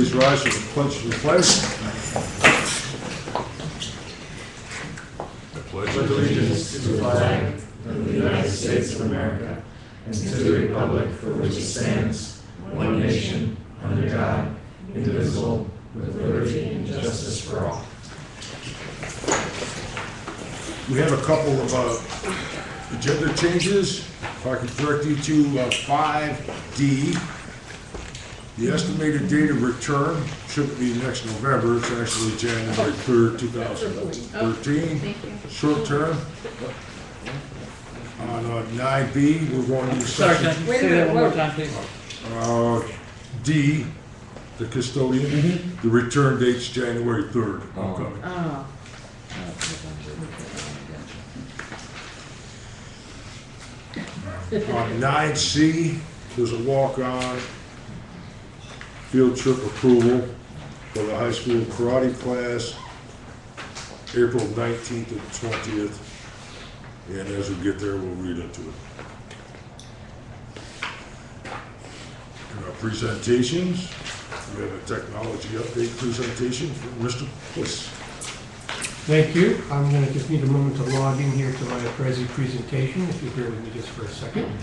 please rise for the pledge to the flag. I pledge allegiance to the flag of the United States of America and to the republic for which it stands, one nation, under God, indivisible, with liberty and justice for all. We have a couple of agenda changes. If I could direct you to 5D. The estimated date of return shouldn't be next November. It's actually January 3rd, 2013. Thank you. Short term. On 9B, we're going to Sorry, section can you Wait a say that minute, one more whoa. time, please? D, the custodian. The return date's January 3rd. Upcoming. Oh. On 9C, there's a walk-on field trip approval for the high school karate class, April 19th and 20th. And as we get there, we'll read into it. In our presentations, we have a technology update presentation from Mr. Bliss. Thank you. I'm going to just need a moment to log in here to my Prezi presentation, if you bear with me just for a second.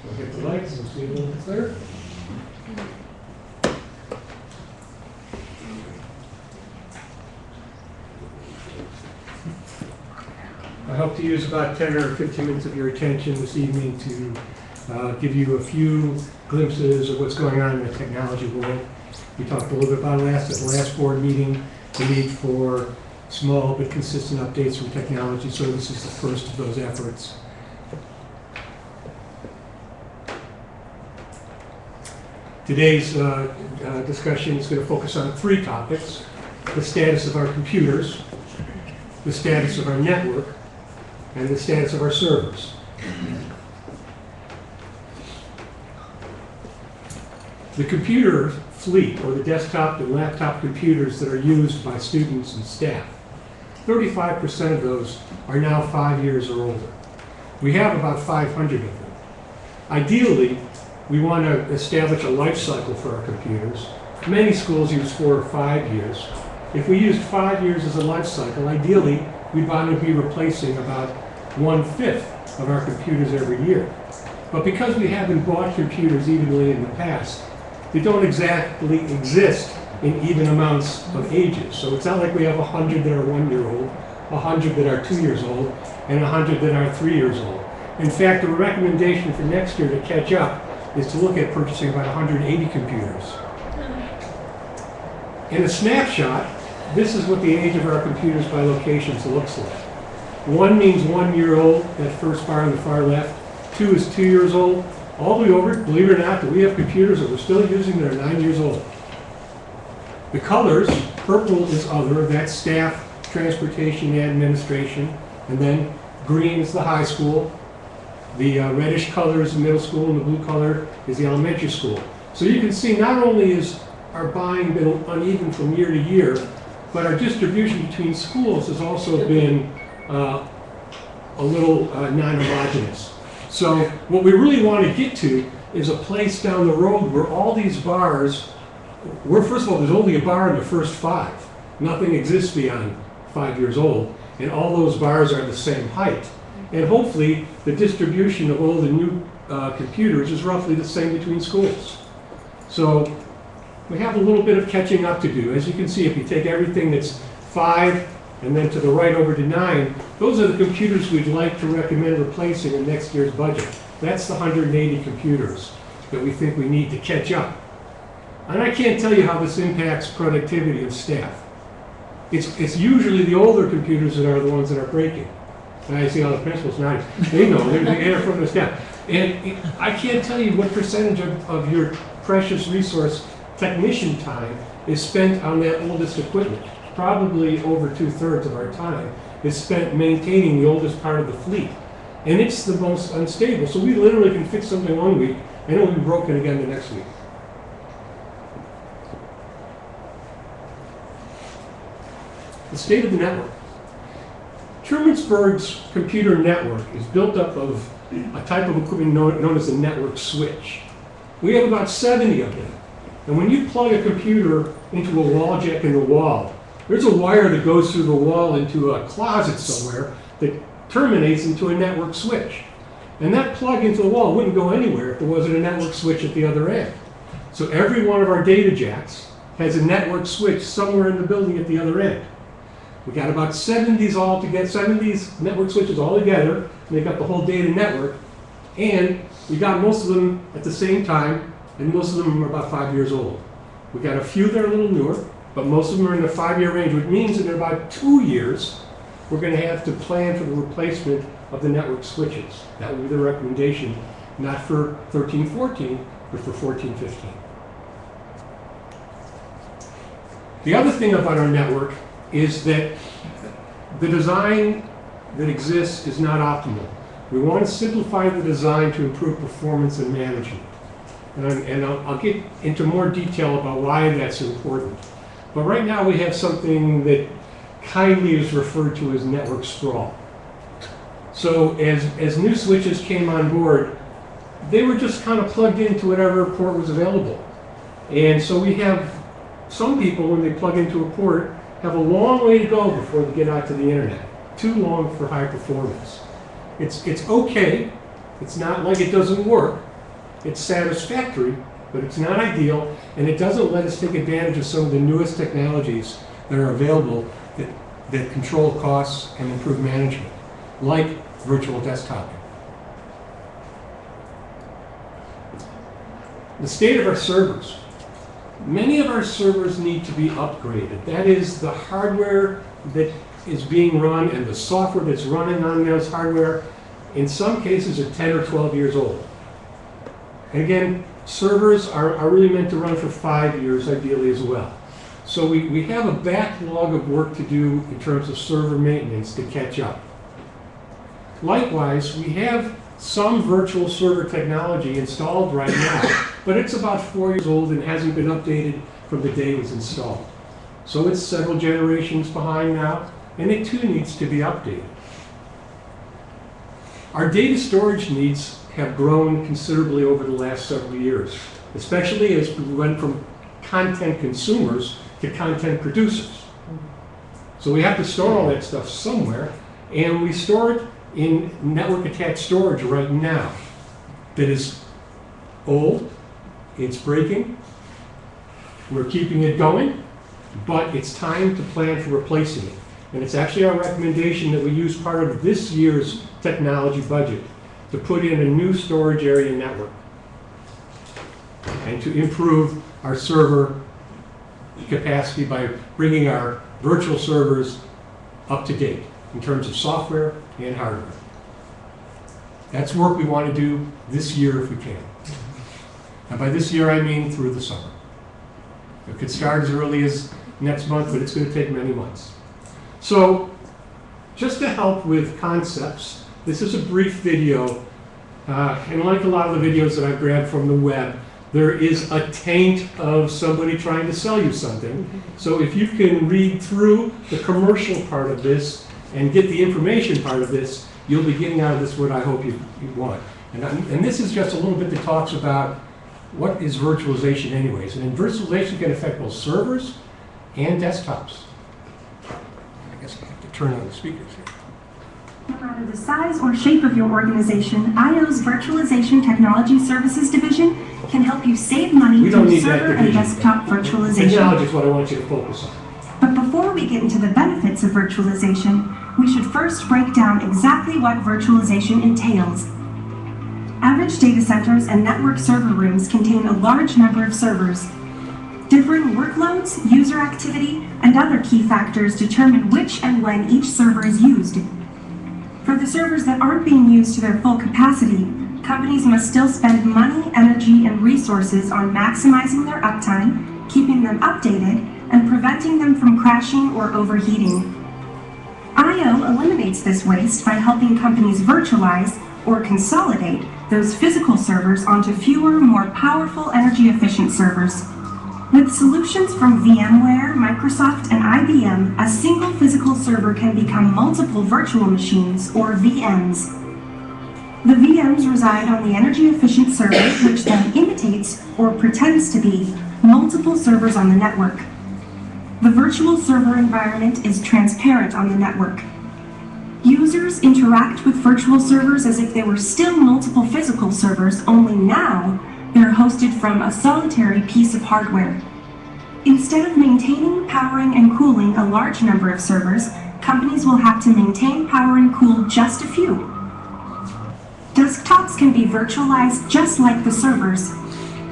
So get the lights and see a little bit clearer. I hope to use about 10 or 15 minutes of your attention this evening to give you a few glimpses of what's going on in the technology world. We talked a little bit about it at the last board meeting, the need for small but consistent updates from technology, so this is the first of those efforts. Today's discussion is going to focus on three topics: the status of our computers, the status of our network, and the status of our servers. The computer fleet, or the desktop and laptop computers that are used by students and staff, 35% of those are now 5 years or older. We have about 500 of them. Ideally, we want to establish a life cycle for our computers. Many schools use 4 or 5 years. If we used 5 years as a life cycle, ideally, we'd want to be replacing about 1/5 of our computers every year. But because we haven't bought computers evenly in the past, they don't exactly exist in even amounts of ages. So it's not like we have 100 that are 1 year old, 100 that are 2 years old, and 100 that are 3 years old. In fact, the recommendation for next year to catch up is to look at purchasing about 180 computers. In a snapshot, this is what the age of our computers by locations looks like. 1 means 1 year old, that first bar on the far left. 2 is 2 years old. All the way over, believe it or not, that we have computers that we're still using that are 9 years old. The colors, purple is other, that's staff, transportation, and administration. And then green is the high school. The reddish color is the middle school, and the blue color is the elementary school. So you can see not only is our buying been uneven from year to year, but our distribution between schools has also been a little non-homogeneous. So what we really want to get to is a place down the road where all these bars, where first of all there's only a bar in the first 5. Nothing exists beyond 5 years old, and all those bars are the same height. And hopefully the distribution of old and new computers is roughly the same between schools. So we have a little bit of catching up to do. As you can see, if you take everything that's 5 and then to the right over to 9, those are the computers we'd like to recommend replacing in next year's budget. That's the 180 computers that we think we need to catch up. And I can't tell you how this impacts productivity of staff. It's usually the older computers that are the ones that are breaking. And I see all the principals nodding. They know, they hear from the staff. And I can't tell you what percentage of your precious resource technician time is spent on that oldest equipment. Probably over 2/3 of our time is spent maintaining the oldest part of the fleet. And it's the most unstable. So we literally can fix something one week and it'll be broken again the next week. The state of the network. Trumansburg's computer network is built up of a type of equipment known as a network switch. We have about 70 of them. And when you plug a computer into a wall jack in the wall, there's a wire that goes through the wall into a closet somewhere that terminates into a network switch. And that plug into the wall wouldn't go anywhere if there wasn't a network switch at the other end. So every one of our data jacks has a network switch somewhere in the building at the other end. We got about 70 network switches all together, make up the whole data network, and we got most of them at the same time, and most of them are about 5 years old. We got a few that are a little newer, but most of them are in the 5-year range, which means that in about 2 years, we're going to have to plan for the replacement of the network switches. That will be the recommendation, not for 13-14, but for 14-15. The other thing about our network is that the design that exists is not optimal. We want to simplify the design to improve performance and management. And I'll get into more detail about why that's important. But right now we have something that kindly is referred to as network sprawl. So as new switches came on board, they were just kind of plugged into whatever port was available. And so we have some people, when they plug into a port, have a long way to go before they get out to the internet. Too long for high performance. It's okay. It's not like it doesn't work. It's satisfactory, but it's not ideal, and it doesn't let us take advantage of some of the newest technologies that are available that control costs and improve management, like virtual desktoping. The state of our servers. Many of our servers need to be upgraded. That is, the hardware that is being run and the software that's running on those hardware, in some cases, are 10 or 12 years old. And again, servers are really meant to run for 5 years, ideally, as well. So we have a backlog of work to do in terms of server maintenance to catch up. Likewise, we have some virtual server technology installed right now, but it's about 4 years old and hasn't been updated from the day it was installed. So it's several generations behind now, and it too needs to be updated. Our data storage needs have grown considerably over the last several years, especially as we went from content consumers to content producers. So we have to store all that stuff somewhere, and we store it in network attached storage right now that is old, it's breaking, we're keeping it going, but it's time to plan for replacing it. And it's actually our recommendation that we use part of this year's technology budget to put in a new storage area network and to improve our server capacity by bringing our virtual servers up to date in terms of software and hardware. That's work we want to do this year if we can. And by this year, I mean through the summer. It could start as early as next month, but it's going to take many months. So, just to help with concepts, this is a brief video. And like a lot of the videos that I've grabbed from the web, there is a taint of somebody trying to sell you something. So if you can read through the commercial part of this and get the information part of this, you'll be getting out of this what I hope you want. And this is just a little bit that talks about what is virtualization anyways. And virtualization can affect both servers and desktops. I guess I have to turn on the speakers here. No matter the size or shape of your organization, IO's Virtualization Technology Services Division can help you save money We don't through need that server and division. desktop virtualization. Technology is what I want you to focus on. But before we get into the benefits of virtualization, we should first break down exactly what virtualization entails. Average data centers and network server rooms contain a large number of servers. Differing workloads, user activity, and other key factors determine which and when each server is used. For the servers that aren't being used to their full capacity, companies must still spend money, energy, and resources on maximizing their uptime, keeping them updated, and preventing them from crashing or overheating. IO eliminates this waste by helping companies virtualize or consolidate those physical servers onto fewer, more powerful, energy-efficient servers. With solutions from VMware, Microsoft, and IBM, a single physical server can become multiple virtual machines, or VMs. The VMs reside on the energy-efficient server, which then imitates, or pretends to be, multiple servers on the network. The virtual server environment is transparent on the network. Users interact with virtual servers as if they were still multiple physical servers, only now they're hosted from a solitary piece of hardware. Instead of maintaining, powering, and cooling a large number of servers, companies will have to maintain, power, and cool just a few. Desktops can be virtualized just like the servers.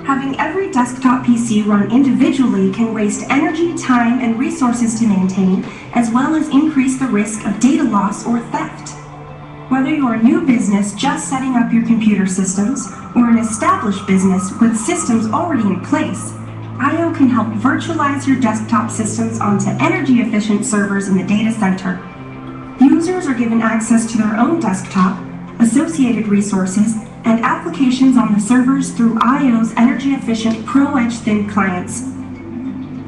Having every desktop PC run individually can waste energy, time, and resources to maintain, as well as increase the risk of data loss or theft. Whether you're a new business just setting up your computer systems, or an established business with systems already in place, IO can help virtualize your desktop systems onto energy-efficient servers in the data center. Users are given access to their own desktop, associated resources, and applications on the servers through IO's energy-efficient ProEdge thin clients.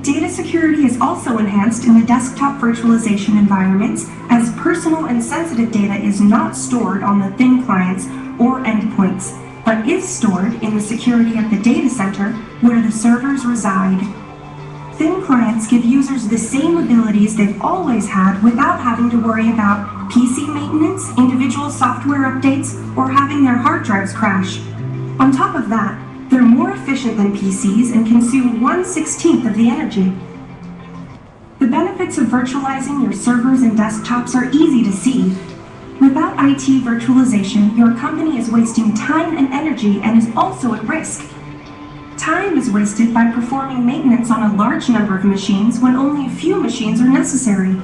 Data security is also enhanced in the desktop virtualization environments, as personal and sensitive data is not stored on the thin clients or endpoints, but is stored in the security of the data center where the servers reside. Thin clients give users the same abilities they've always had without having to worry about PC maintenance, individual software updates, or having their hard drives crash. On top of that, they're more efficient than PCs and consume 1/16 of the energy. The benefits of virtualizing your servers and desktops are easy to see. Without IT virtualization, your company is wasting time and energy and is also at risk. Time is wasted by performing maintenance on a large number of machines when only a few machines are necessary.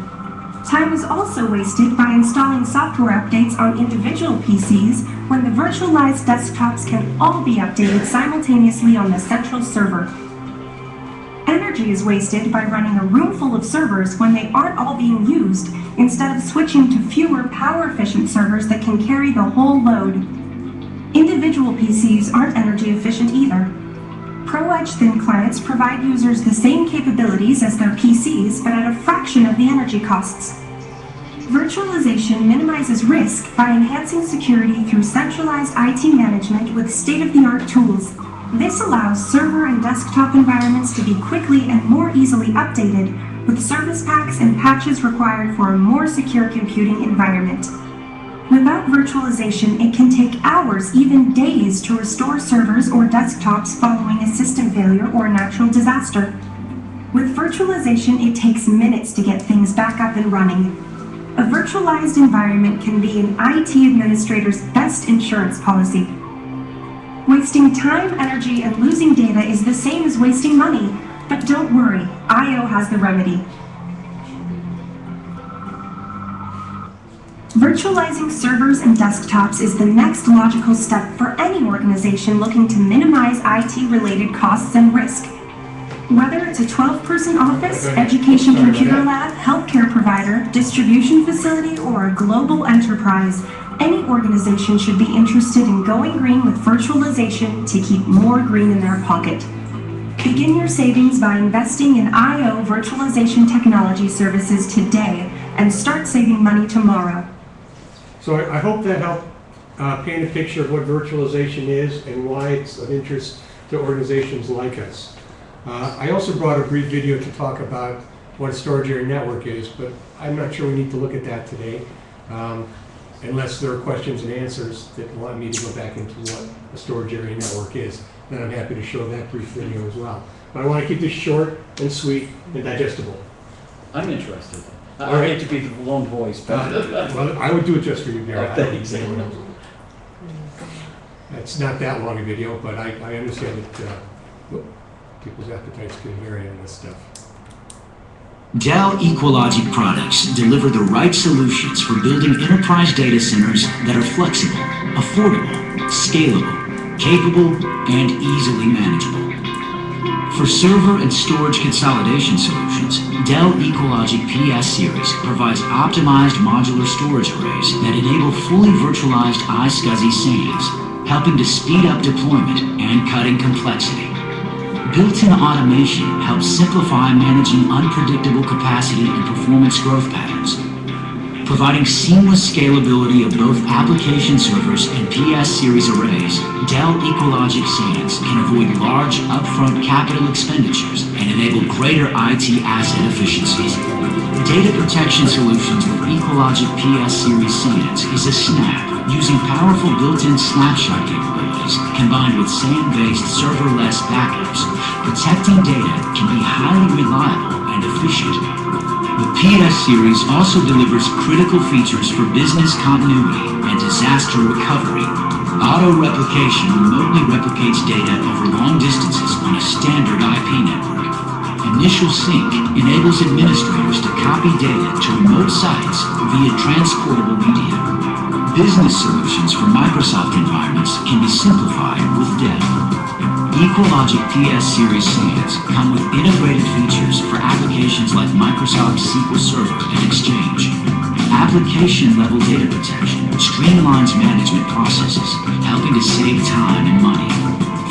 Time is also wasted by installing software updates on individual PCs when the virtualized desktops can all be updated simultaneously on the central server. Energy is wasted by running a room full of servers when they aren't all being used, instead of switching to fewer power-efficient servers that can carry the whole load. Individual PCs aren't energy efficient either. ProEdge thin clients provide users the same capabilities as their PCs, but at a fraction of the energy costs. Virtualization minimizes risk by enhancing security through centralized IT management with state-of-the-art tools. This allows server and desktop environments to be quickly and more easily updated, with service packs and patches required for a more secure computing environment. Without virtualization, it can take hours, even days, to restore servers or desktops following a system failure or natural disaster. With virtualization, it takes minutes to get things back up and running. A virtualized environment can be an IT administrator's best insurance policy. Wasting time, energy, and losing data is the same as wasting money, but don't worry, IO has the remedy. Virtualizing servers and desktops is the next logical step for any organization looking to minimize IT-related costs and risk. Whether it's a 12-person office, education computer lab, healthcare provider, distribution facility, or a global enterprise, any organization should be interested in going green with virtualization to keep more green in their pocket. Begin your savings by investing in IO virtualization technology services today and start saving money tomorrow. So I hope that helped paint a picture of what virtualization is and why it's of interest to organizations like us. I also brought a brief video to talk about what a storage area network is, but I'm not sure we need to look at that today. unless there are questions and answers that want me to go back into what a storage area network is. Then I'm happy to show that brief video as well. But I want to keep this short and sweet and digestible. I'm interested. All right. I hate to be the lone voice, but Well, I would do it just for you, Gary. Oh, thanks. It's not that long a video, but I understand that people's appetites can vary on this stuff. Dell EqualLogic products deliver the right solutions for building enterprise data centers that are flexible, affordable, scalable, capable, and easily manageable. For server and storage consolidation solutions, Dell EqualLogic PS Series provides optimized modular storage arrays that enable fully virtualized iSCSI SANs, helping to speed up deployment and cutting complexity. Built-in automation helps simplify managing unpredictable capacity and performance growth patterns. Providing seamless scalability of both application servers and PS series arrays, Dell EqualLogic SANs can avoid large upfront capital expenditures and enable greater IT asset efficiencies. Data protection solutions with EqualLogic PS series SANs is a snap using powerful built-in snapshot capabilities combined with SAN-based serverless backups. Protecting data can be highly reliable and efficient. The PS series also delivers critical features for business continuity and disaster recovery. Auto-replication remotely replicates data over long distances on a standard IP network. Initial sync enables administrators to copy data to remote sites via transportable media. Business solutions for Microsoft environments can be simplified with Dell. EqualLogic PS Series SANs come with integrated features for applications like Microsoft SQL Server and Exchange. Application-level data protection streamlines management processes, helping to save time and money.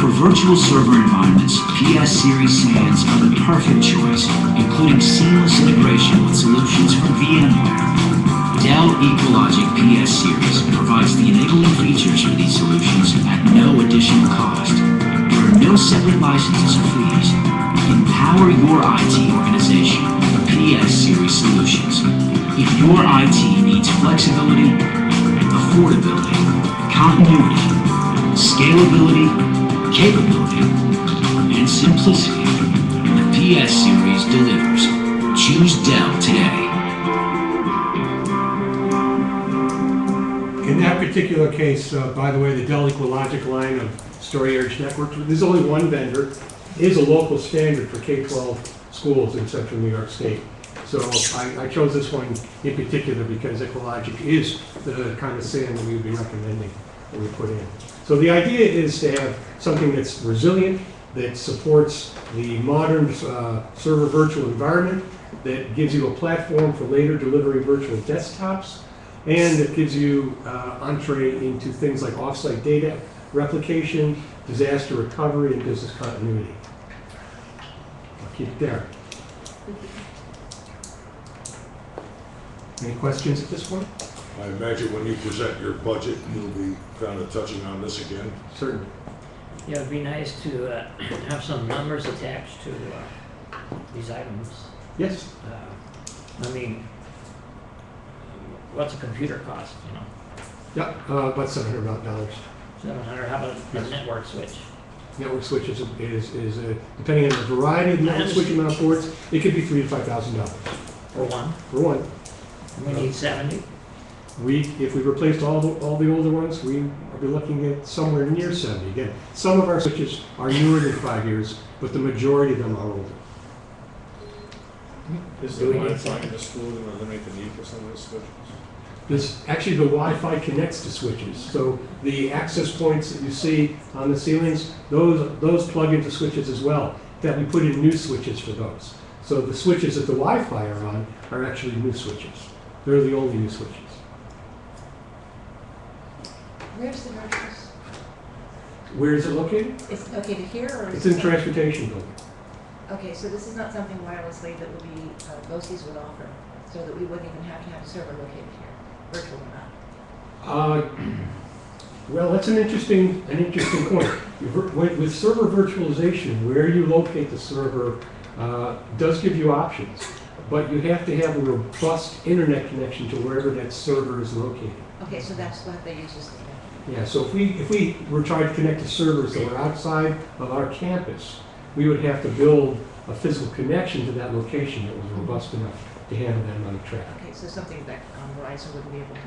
For virtual server environments, PS Series SANs are the perfect choice, including seamless integration with solutions from VMware. Dell EqualLogic PS Series provides the enabling features for these solutions at no additional cost. There are no separate licenses or fees. Empower your IT organization with PS Series solutions. If your IT needs flexibility, affordability, continuity, scalability, capability, and simplicity, the PS Series delivers. Choose Dell today. In that particular case, by the way, the Dell EqualLogic line of storage networks, there's only one vendor. It is a local standard for K-12 schools in central New York State. So I chose this one in particular because EqualLogic is the kind of SAN that we would be recommending that we put in. So the idea is to have something that's resilient, that supports the modern server virtual environment, that gives you a platform for later delivery virtual desktops, and it gives you entree into things like offsite data replication, disaster recovery, and business continuity. I'll keep it there. Any questions at this point? I imagine when you present your budget, you'll be kind of touching on this again. Certainly. Yeah, it'd be nice to have some numbers attached to these items. Yes. I mean, what's a computer cost, you know? Yeah, about $700. 700, how about a Yes. network switch? Network switches is depending on the variety of network switch amount ports, it could be $3,000 to $5,000 For one? for one. We need 70? If we replaced all the older ones, we would be looking at somewhere near 70. Again, some of our switches are newer than 5 years, but the majority of them are older. Is Do the we need Wi-Fi some? in the school going to eliminate the need for some of those switches? Actually, the Wi-Fi connects to switches. So the access points that you see on the ceilings, those plug into switches as well. That we put in new switches for those. So the switches that the Wi-Fi are on are actually new switches. They're the only new switches. Where's the nurses? Where is it located? Is it located here or? It's in transportation building. Okay, so this is not something wirelessly that would be, BOCES would offer, so that we wouldn't even have to have a server located here, virtual or not. Well, that's an interesting point. With server virtualization, where you locate the server does give you options. but you have to have a robust internet connection to wherever that server is located. Okay, so that's what they use this thing. Yeah, so if we were trying to connect to servers that were outside of our campus, we would have to build a physical connection to that location that was robust enough to handle that amount of traffic. Okay, so something that Verizon wouldn't be able to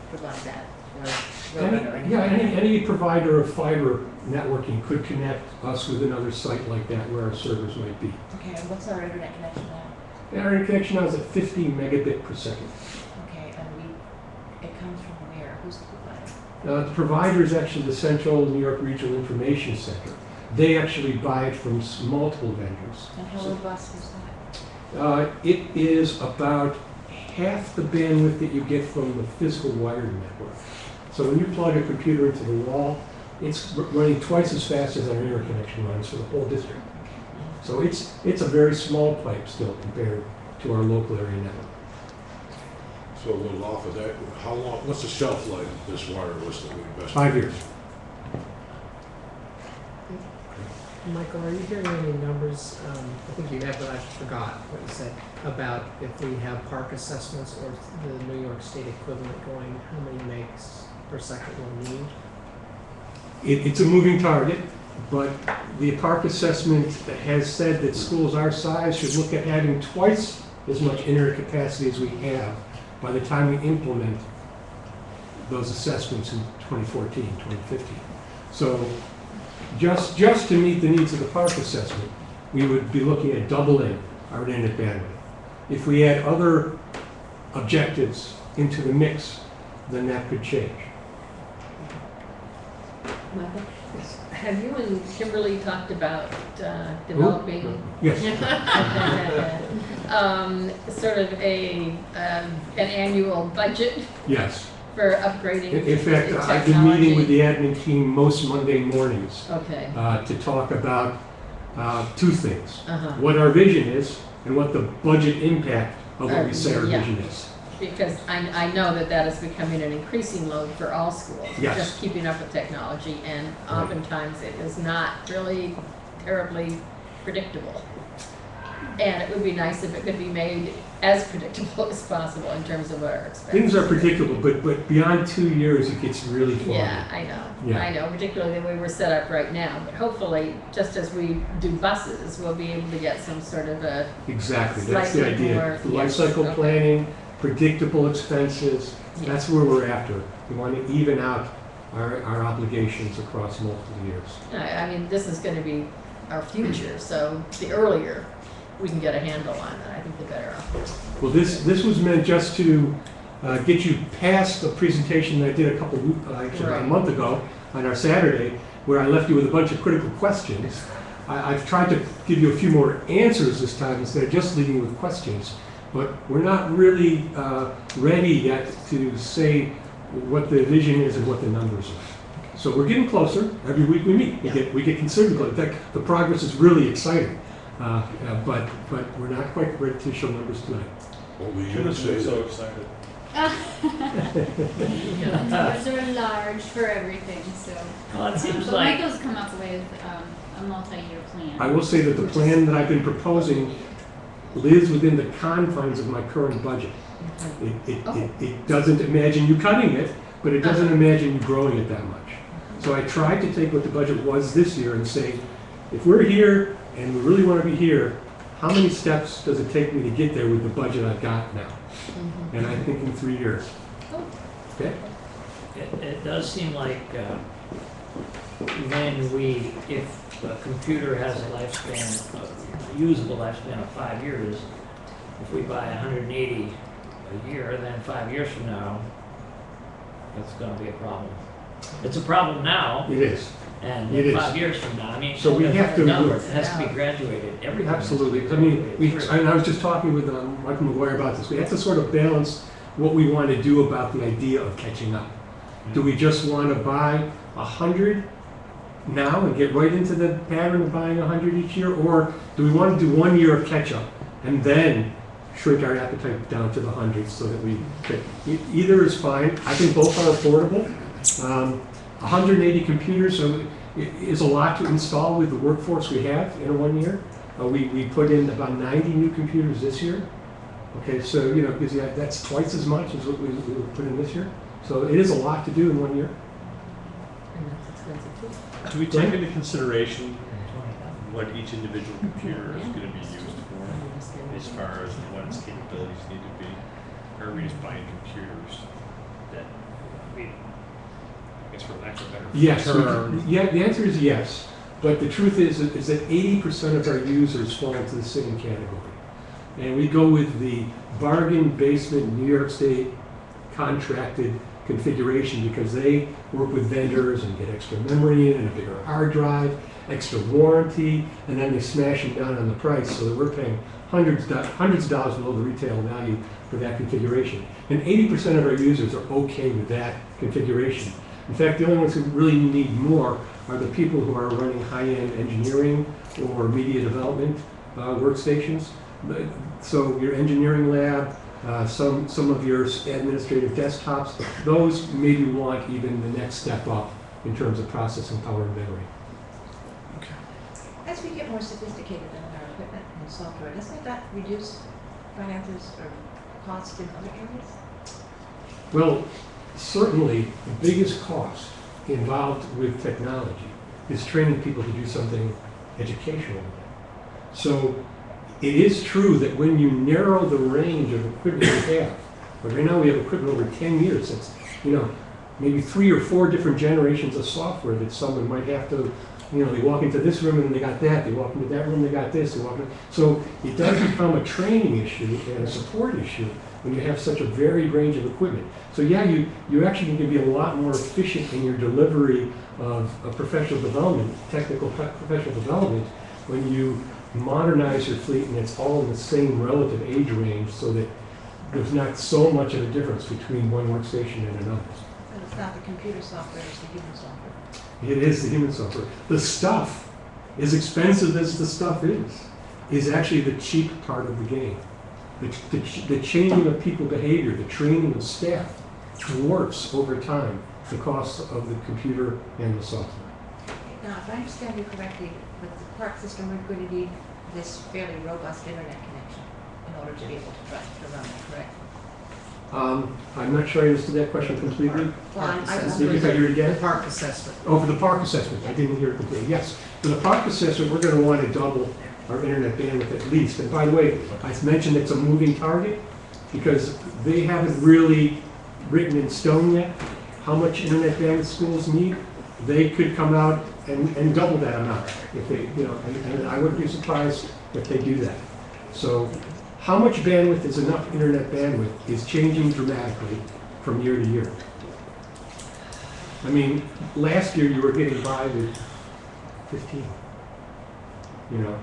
provide that, or Any, Road or anything. yeah, any provider of fiber networking could connect us with another site like that where our servers might be. Okay, and what's our internet connection now? Our internet connection now is at 50 megabit per second. Okay, and it comes from where? Who's the provider? The provider is actually the Central New York Regional Information Center. They actually buy it from multiple vendors. And how robust is that? It is about half the bandwidth that you get from the physical wired network. So when you plug a computer into the wall, it's running twice as fast as our internet connection runs for the whole district. So it's a very small pipe still compared to our local area network. So a little off of that, how long, what's the shelf life of this wireless that we invested? 5 years. Michael, are you hearing any numbers, I think you have, but I forgot what you said, about if we have park assessments or the New York State equivalent going, how many megs per second we'll need? It's a moving target, but the park assessment has said that schools our size should look at having twice as much internet capacity as we have by the time we implement those assessments in 2014, 2015. So just to meet the needs of the park assessment, we would be looking at doubling our internet bandwidth. If we add other objectives into the mix, then that could change. Michael, have you and Kimberly talked about developing Yes. sort of an annual budget Yes. for upgrading In fact, technology? I've been meeting with the admin team most Monday mornings Okay. to talk about two things. Uh-huh. What our vision is and what the budget impact of what we say our Yeah. vision is. Because I know that is becoming an increasing load for all schools. Yes. Just keeping up with technology, and oftentimes it is not really terribly predictable. And it would be nice if it could be made as predictable as possible in terms of our expenses. Things are predictable, but beyond 2 years, it gets really foggy. Yeah, I know. Yeah. I know, particularly the way we're set up right now. But hopefully, just as we do buses, we'll be able to get some sort of a, Exactly, that's the Slightly idea. more, Life yes, cycle okay. planning, predictable expenses, Yeah. that's where we're after. We want to even out our obligations across multiple years. I mean, this is going to be our future, so the earlier we can get a handle on it, I think the better off. Well, this was meant just to get you past the presentation that I did actually about a Right. month ago on our Saturday, where I left you with a bunch of critical questions. I've tried to give you a few more answers this time instead of just leaving you with questions. But we're not really ready yet to say what the vision is and what the numbers are. So we're getting closer. Every week we meet. We get considerably closer. In fact, the progress is really exciting. But we're not quite ready to show numbers tonight. What were you You're gonna say? so excited. Numbers are large for everything, so. Well, it seems But like, Michael's come up with a multi-year plan. I will say that the plan that I've been proposing lives within the confines of my current budget. It doesn't imagine you cutting it, but it doesn't imagine you growing it that much. So I tried to take what the budget was this year and say, if we're here and we really want to be here, how many steps does it take me to get there with the budget I've got now? And I think in 3 years. Okay? it does seem like if a computer has a lifespan, a usable lifespan of 5 years, if we buy 180 a year, then 5 years from now, that's gonna be a problem. It's a problem now, It is. and It is. 5 years from now, I mean. So we have to no, look- it has to be graduated, everything. has to be Absolutely. I mean, graduated through. and I was just talking with Michael McGuire about this. We have to sort of balance what we want to do about the idea of catching up. Do we just want to buy 100 now and get right into the pattern of buying 100 each year? Or do we want to do 1 year of catch up and then shrink our appetite down to the hundreds so that we fit? Either is fine. I think both are affordable. 180 computers is a lot to install with the workforce we have in a 1 year. We put in about 90 new computers this year. Okay, so, you know, because that's twice as much as what we put in this year. So it is a lot to do in 1 year. And that's expensive too. Do we take into consideration what each individual computer is gonna be used for, as far as what its capabilities need to be? Or are we just buying computers that, I mean, I guess for lack of a better Yes, term, yeah, the answer is yes. But the truth is that 80% of our users fall into the same category. And we go with the bargain basement New York State contracted configuration because they work with vendors and get extra memory in and a bigger hard drive, extra warranty, and then they smash them down on the price so that we're paying hundreds of dollars below the retail value for that configuration. And 80% of our users are okay with that configuration. In fact, the only ones who really need more are the people who are running high-end engineering or media development workstations. So your engineering lab, some of your administrative desktops, those maybe want even the next step up in terms of processing power and memory. As we get more sophisticated in our equipment and software, doesn't that reduce finances or cost in other areas? Well, certainly the biggest cost involved with technology is training people to do something educational. So it is true that when you narrow the range of equipment we have, but right now we have equipment over 10 years, it's, you know, maybe 3 or 4 different generations of software that someone might have to, you know, they walk into this room and they got that, they walk into that room, they got this, they walk in. So it does become a training issue and a support issue when you have such a varied range of equipment. So yeah, you actually can be a lot more efficient in your delivery of professional development, technical professional development, when you modernize your fleet and it's all in the same relative age range so that there's not so much of a difference between one workstation and another. So it's not the computer software, it's the human software. It is the human software. The stuff, as expensive as the stuff is actually the cheap part of the game. The changing of people behavior, the training of staff dwarfs over time the cost of the computer and the software. Now, if I understand you correctly, with the park system, we're going to need this fairly robust internet connection in order to be able to run that, correct? I'm not sure I understood that question completely. Well, I Did you hear it again? Park assessment. Oh, for the park assessment, I didn't hear it completely. Yes, for the park assessment, we're going to want to double our internet bandwidth at least. And by the way, I mentioned it's a moving target because they haven't really written in stone yet how much internet bandwidth schools need. They could come out and double that amount if they, you know, and I wouldn't be surprised if they do that. So how much bandwidth is enough internet bandwidth is changing dramatically from year to year. I mean, last year you were getting by with 15, you know,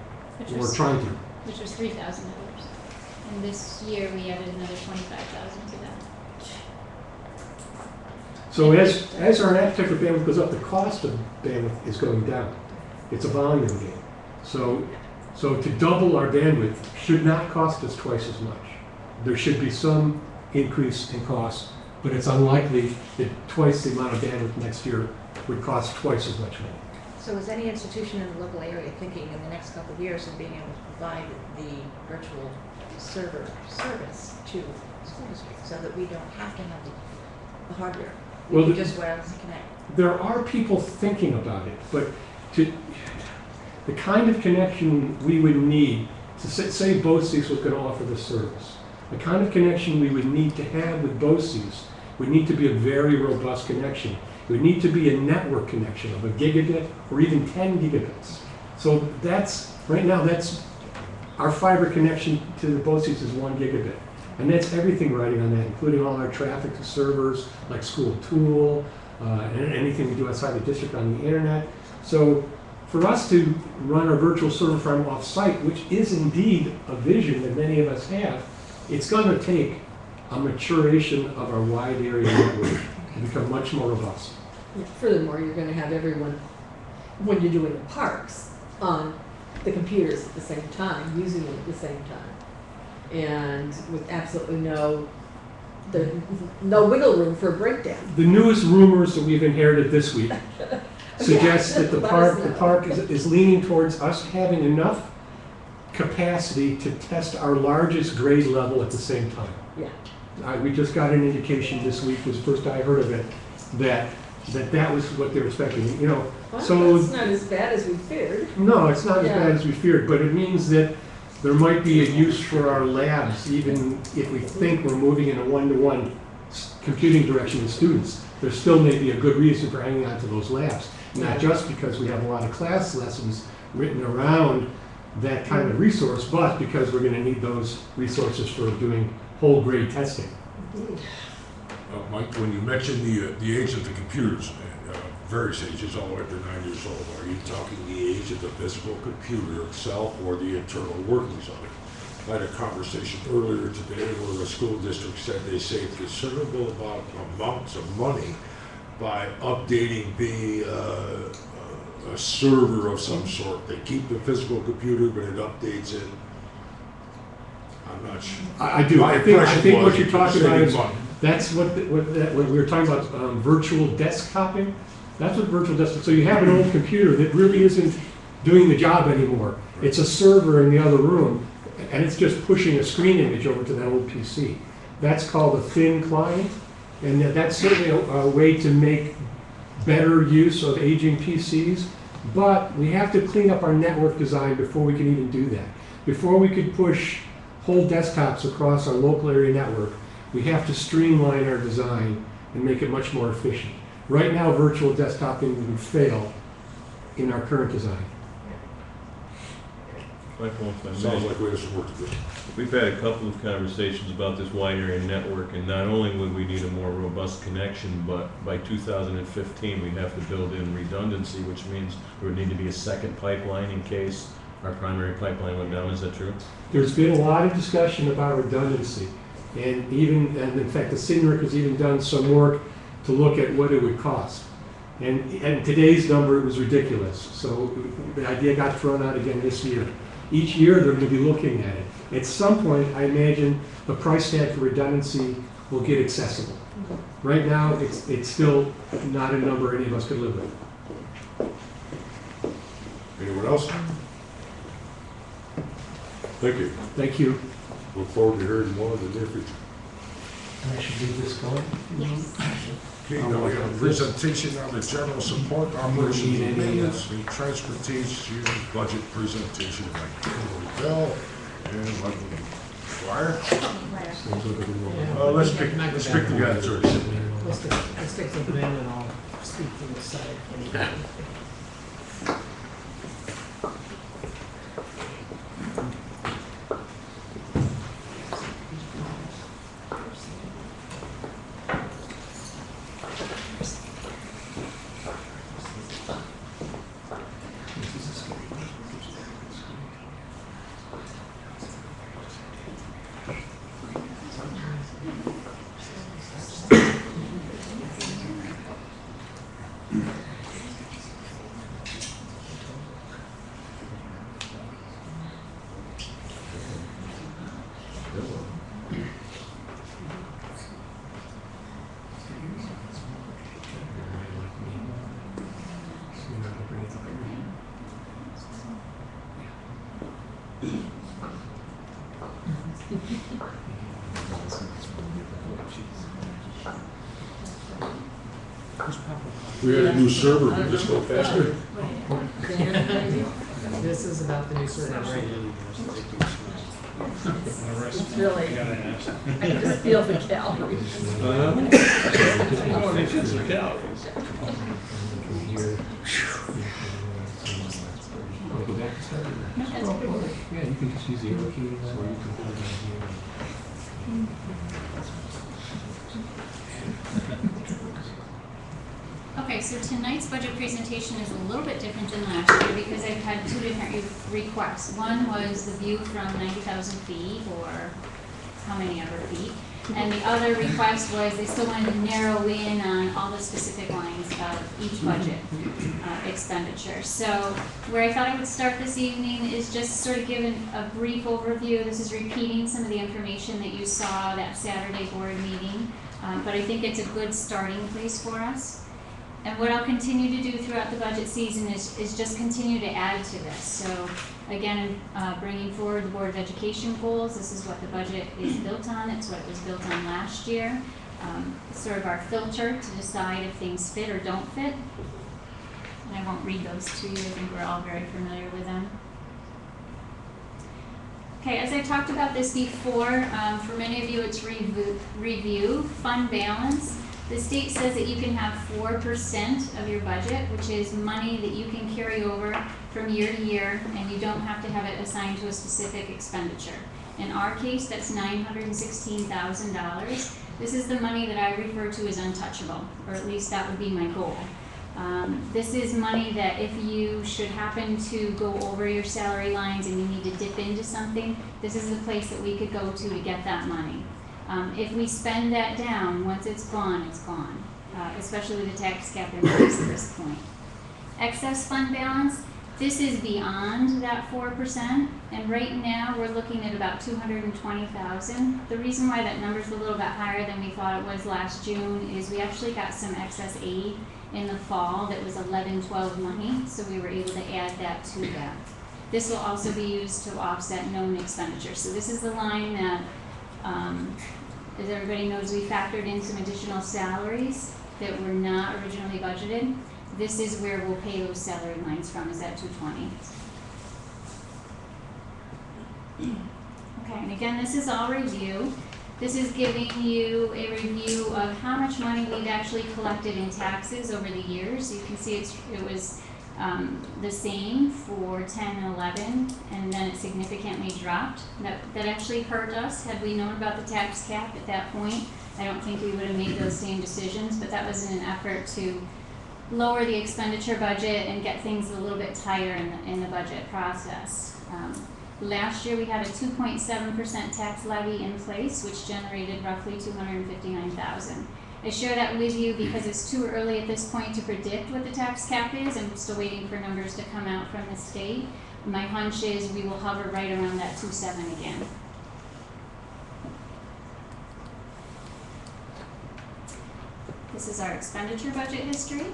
we're trying to. Which was $3,000. And this year we added another 25,000 to that. So as our appetite for bandwidth goes up, the cost of bandwidth is going down. It's a volume game. So to double our bandwidth should not cost us twice as much. There should be some increase in cost, but it's unlikely that twice the amount of bandwidth next year would cost twice as much money. So is any institution in the local area thinking in the next couple of years of being able to provide the virtual server service to the school district so that we don't have to have the hardware? We Well, can just wirelessly connect. There are people thinking about it, but the kind of connection we would need to say BOCES was going to offer this service, the kind of connection we would need to have with BOCES would need to be a very robust connection. It would need to be a network connection of a gigabit or even 10 gigabits. So right now, our fiber connection to the BOCES is 1 gigabit. And that's everything riding on that, including all our traffic to servers like School Tool, and anything we do outside the district on the internet. So for us to run our virtual server farm off-site, which is indeed a vision that many of us have, it's going to take a maturation of our wide area network to become much more robust. Furthermore, you're going to have everyone, when you're doing the parks, on the computers at the same time, using them at the same time. And with absolutely no wiggle room for a breakdown. The newest rumors that we've inherited this week suggest that the park is leaning towards us having enough capacity to test our largest grade level at the same time. Yeah. We just got an indication this week, was the first I heard of it, that was what they were expecting, you know. Well, So, that's not as bad as we feared. no, it's not as Yeah. bad as we feared, but it means that there might be a use for our labs, even if we think we're moving in a one-to-one computing direction with students. There still may be a good reason for hanging on to those labs, not just because we have a lot of class lessons written around that kind of resource, but because we're gonna need those resources for doing whole grade testing. Indeed. Mike, when you mentioned the age of the computers, various ages, all the way up to 9 years old, are you talking the age of the physical computer itself or the internal workings of it? I had a conversation earlier today where a school district said they saved considerable amounts of money by updating a server of some sort. They keep the physical computer, but it updates it. I'm not sure. I do, My I impression think what was you're talking about saving is, money. that's when we were talking about virtual desktoping, that's what virtual desktop, so you have an old computer that really isn't doing the job anymore. It's a server in the other room, and it's just pushing a screen image over to that old PC. That's called a thin client, and that's certainly a way to make better use of aging PCs, but we have to clean up our network design before we can even do that. Before we could push whole desktops across our local area network, we have to streamline our design and make it much more efficient. Right now, virtual desktoping would fail in our current design. Michael, if I Sounds may, like we have some work to do. we've had a couple of conversations about this wide area network, and not only would we need a more robust connection, but by 2015, we'd have to build in redundancy, which means there would need to be a second pipeline in case our primary pipeline went down. Is that true? There's been a lot of discussion about redundancy, and in fact, the CINRIC has even done some work to look at what it would cost. And today's number was ridiculous, so the idea got thrown out again this year. Each year, they're going to be looking at it. At some point, I imagine the price tag for redundancy will get accessible. Right now, it's still not a number any of us could live with. Anyone else? Thank you. Thank you. Look forward to hearing more in the near future. I should leave this going? Yes. Okay, now we have a presentation on the general support operations and maintenance and transportation budget presentation by Kimberly Bell and Michael Dwyer. Let's pick the guys. Let's take the man and I'll speak to the side. We had a new server, we just go faster. This is about the new server. It's really, I can just feel the calories. Go back to start? No, that's okay. Yeah, you can just use the arrow keys, or you can put it in here. Okay, so tonight's budget presentation is a little bit different than last year because I've had two different requests. One was the view from 90,000 feet, or how many ever feet. And the other request was they still wanted to narrow in on all the specific lines of each budget expenditure. So where I thought I would start this evening is just sort of giving a brief overview. This is repeating some of the information that you saw that Saturday board meeting, but I think it's a good starting place for us. And what I'll continue to do throughout the budget season is just continue to add to this. So again, bringing forward the Board of Education goals, this is what the budget is built on. It's what it was built on last year. It's sort of our filter to decide if things fit or don't fit. And I won't read those to you. I think we're all very familiar with them. Okay, as I talked about this before, for many of you it's review, fund balance. The state says that you can have 4% of your budget, which is money that you can carry over from year to year, and you don't have to have it assigned to a specific expenditure. In our case, that's $916,000. This is the money that I refer to as untouchable, or at least that would be my goal. This is money that if you should happen to go over your salary lines and you need to dip into something, this is the place that we could go to get that money. If we spend that down, once it's gone, especially with the tax cap increase at this point. Excess fund balance, this is beyond that 4%, and right now we're looking at about $220,000. The reason why that number's a little bit higher than we thought it was last June is we actually got some excess aid in the fall that was 11-12 money, so we were able to add that to that. This will also be used to offset known expenditures. So this is the line that, as everybody knows, we factored in some additional salaries that were not originally budgeted. This is where we'll pay those salary lines from, is that 220. Okay, and again, this is all review. This is giving you a review of how much money we've actually collected in taxes over the years. You can see it was the same for 10 and 11, and then it significantly dropped. That actually hurt us. Had we known about the tax cap at that point, I don't think we would have made those same decisions, but that was in an effort to lower the expenditure budget and get things a little bit tighter in the budget process. Last year we had a 2.7% tax levy in place, which generated roughly $259,000. I share that with you because it's too early at this point to predict what the tax cap is. I'm still waiting for numbers to come out from the state. My hunch is we will hover right around that 2.7 again. This is our expenditure budget history.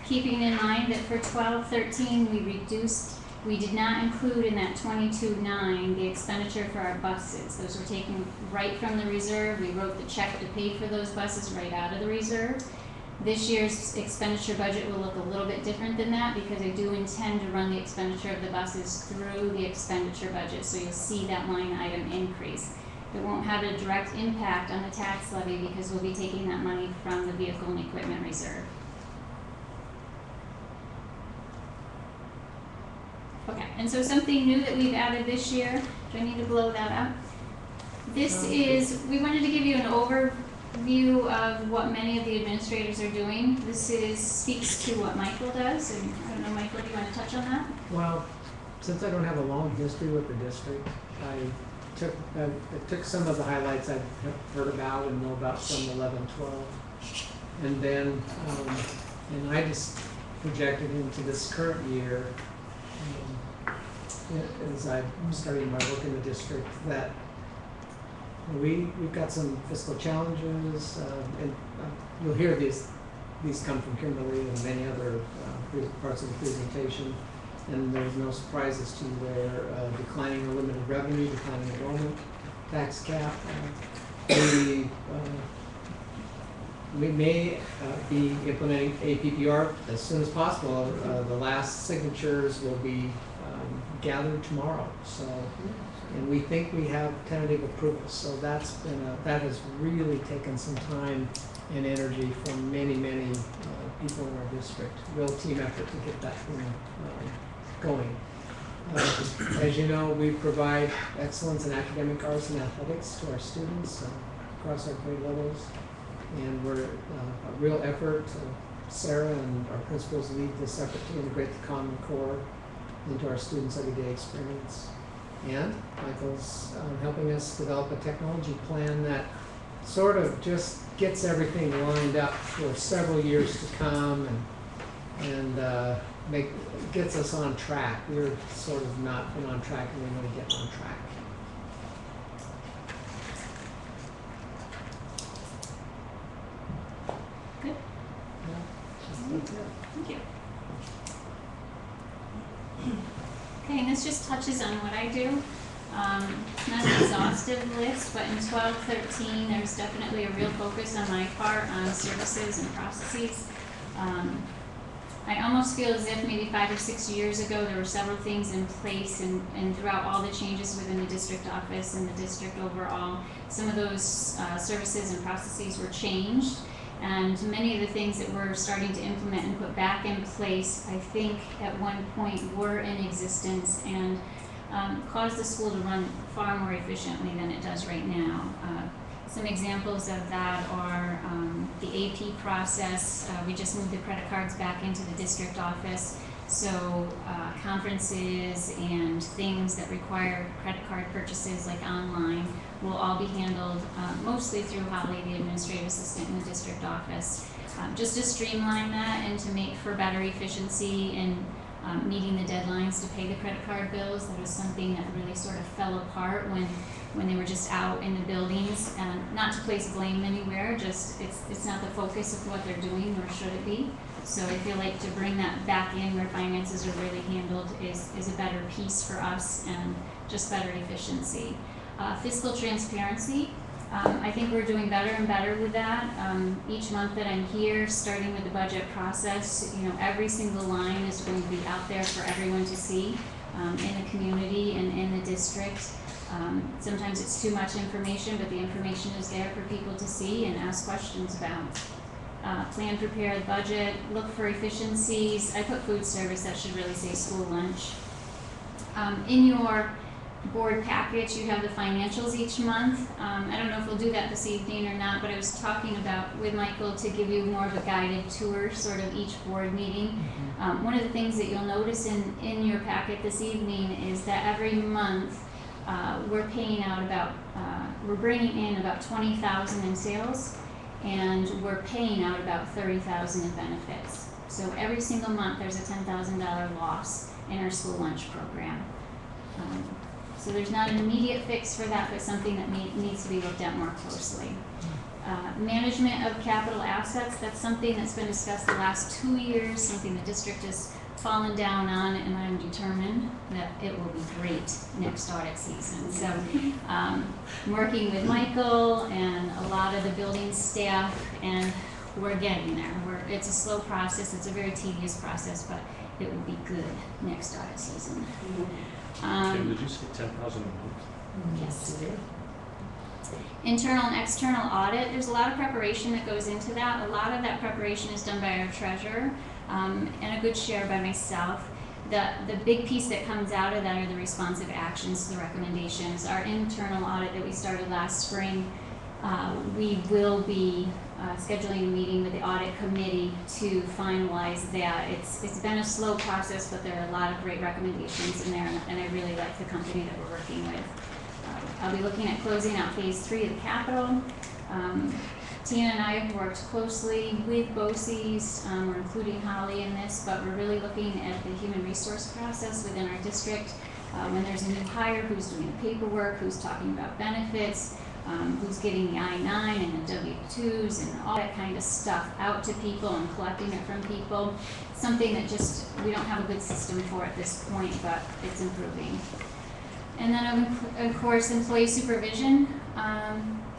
Keeping in mind that for 12-13 we did not include in that 22.9 the expenditure for our buses. Those were taken right from the reserve. We wrote the check to pay for those buses right out of the reserve. This year's expenditure budget will look a little bit different than that because I do intend to run the expenditure of the buses through the expenditure budget, so you'll see that line item increase. It won't have a direct impact on the tax levy because we'll be taking that money from the vehicle and equipment reserve. Okay, and so something new that we've added this year, do I need to blow that up? This is, we wanted to give you an overview of what many of the administrators are doing. This speaks to what Michael does, and I don't know, Michael, do you want to touch on that? Well, since I don't have a long history with the district, I took some of the highlights I've heard about and know about from 11-12, and then and I just projected into this current year as I'm starting my work in the district that we've got some fiscal challenges, and you'll hear these come from Kimberly and many other parts of the presentation. And there's no surprises to where declining or limited revenue, declining enrollment, tax cap. We may be implementing APPR as soon as possible. The last signatures will be gathered tomorrow. So, and we think we have tentative approval. So that has really taken some time and energy from many people in our district. Real team effort to get that thing going. As you know, we provide excellence in academic arts and athletics to our students across our grade levels, and we're a real effort. Sarah and our principals lead this effort to integrate the Common Core into our students' everyday experience. And Michael's helping us develop a technology plan that sort of just gets everything lined up for several years to come and gets us on track. We're sort of not been on track, and we want to get on track. Good. Yeah. this just touches on what I do. Not an exhaustive list, but in 12-13, there's definitely a real focus on my part on services and processes. I almost feel as if maybe 5 or 6 years ago, there were several things in place, and throughout all the changes within the district office and the district overall, some of those services and processes were changed. And many of the things that we're starting to implement and put back in place, I think at one point were in existence and caused the school to run far more efficiently than it does right now. Some examples of that are the AP process. We just moved the credit cards back into the district office. So conferences and things that require credit card purchases like online will all be handled mostly through Holly, the administrative assistant in the district office. Just to streamline that and to make for better efficiency in meeting the deadlines to pay the credit card bills. That was something that really sort of fell apart when they were just out in the buildings. Not to place blame anywhere, just it's not the focus of what they're doing, nor should it be. So I feel like to bring that back in where finances are really handled is a better piece for us and just better efficiency. Fiscal transparency. I think we're doing better and better with that. Each month that I'm here, starting with the budget process, every single line is going to be out there for everyone to see in the community and in the district. Sometimes it's too much information, but the information is there for people to see and ask questions about. Plan, prepare the budget, look for efficiencies. I put food service, that should really say school lunch. In your board package, you have the financials each month. I don't know if we'll do that this evening or not, but I was talking about with Michael to give you more of a guided tour sort of each board meeting. One of the things that you'll notice in your packet this evening is that every month we're paying out about, we're bringing in about 20,000 in sales, and we're paying out about 30,000 in benefits. So every single month there's a $10,000 loss in our school lunch program. So there's not an immediate fix for that, but something that needs to be looked at more closely. Management of capital assets, that's something that's been discussed the last 2 years, something the district has fallen down on, and I'm determined that it will be great next audit season. So I'm working with Michael and a lot of the building staff, and we're getting there. It's a slow process, it's a very tedious process, but it will be good next audit season. Kim, did you say 10,000 a month? Yes. Internal and external audit, there's a lot of preparation that goes into that. A lot of that preparation is done by our treasurer, and a good share by myself. The big piece that comes out of that are the responsive actions to the recommendations. Our internal audit that we started last spring, we will be scheduling a meeting with the audit committee to finalize that. It's been a slow process, but there are a lot of great recommendations in there, and I really like the company that we're working with. I'll be looking at closing out phase 3 of the capital. Tina and I have worked closely with BOCES. We're including Holly in this, but we're really looking at the human resource process within our district. When there's a new hire, who's doing the paperwork, who's talking about benefits, who's getting the I-9 and the W-2s and all that kind of stuff out to people and collecting it from people. Something that just we don't have a good system for at this point, but it's improving. And then of course employee supervision.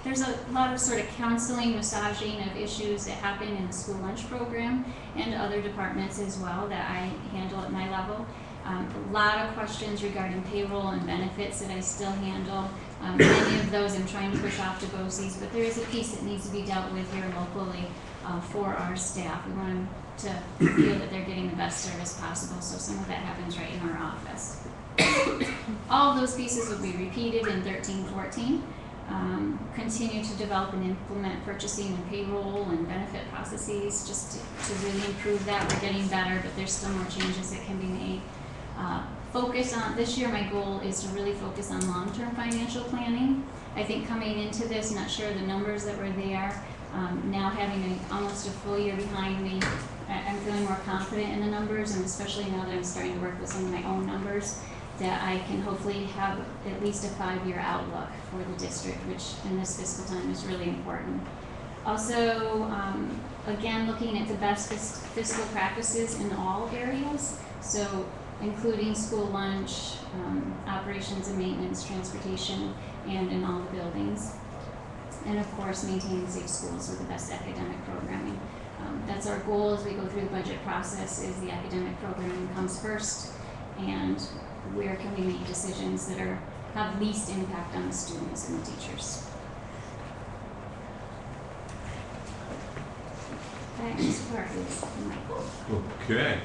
There's a lot of sort of counseling, massaging of issues that happen in the school lunch program and other departments as well that I handle at my level. A lot of questions regarding payroll and benefits that I still handle. Many of those I'm trying to push off to BOCES, but there is a piece that needs to be dealt with here locally for our staff. We want them to feel that they're getting the best service possible, so some of that happens right in our office. All of those pieces will be repeated in 13-14. Continue to develop and implement purchasing and payroll and benefit processes just to really improve that. We're getting better, but there's still more changes that can be made. Focus on, this year my goal is to really focus on long-term financial planning. I think coming into this, not sure the numbers that were there, now having almost a full year behind me, I'm feeling more confident in the numbers, and especially now that I'm starting to work with some of my own numbers, that I can hopefully have at least a 5-year outlook for the district, which in this fiscal time is really important. Also, again, looking at the best fiscal practices in all areas. So including school lunch, operations and maintenance, transportation, and in all the buildings. And of course, maintaining safe schools with the best academic programming. That's our goal as we go through the budget process, is the academic programming comes first, and where can we make decisions that have least impact on the students and the teachers. Next part is Michael. Okay.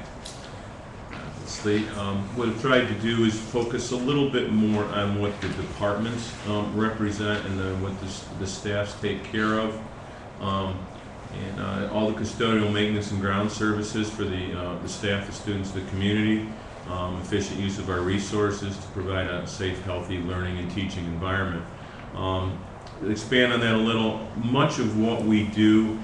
What I've tried to do is focus a little bit more on what the departments represent and then what the staffs take care of. And all the custodial maintenance and ground services for the staff, the students, the community, efficient use of our resources to provide a safe, healthy learning and teaching environment. Expand on that a little. Much of what we do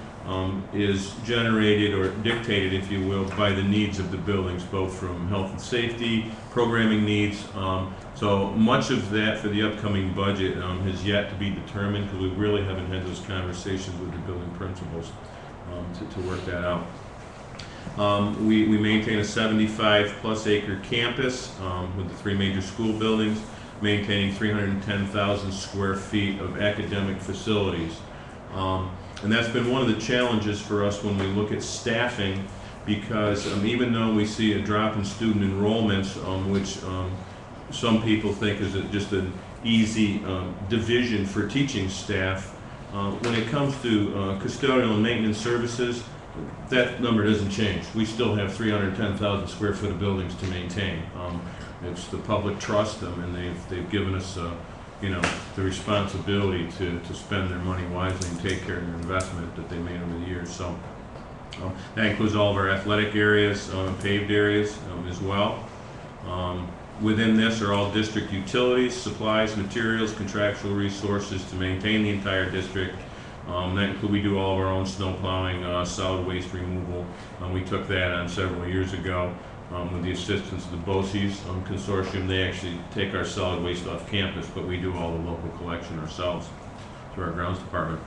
is generated or dictated, if you will, by the needs of the buildings, both from health and safety, programming needs. So much of that for the upcoming budget has yet to be determined, because we really haven't had those conversations with the building principals to work that out. We maintain a 75+ acre campus with the 3 major school buildings, maintaining 310,000 square feet of academic facilities. And that's been one of the challenges for us when we look at staffing, because even though we see a drop in student enrollments, which some people think is just an easy division for teaching staff, when it comes to custodial and maintenance services, that number doesn't change. We still have 310,000 square foot of buildings to maintain. It's the public trust them, and they've given us the responsibility to spend their money wisely and take care of their investment that they made over the years. So that includes all of our athletic areas, paved areas as well. Within this are all district utilities, supplies, materials, contractual resources to maintain the entire district. That includes, we do all of our own snow plowing, solid waste removal. We took that on several years ago. With the assistance of the BOCES consortium. They actually take our solid waste off campus, but we do all the local collection ourselves through our grounds department.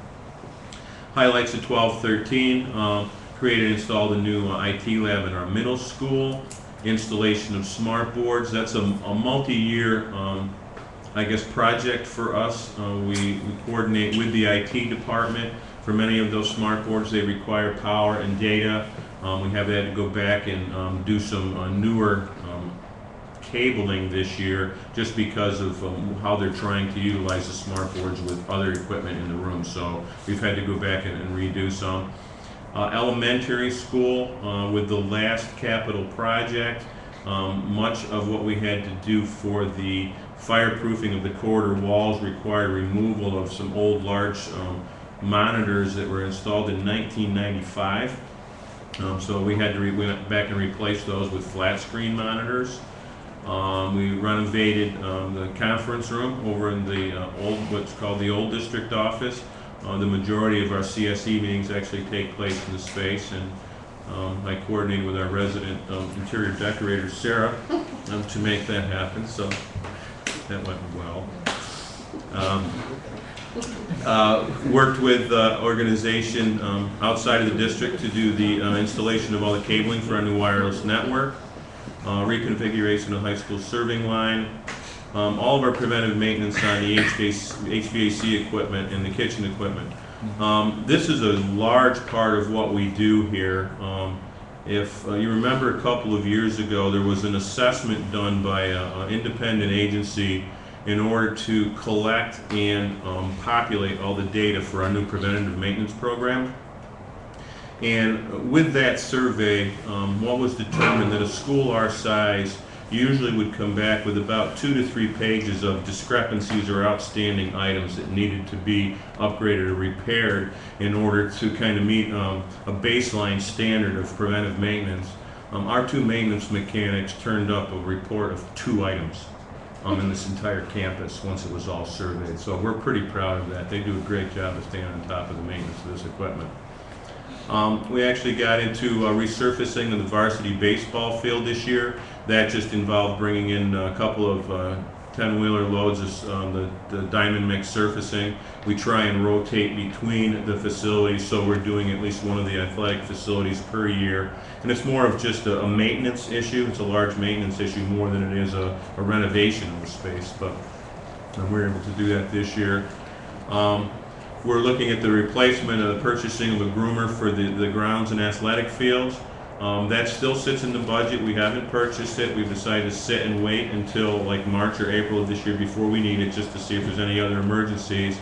Highlights of 12-13, created and installed a new IT lab in our middle school, installation of smart boards. That's a multi-year project for us. We coordinate with the IT department. For many of those smart boards, they require power and data. We have had to go back and do some newer cabling this year, just because of how they're trying to utilize the smart boards with other equipment in the room. So we've had to go back and redo some. Elementary school, with the last capital project, much of what we had to do for the fireproofing of the corridor walls required removal of some old large monitors that were installed in 1995. So we had to we went back and replaced those with flat screen monitors. We renovated the conference room over in the what's called the old district office. The majority of our CSE meetings actually take place in the space, and I coordinated with our resident interior decorator, Sarah, to make that happen. So that went well. Worked with organization outside of the district to do the installation of all the cabling for our new wireless network, reconfiguration of high school serving line, all of our preventive maintenance on the HVAC equipment and the kitchen equipment. This is a large part of what we do here. If you remember, a couple of years ago, there was an assessment done by an independent agency in order to collect and populate all the data for our new preventative maintenance program. And with that survey, what was determined that a school our size usually would come back with about 2 to 3 pages of discrepancies or outstanding items that needed to be upgraded or repaired in order to kind of meet a baseline standard of preventive maintenance. Our 2 maintenance mechanics turned up a report of 2 items in this entire campus once it was all surveyed. So we're pretty proud of that. They do a great job of staying on top of the maintenance of this equipment. We actually got into resurfacing of the varsity baseball field this year. That just involved bringing in a couple of 10-wheeler loads is the diamond mix surfacing. We try and rotate between the facilities, so we're doing at least one of the athletic facilities per year. And it's more of just a maintenance issue. It's a large maintenance issue more than it is a renovation of the space, but we're able to do that this year. We're looking at the replacement of the purchasing of a groomer for the grounds and athletic fields. That still sits in the budget. We haven't purchased it. We've decided to sit and wait until like March or April of this year before we need it, just to see if there's any other emergencies.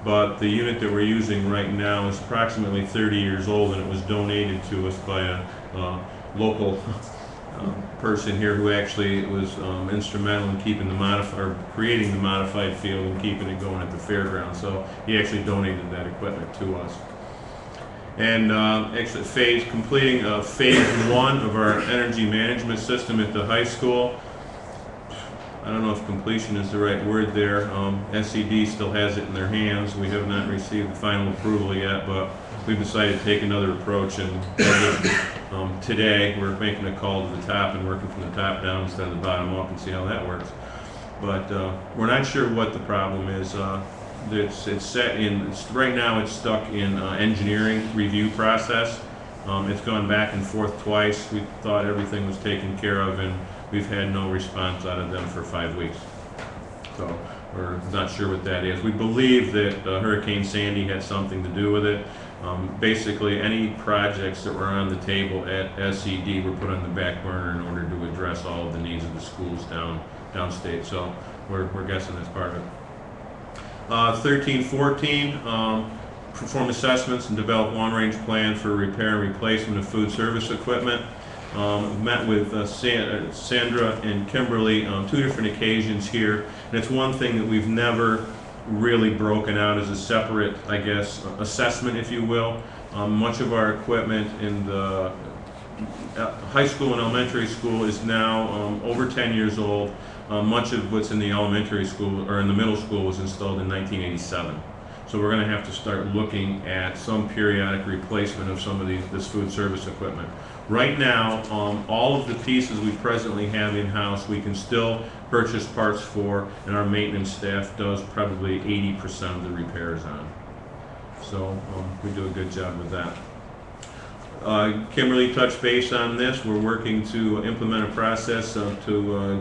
But the unit that we're using right now is approximately 30 years old, and it was donated to us by a local person here who actually was instrumental in keeping creating the modified field and keeping it going at the fairgrounds. So he actually donated that equipment to us. And actually completing phase 1 of our energy management system at the high school. I don't know if completion is the right word there. SED still has it in their hands. We have not received the final approval yet, but we've decided to take another approach, and today we're making a call to the top and working from the top down instead of the bottom up and see how that works. But we're not sure what the problem is. Right now it's stuck in engineering review process. It's gone back and forth twice. We thought everything was taken care of, and we've had no response out of them for 5 weeks. So we're not sure what that is. We believe that Hurricane Sandy had something to do with it. Basically, any projects that were on the table at SED were put on the back burner in order to address all of the needs of the schools downstate. So we're guessing that's part of it. 13-14, perform assessments and develop long-range plan for repair and replacement of food service equipment. Met with Sandra and Kimberly on 2 different occasions here, and it's one thing that we've never really broken out as a separate, I guess, assessment, if you will. Much of our equipment in the high school and elementary school is now over 10 years old. Much of what's in the elementary school or in the middle school was installed in 1987. So we're going to have to start looking at some periodic replacement of some of this food service equipment. Right now, all of the pieces we presently have in-house, we can still purchase parts for, and our maintenance staff does probably 80% of the repairs on. So we do a good job with that. Kimberly touched base on this. We're working to implement a process to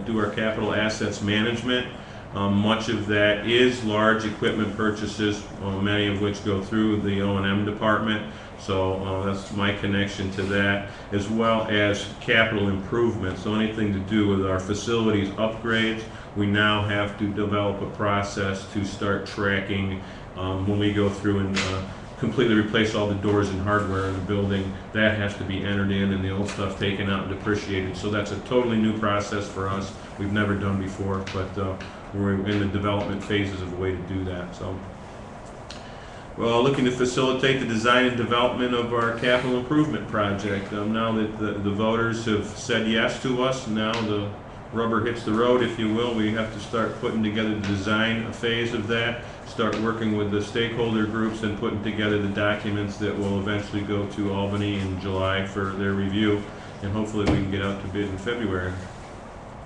do our capital assets management. Much of that is large equipment purchases, many of which go through the O&M department. So that's my connection to that, as well as capital improvements. So anything to do with our facilities upgrades, we now have to develop a process to start tracking when we go through and completely replace all the doors and hardware in the building. That has to be entered in and the old stuff taken out and depreciated. So that's a totally new process for us. We've never done before, but we're in the development phases of a way to do that. So, well, looking to facilitate the design and development of our capital improvement project. Now that the voters have said yes to us, now the rubber hits the road, if you will. We have to start putting together the design phase of that, start working with the stakeholder groups and putting together the documents that will eventually go to Albany in July for their review, and hopefully we can get out to bid in February.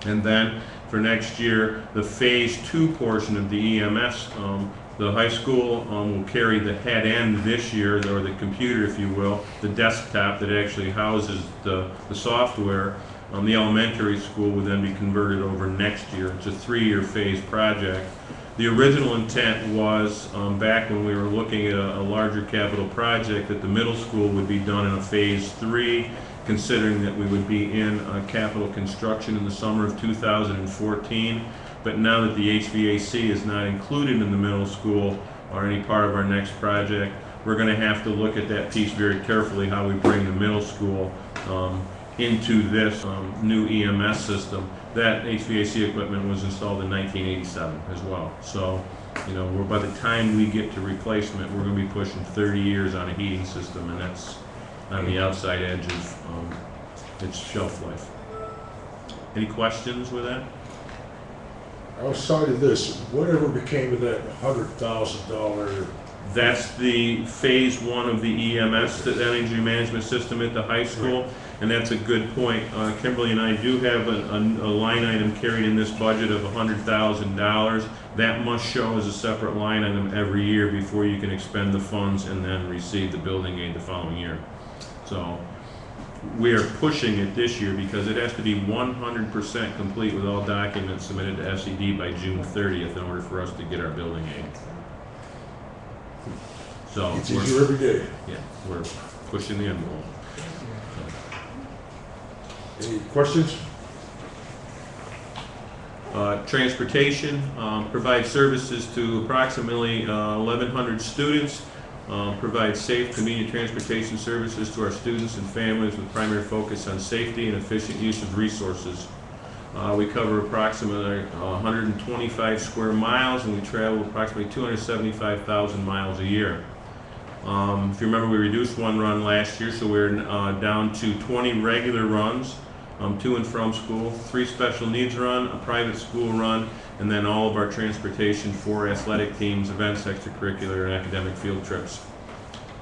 And then for next year, the phase 2 portion of the EMS, the high school will carry the head end this year, or the computer, if you will, the desktop that actually houses the software. The elementary school would then be converted over next year. It's a 3-year phase project. The original intent was, back when we were looking at a larger capital project, that the middle school would be done in a phase 3, considering that we would be in capital construction in the summer of 2014. But now that the HVAC is not included in the middle school or any part of our next project, we're going to have to look at that piece very carefully, how we bring the middle school into this new EMS system. That HVAC equipment was installed in 1987 as well. So, you know, by the time we get to replacement, we're going to be pushing 30 years on a heating system, and that's on the outside edge of its shelf life. Any questions with that? Outside of this, whatever became of that $100,000 That's the phase one of the EMS, the energy management system at the high school, and that's a good point. Kimberly and I do have a line item carried in this budget of $100,000. That must show as a separate line item every year before you can expend the funds and then receive the building aid the following year. So we are pushing it this year because it has to be 100% complete with all documents submitted to SED by June 30th in order for us to get our building aid. So It's easier every day. yeah, we're pushing the envelope. Any questions? Transportation provides services to approximately 1,100 students. Provides safe, convenient transportation services to our students and families with primary focus on safety and efficient use of resources. We cover approximately 125 square miles, and we travel approximately 275,000 miles a year. If you remember, we reduced one run last year, so we're down to 20 regular runs, to and from school, 3 special needs run, a private school run, and then all of our transportation for athletic teams, events, extracurricular, and academic field trips.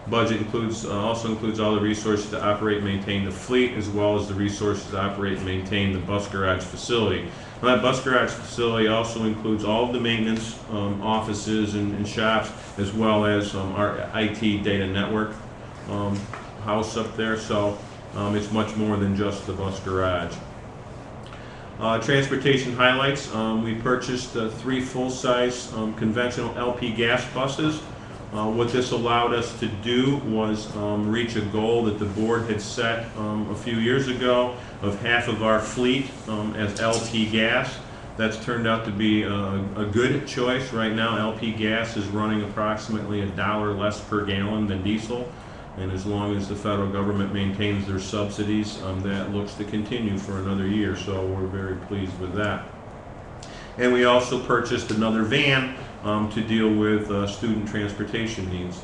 Budget also includes all the resources to operate and maintain the fleet, as well as the resources to operate and maintain the bus garage facility. Now, that bus garage facility also includes all of the maintenance offices and shops, as well as our IT data network house up there. So it's much more than just the bus garage. Transportation highlights. We purchased 3 full-size conventional LP gas buses. What this allowed us to do was reach a goal that the board had set a few years ago of half of our fleet as LP gas. That's turned out to be a good choice. Right now, LP gas is running approximately $1 less per gallon than diesel. And as long as the federal government maintains their subsidies, that looks to continue for another year. So we're very pleased with that. And we also purchased another van to deal with student transportation needs.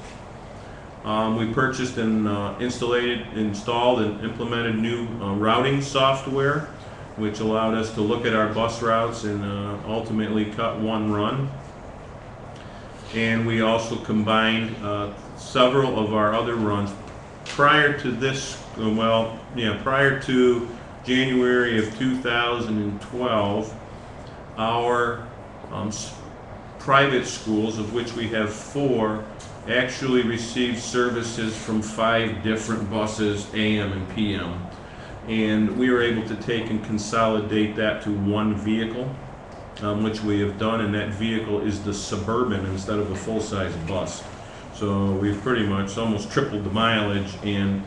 We purchased and installed and implemented new routing software, which allowed us to look at our bus routes and ultimately cut one run. And we also combined several of our other runs. Prior to this, prior to January of 2012, our private schools, of which we have 4, actually received services from 5 different buses, AM and PM. And we were able to take and consolidate that to one vehicle, which we have done, and that vehicle is the Suburban instead of a full-size bus. So we've pretty much almost tripled the mileage and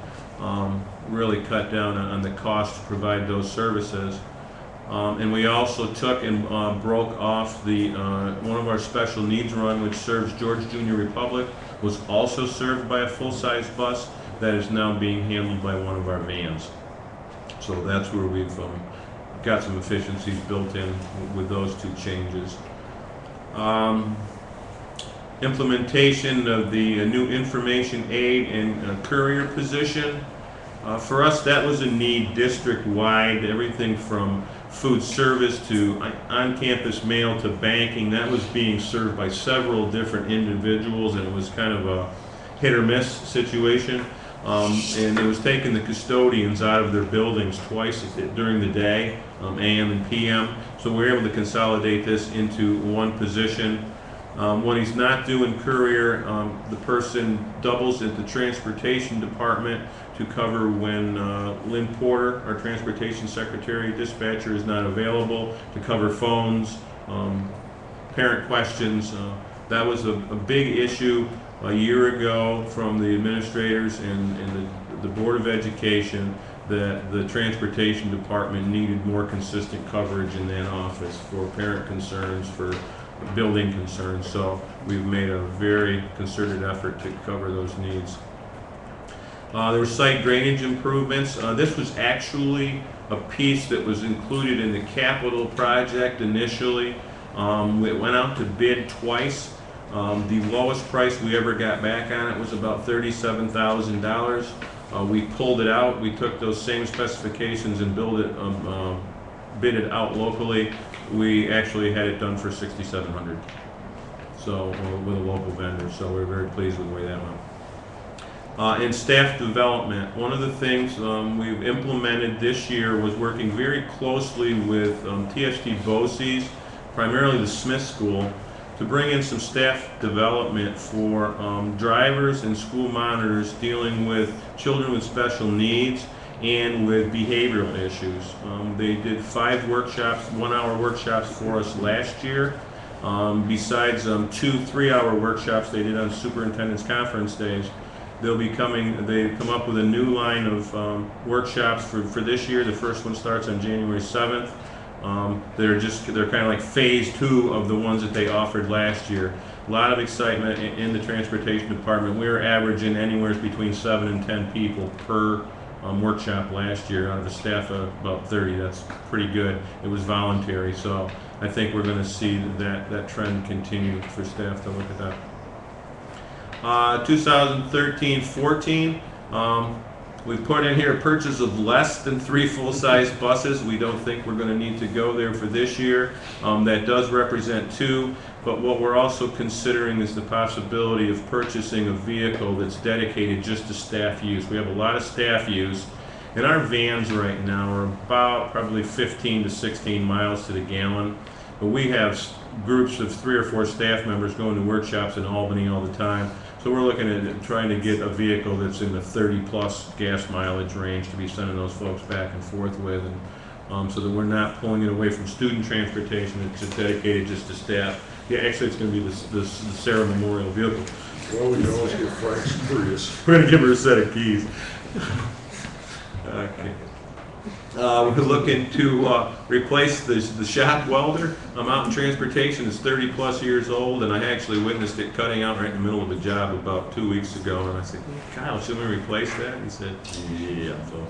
really cut down on the cost to provide those services. And we also took and broke off the one of our special needs run, which serves George Junior Republic, was also served by a full-size bus that is now being handled by one of our vans. So that's where we've got some efficiencies built in with those 2 changes. Implementation of the new information aid and courier position. For us, that was a need district-wide, everything from food service to on-campus mail to banking. That was being served by several different individuals, and it was kind of a hit-or-miss situation. And it was taking the custodians out of their buildings twice during the day, AM and PM. So we were able to consolidate this into one position. When he's not doing courier, the person doubles at the transportation department to cover when Lynn Porter, our transportation secretary, dispatcher, is not available, to cover phones, parent questions. That was a big issue a year ago from the administrators and the Board of Education, that the transportation department needed more consistent coverage in that office for parent concerns, for building concerns. So we've made a very concerted effort to cover those needs. There were site drainage improvements. This was actually a piece that was included in the capital project initially. It went out to bid twice. The lowest price we ever got back on it was about $37,000. We pulled it out. We took those same specifications and bid it out locally. We actually had it done for $6,700. so, with a local vendor, so we're very pleased with the way that went. And staff development, one of the things we've implemented this year was working very closely with TST BOCES, primarily the Smith School, to bring in some staff development for drivers and school monitors dealing with children with special needs and with behavioral issues. They did 5 workshops, 1-hour workshops for us last year, besides 2 3-hour workshops they did on superintendent's conference days. They've come up with a new line of workshops for this year. The first one starts on January 7th. They're kind of like phase 2 of the ones that they offered last year. A lot of excitement in the transportation department. We were averaging anywhere between 7 and 10 people per workshop last year out of a staff of about 30. That's pretty good. It was voluntary, so I think we're going to see that trend continue for staff to look at that. 2013-14, we put in here a purchase of less than 3 full-size buses. We don't think we're going to need to go there for this year. That does represent 2, but what we're also considering is the possibility of purchasing a vehicle that's dedicated just to staff use. We have a lot of staff use, and our vans right now are about probably 15 to 16 miles to the gallon, but we have groups of 3 or 4 staff members going to workshops in Albany all the time. So we're looking at trying to get a vehicle that's in the 30-plus gas mileage range to be sending those folks back and forth with, and so that we're not pulling it away from student transportation. It's dedicated just to staff. Yeah, actually, it's going to be the Sarah Memorial vehicle. Well, we can always get Frank's Prius. We're going to give her a set of keys. Okay. We're looking to replace the shop welder. Mountain Transportation is 30-plus years old, and I actually witnessed it cutting out right in the middle of a job about 2 weeks ago, and I said, Kyle, should we replace that? He said, yeah. So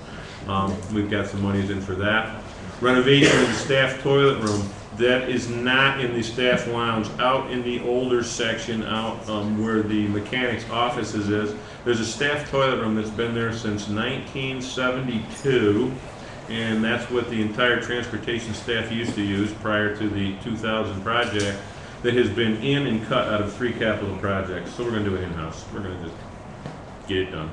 we've got some monies in for that. Renovation of the staff toilet room. That is not in the staff lounge. Out in the older section, out where the mechanics' offices is, there's a staff toilet room that's been there since 1972. And that's what the entire transportation staff used to use prior to the 2000 project, that has been in and cut out of 3 capital projects. So we're going to do it in-house. We're going to just get it done.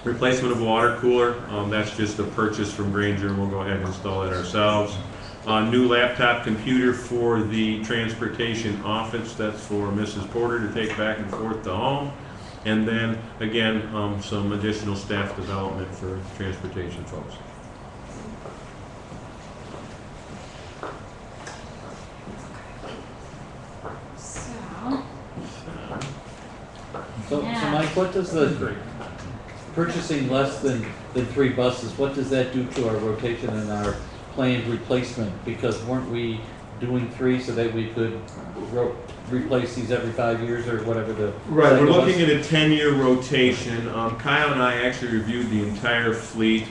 Replacement of water cooler, that's just a purchase from Granger, and we'll go ahead and install it ourselves. New laptop computer for the transportation office, that's for Mrs. Porter to take back and forth to home. And then, again, some additional staff development for transportation folks. So Mike, what does the purchasing less than 3 buses, what does that do to our rotation and our planned replacement? Because weren't we doing 3 so that we could replace these every 5 years or whatever the Right, we're cycle was? looking at a 10-year rotation. Kyle and I actually reviewed the entire fleet,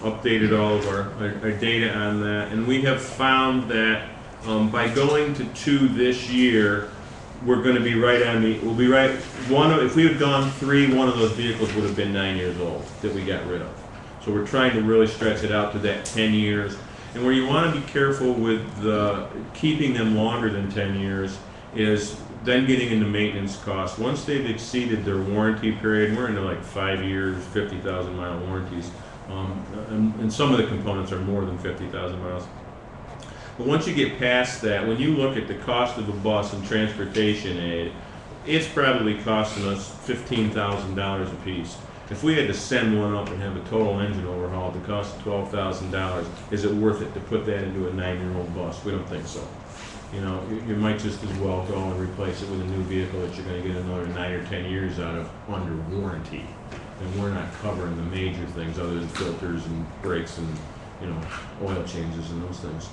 updated all of our data on that, and we have found that by going to 2 this year, we're going to be right on we'll be right, if we had gone 3, one of those vehicles would have been 9 years old that we got rid of. So we're trying to really stretch it out to that 10 years. And where you want to be careful with keeping them longer than 10 years is then getting into maintenance costs. Once they've exceeded their warranty period, we're into like 5 years, 50,000 mile warranties, and some of the components are more than 50,000 miles. But once you get past that, when you look at the cost of a bus and transportation aid, it's probably costing us $15,000 a piece. If we had to send one up and have a total engine overhaul at the cost of $12,000, is it worth it to put that into a 9-year-old bus? We don't think so. You know, you might just as well go and replace it with a new vehicle that you're going to get another 9 or 10 years out of under warranty. And we're not covering the major things other than filters and brakes and, oil changes and those things.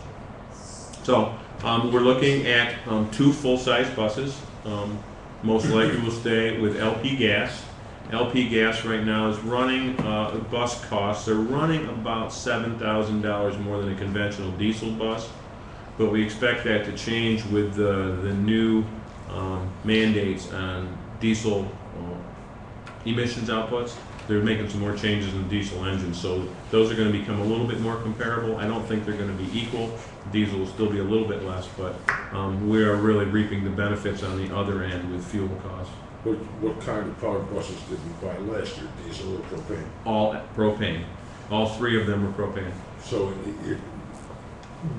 So we're looking at 2 full-size buses. Most likely we'll stay with LP Gas. LP Gas right now is running, bus costs are running about $7,000 more than a conventional diesel bus, but we expect that to change with the new mandates on diesel emissions outputs. they're making some more changes in the diesel engine, so those are gonna become a little bit more comparable. I don't think they're gonna be equal. Diesel will still be a little bit less, but we are really reaping the benefits on the other end with fuel costs. What kind of powered buses did we buy last year, diesel or propane? All propane. All three of them are propane. So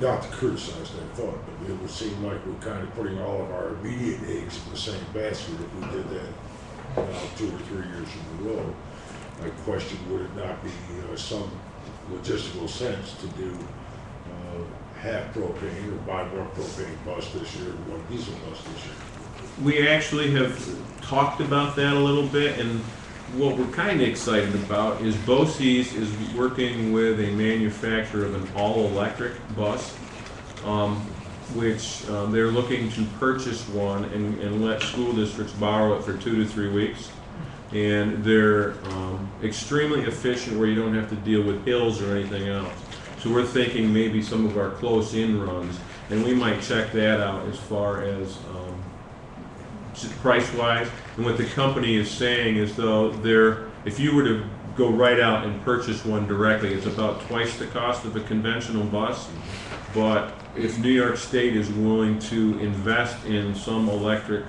not to criticize that thought, but it would seem like we're kind of putting all of our immediate eggs in the same basket if we did that now 2 or 3 years in a row. My question, would it not be some logistical sense to do half propane or buy one propane bus this year and one diesel bus this year? We actually have talked about that a little bit, and what we're kind of excited about is BOCES is working with a manufacturer of an all-electric bus, which they're looking to purchase one and let school districts borrow it for 2 to 3 weeks. And they're extremely efficient where you don't have to deal with hills or anything else. So we're thinking maybe some of our close-in runs, and we might check that out as far as price-wise. And what the company is saying is, though, if you were to go right out and purchase one directly, it's about twice the cost of a conventional bus. But if New York State is willing to invest in some electric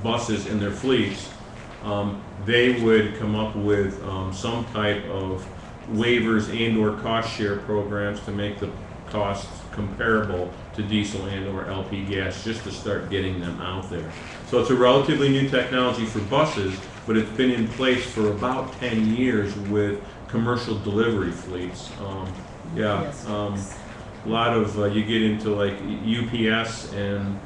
buses in their fleets, they would come up with some type of waivers and/or cost share programs to make the costs comparable to diesel and/or LP gas, just to start getting them out there. So it's a relatively new technology for buses, but it's been in place for about 10 years with commercial delivery fleets. A lot of, you get into like UPS and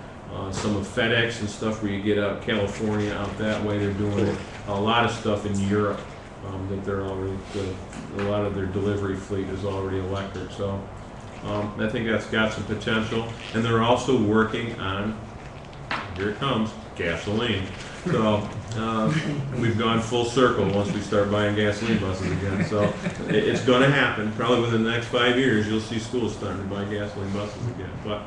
some of FedEx and stuff where you get out California, out that way, they're doing it. A lot of stuff in Europe that they're already, a lot of their delivery fleet is already electric. So I think that's got some potential. And they're also working on, here it comes, gasoline. So we've gone full circle once we start buying gasoline buses again. So it's going to happen. Probably within the next 5 years, you'll see schools starting to buy gasoline buses again. But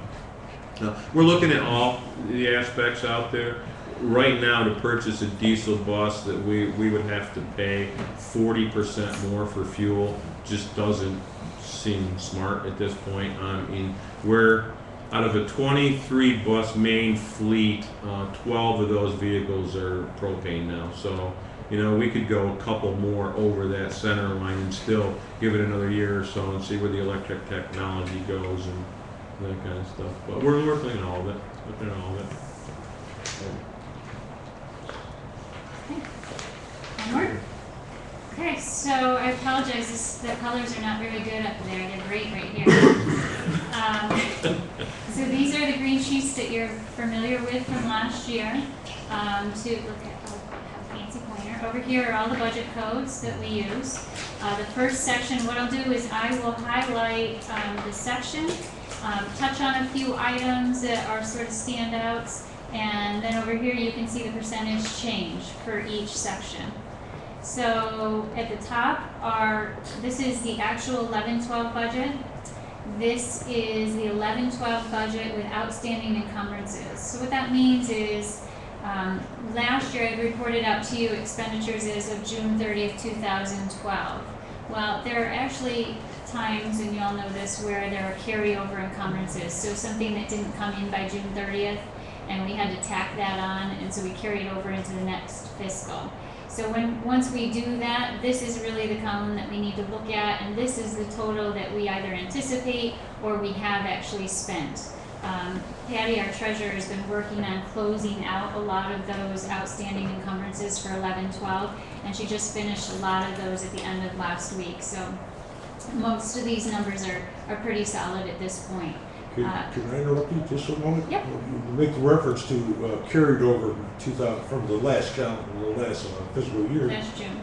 we're looking at all the aspects out there. Right now, to purchase a diesel bus, that we would have to pay 40% more for fuel just doesn't seem smart at this point. I mean, we're out of a 23 bus main fleet, 12 of those vehicles are propane now. So, you know, we could go a couple more over that center line and still give it another year or so and see where the electric technology goes and that kind of stuff. But we're working on all of it. Looking at all of it. Onward. Okay, so I apologize, the colors are not very good up there, they're great right here. So these are the green sheets that you're familiar with from last year. To look at, oh, I have a fancy pointer. Over here are all the budget codes that we use. The first section, what I'll do is I will highlight the section, touch on a few items that are sort of standouts, and then over here you can see the percentage change for each section. So at the top this is the actual 11-12 budget. This is the 11-12 budget with outstanding encumbrances. So what that means is last year I reported out to you expenditures as of June 30th, 2012. Well, there are actually times, and you all know this, where there are carryover encumbrances. So something that didn't come in by June 30th, and we had to tack that on, and so we carried over into the next fiscal. So once we do that, this is really the column that we need to look at, and this is the total that we either anticipate or we have actually spent. Patty, our treasurer, has been working on closing out a lot of those outstanding encumbrances for 11-12, and she just finished a lot of those at the end of last week. So most of these numbers are pretty solid at this point. Can I interrupt you just for a moment? Yep. You make the reference to carried over 2000 from the last fiscal year. Last June.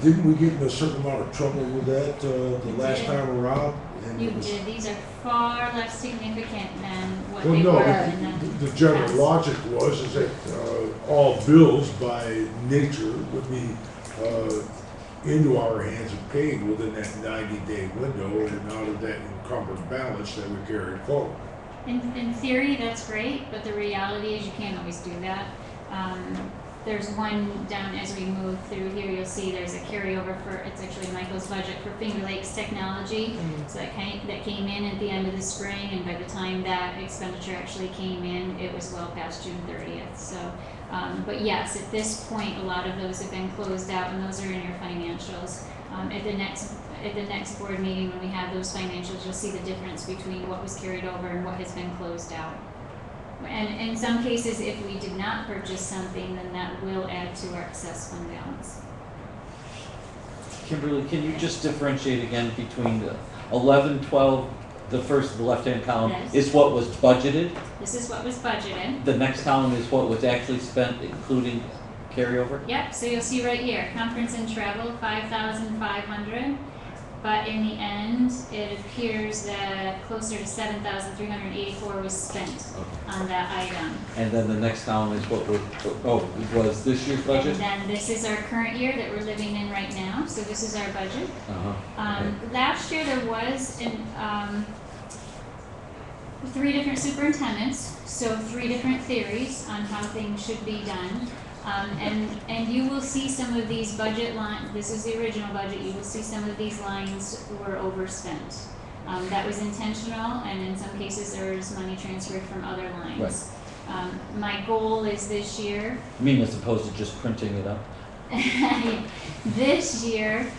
Didn't we get in a certain amount of trouble with that the last time around? And You it was- did. These are far less significant than what Well, they no, were in the general past. logic was is that all bills by nature would be into our hands and paid within that 90-day window, and out of that encumbered balance that we carried forward. In theory, that's great, but the reality is you can't always do that. there's one down as we move through here, you'll see there's a carryover for, it's actually Michael's budget for Finger Lakes Technology. So that came in at the end of the spring, and by the time that expenditure actually came in, it was well past June 30th. So, but yes, at this point, a lot of those have been closed out, and those are in your financials. At the next board meeting, when we have those financials, you'll see the difference between what was carried over and what has been closed out. And in some cases, if we did not purchase something, then that will add to our excess fund balance. Kimberly, can you just differentiate again between the 11, 12, the first, the left-hand column Yes. is what was budgeted? This is what was budgeted. The next column is what was actually spent, including carryover? Yep, so you'll see right here, conference and travel, 5,500. But in the end, it appears that closer to 7,384 was spent on that item. And then the next column is what was this year's budget? And then this is our current year that we're living in right now, so this is our budget. Okay. Last year there was 3 different superintendents, so 3 different theories on how things should be done. And you will see some of these budget lines, this is the original budget, you will see some of these lines were overspent. That was intentional, and in some cases there was money transferred from other lines. My goal is this year, I mean, as opposed to just printing it up? this year,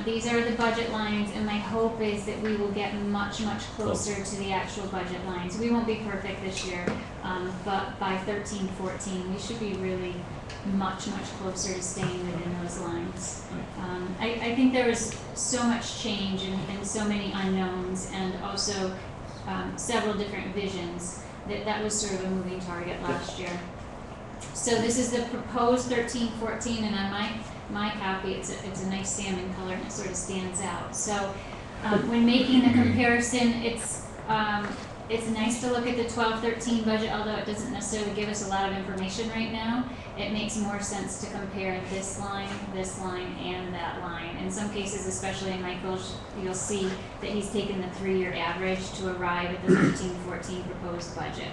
these are the budget lines, and my hope is that we will get much, much closer to the actual budget lines. We won't be perfect this year, but by 13, 14, we should be really much, much closer to staying within those lines. I think there was so much change and so many unknowns, and also several different visions, that was sort of a moving target last year. So this is the proposed 13, 14, and on my copy, it's a nice salmon color, and it sort of stands out. So when making the comparison, it's nice to look at the 12-13 budget, although it doesn't necessarily give us a lot of information right now. It makes more sense to compare this line, and that line. In some cases, especially in Michael's, you'll see that he's taken the 3-year average to arrive at the 13-14 proposed budget.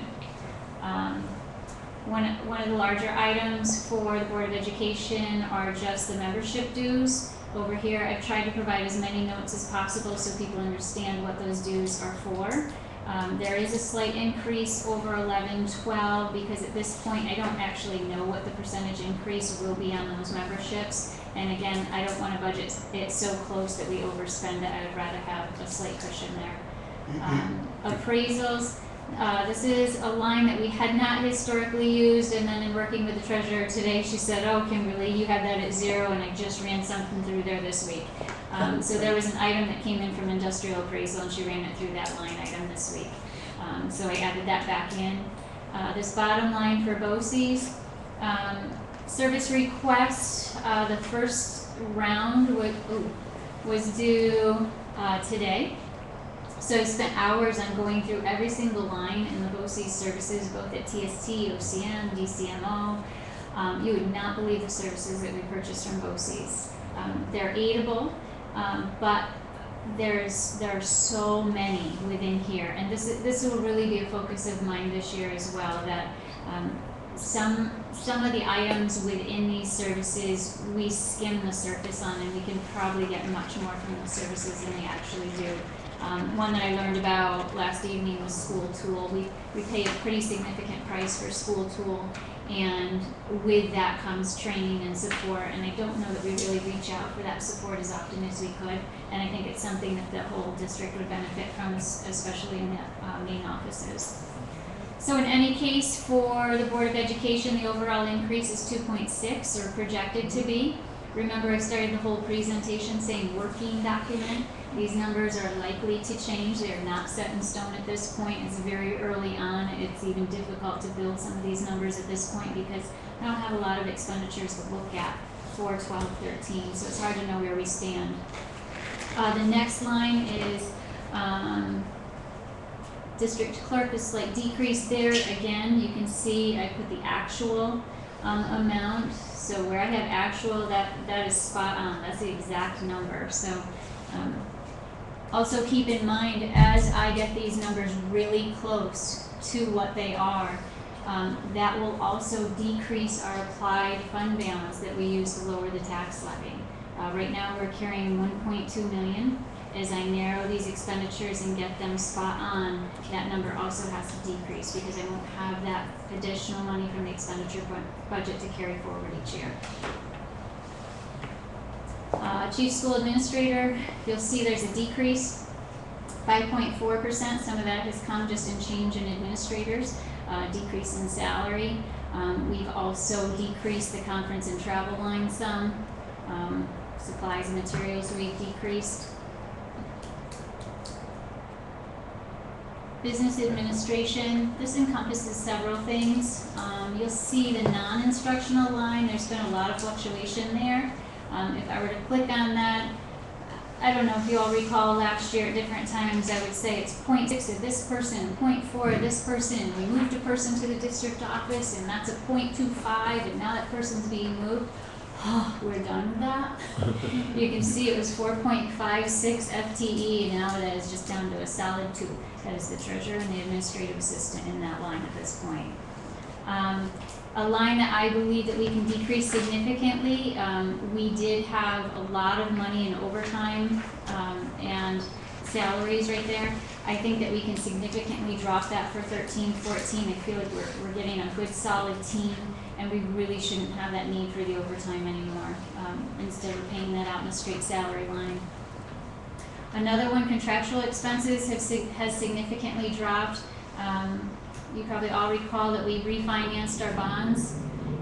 One of the larger items for the Board of Education are just the membership dues. Over here, I've tried to provide as many notes as possible so people understand what those dues are for. There is a slight increase over 11-12 because at this point I don't actually know what the percentage increase will be on those memberships. And again, I don't want to budget it so close that we overspend it. I would rather have a slight cushion there. Appraisals. This is a line that we had not historically used, and then in working with the treasurer today, she said, "Oh, Kimberly, you had that at 0, and I just ran something through there this week." So there was an item that came in from industrial appraisal, and she ran it through that line item this week. So I added that back in. This bottom line for BOCES, service request, the first round was due today. So I spent hours on going through every single line in the BOCES services, both at TST, OCM, DCMO. You would not believe the services that we purchased from BOCES. They're aidable, but there are so many within here, and this will really be a focus of mine this year as well. That some of the items within these services we skim the surface on, and we can probably get much more from those services than they actually do. One that I learned about last evening was School Tool. We pay a pretty significant price for School Tool, and with that comes training and support, and I don't know that we really reach out for that support as often as we could, and I think it's something that the whole district would benefit from, especially in the main offices. So in any case, for the Board of Education, the overall increase is 2.6, or projected to be. Remember, I started the whole presentation saying working document. These numbers are likely to change. They are not set in stone at this point. It's very early on. It's even difficult to build some of these numbers at this point because I don't have a lot of expenditures to look at for 12-13, so it's hard to know where we stand. The next line is district clerk, a slight decrease there. Again, you can see I put the actual amount. So where I have actual, that is spot on. That's the exact number. So also keep in mind, as I get these numbers really close to what they are, That will also decrease our applied fund balance that we use to lower the tax levy. Right now, we're carrying 1.2 million. As I narrow these expenditures and get them spot on, that number also has to decrease because I won't have that additional money from the expenditure budget to carry forward each year. Chief School Administrator, you'll see there's a decrease, 5.4%. Some of that has come just in change in administrators, decrease in salary. We've also decreased the conference and travel line some. Supplies and materials we've decreased. Business administration, this encompasses several things. You'll see the non-instructional line, there's been a lot of fluctuation there. If I were to click on that, I don't know if you all recall last year at different times, I would say it's 0.6 of this person, 0.4 of this person. We moved a person to the district office and that's a 0.25 and now that person's being moved. Oh, we're done with that. You can see it was 4.56 FTE and now that is just down to a solid 2. That is the treasurer and the administrative assistant in that line at this point. A line that I believe that we can decrease significantly, we did have a lot of money in overtime and salaries right there. I think that we can significantly drop that for 13-14. I feel like we're getting a good solid team and we really shouldn't have that need for the overtime anymore. Instead of paying that out in a straight salary line. Another one, contractual expenses has significantly dropped. You probably all recall that we refinanced our bonds,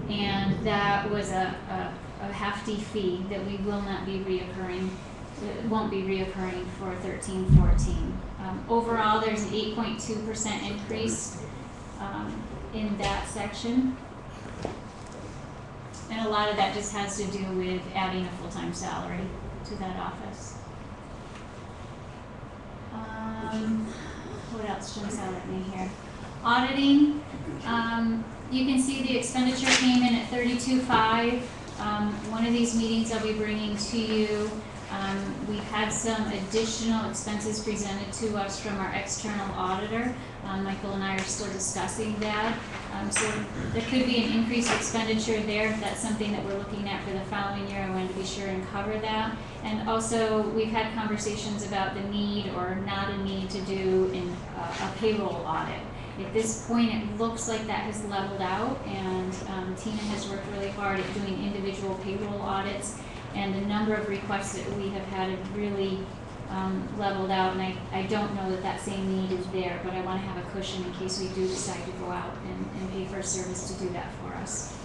and that was a hefty fee that we will not be reoccurring. It won't be reoccurring for 13-14. Overall, there's an 8.2% increase in that section, and a lot of that just has to do with adding a full-time salary to that office. What else jumps out at me here? Auditing, you can see the expenditure came in at 32.5. One of these meetings I'll be bringing to you. We've had some additional expenses presented to us from our external auditor. Michael and I are still discussing that. So there could be an increased expenditure there if that's something that we're looking at for the following year. I wanted to be sure and cover that. And also, we've had conversations about the need or not a need to do a payroll audit. At this point, it looks like that has leveled out, and Tina has worked really hard at doing individual payroll audits, and the number of requests that we have had have really leveled out, and I don't know that that same need is there, but I want to have a cushion in case we do decide to go out and pay for a service to do that for us.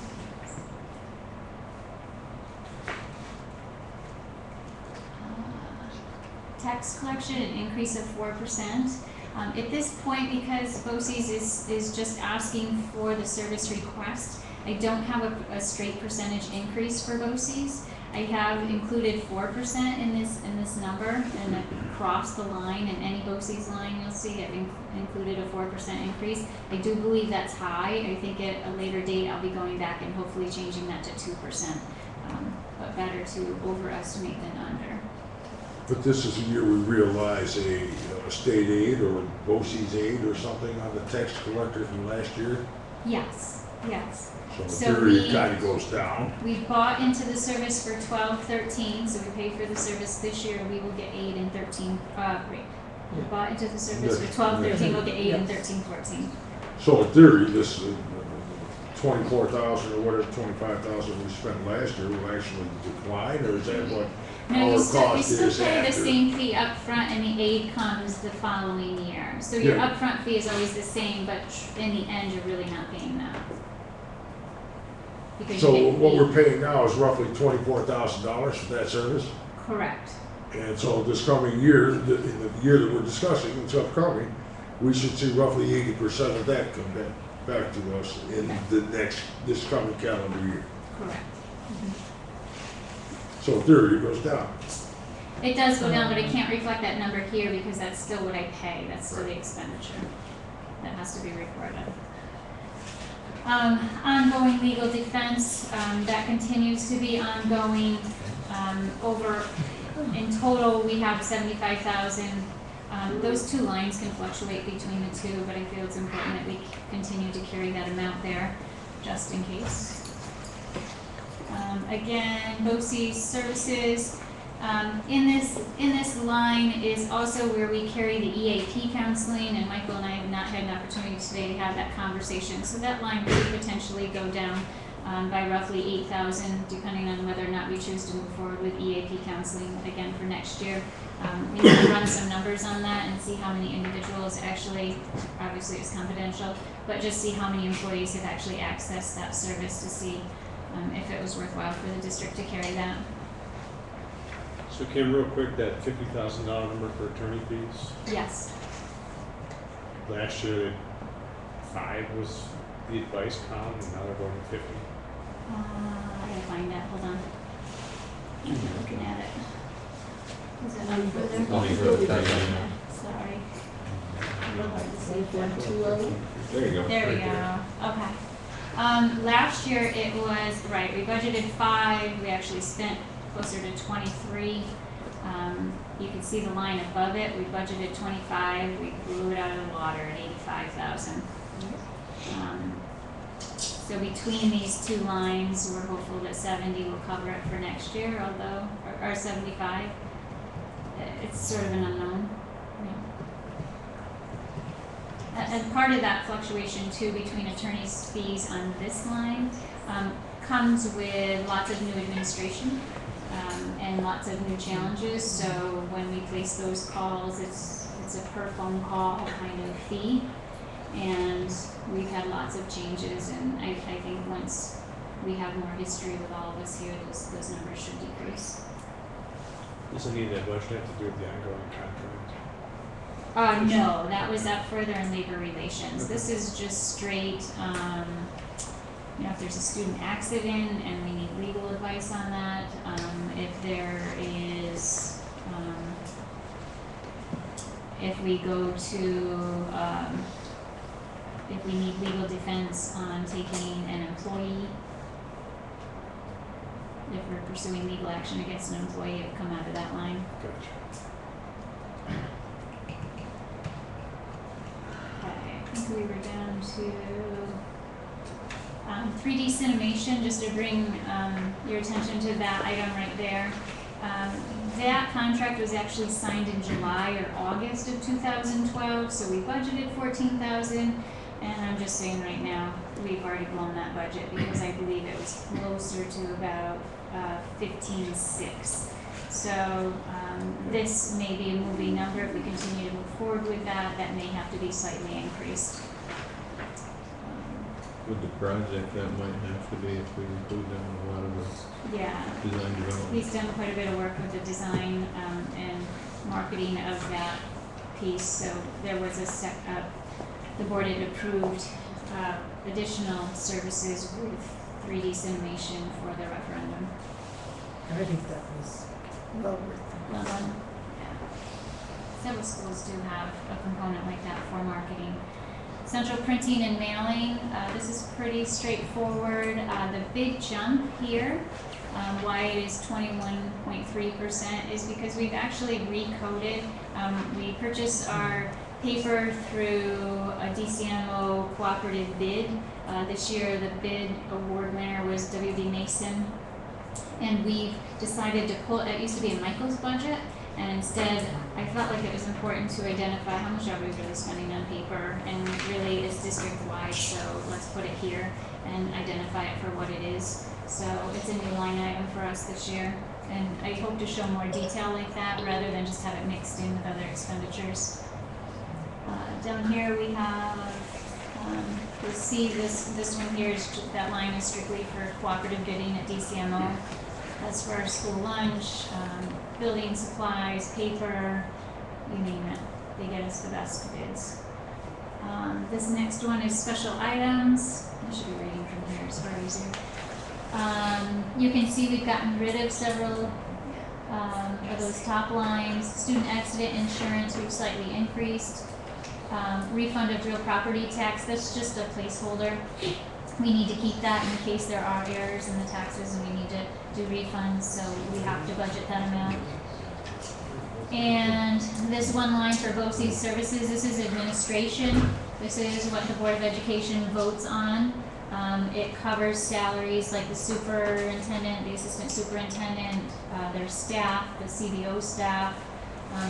Tax collection, an increase of 4%. At this point, because BOCES is just asking for the service request, I don't have a straight percentage increase for BOCES. I have included 4% in this number, and across the line, in any BOCES line you'll see I've included a 4% increase. I do believe that's high. I think at a later date I'll be going back and hopefully changing that to 2%, but better to overestimate than under. But this is a year we realize a state aid or BOCES aid or something on the tax collector from last year. Yes, yes. So in So theory, we- it kind of goes down. We bought into the service for 12-13, so we paid for the service this year. We will get aid in 13. We bought into the service for 12-13. We'll get aid in 13-14. So in theory, this 24,000 or whatever, 25,000 we spent last year will actually decline, or is that what No, our you cost still is pay the after? same fee up front, and the aid comes the following year. So your Yeah. upfront fee is always the same, but in the end, you're really not paying that. Because So you get what aid. we're paying now is roughly $24,000 for that service? Correct. And so this coming year, in the year that we're discussing, it's upcoming, we should see roughly 80% of that come back to us in this coming calendar year. Correct. So in theory, it goes down. It does go down, but I can't reflect that number here because that's still what I pay. That's still the expenditure. That has to be recorded. Ongoing legal defense, that continues to be ongoing. In total, we have 75,000 Those two lines can fluctuate between the two, but I feel it's important that we continue to carry that amount there, just in case. Again, BOCES services, in this line is also where we carry the EAP counseling, and Michael and I have not had an opportunity today to have that conversation. So that line could potentially go down by roughly 8,000, depending on whether or not we choose to move forward with EAP counseling again for next year. We need to run some numbers on that and see how many individuals actually, obviously it's confidential, but just see how many employees have actually accessed that service to see if it was worthwhile for the district to carry that. So Kim, real quick, that $50,000 number for attorney fees, Yes. last year 5 was the advice column, and now they're going to 50. I gotta find that, hold on. I'm looking at it. Is it on further? Only for the time. Sorry. A little hard to see if I'm too low. There you go. There we Right go, okay. Last year it was, right, we budgeted 5, we actually spent closer to 23. You can see the line above it, we budgeted 25, we blew it out of the water at 85,000. So between these two lines, we're hopeful that 70 will cover it for next year, although, or 75. It's sort of an unknown. And part of that fluctuation too between attorneys' fees on this line comes with lots of new administration and lots of new challenges. So when we place those calls, it's a per phone call kind of fee. And we've had lots of changes, and I think once we have more history with all of us here, those numbers should decrease. Does any of that budget have to do with the ongoing contract? No, that was up further in labor relations. This is just straight, if there's a student accident and we need legal advice on that, if there is, if we go to, if we need legal defense on taking an employee, if we're pursuing legal action against an employee, it would come out of that line. Gotcha. Okay, I think we were down to 3D Cinemation, just to bring your attention to that item right there. That contract was actually signed in July or August of 2012, so we budgeted 14,000, and I'm just saying right now, we've already blown that budget because I believe it was closer to about 15.6. So this may be a moving number. If we continue to move forward with that, that may have to be slightly increased. With the project, that might have to be if we include them in a lot of Yeah, the design development. he's done quite a bit of work with the design and marketing of that piece. So there was the board had approved additional services with 3D Cinemation for the referendum. I think that was well worth it. Well done. Yeah. Several schools do have a component like that for marketing. Central printing and mailing, this is pretty straightforward. The big jump here, why it is 21.3% is because we've actually recoded. We purchased our paper through a DCMO cooperative bid. This year the bid award winner was W.B. Mason. And we've decided to pull, it used to be in Michael's budget, and instead I felt like it was important to identify how much are we really spending on paper, and really it's district-wide, so let's put it here and identify it for what it is. So it's a new line item for us this year, and I hope to show more detail like that rather than just have it mixed in with other expenditures. Down here we have, you'll see this one here, that line is strictly for cooperative bidding at DCMO. That's for our school lunch, building supplies, paper, you name it. They get us the best bids. This next one is special items. I should be reading from here, it's far easier. You can see we've gotten rid of several of those top lines. Student accident insurance, we've slightly increased. Refund of real property tax, that's just a placeholder. We need to keep that in case there are errors in the taxes and we need to do refunds, so we have to budget that amount. And this one line for BOCES services, this is administration. This is what the Board of Education votes on. It covers salaries like the superintendent, the assistant superintendent, their staff, the CBO staff,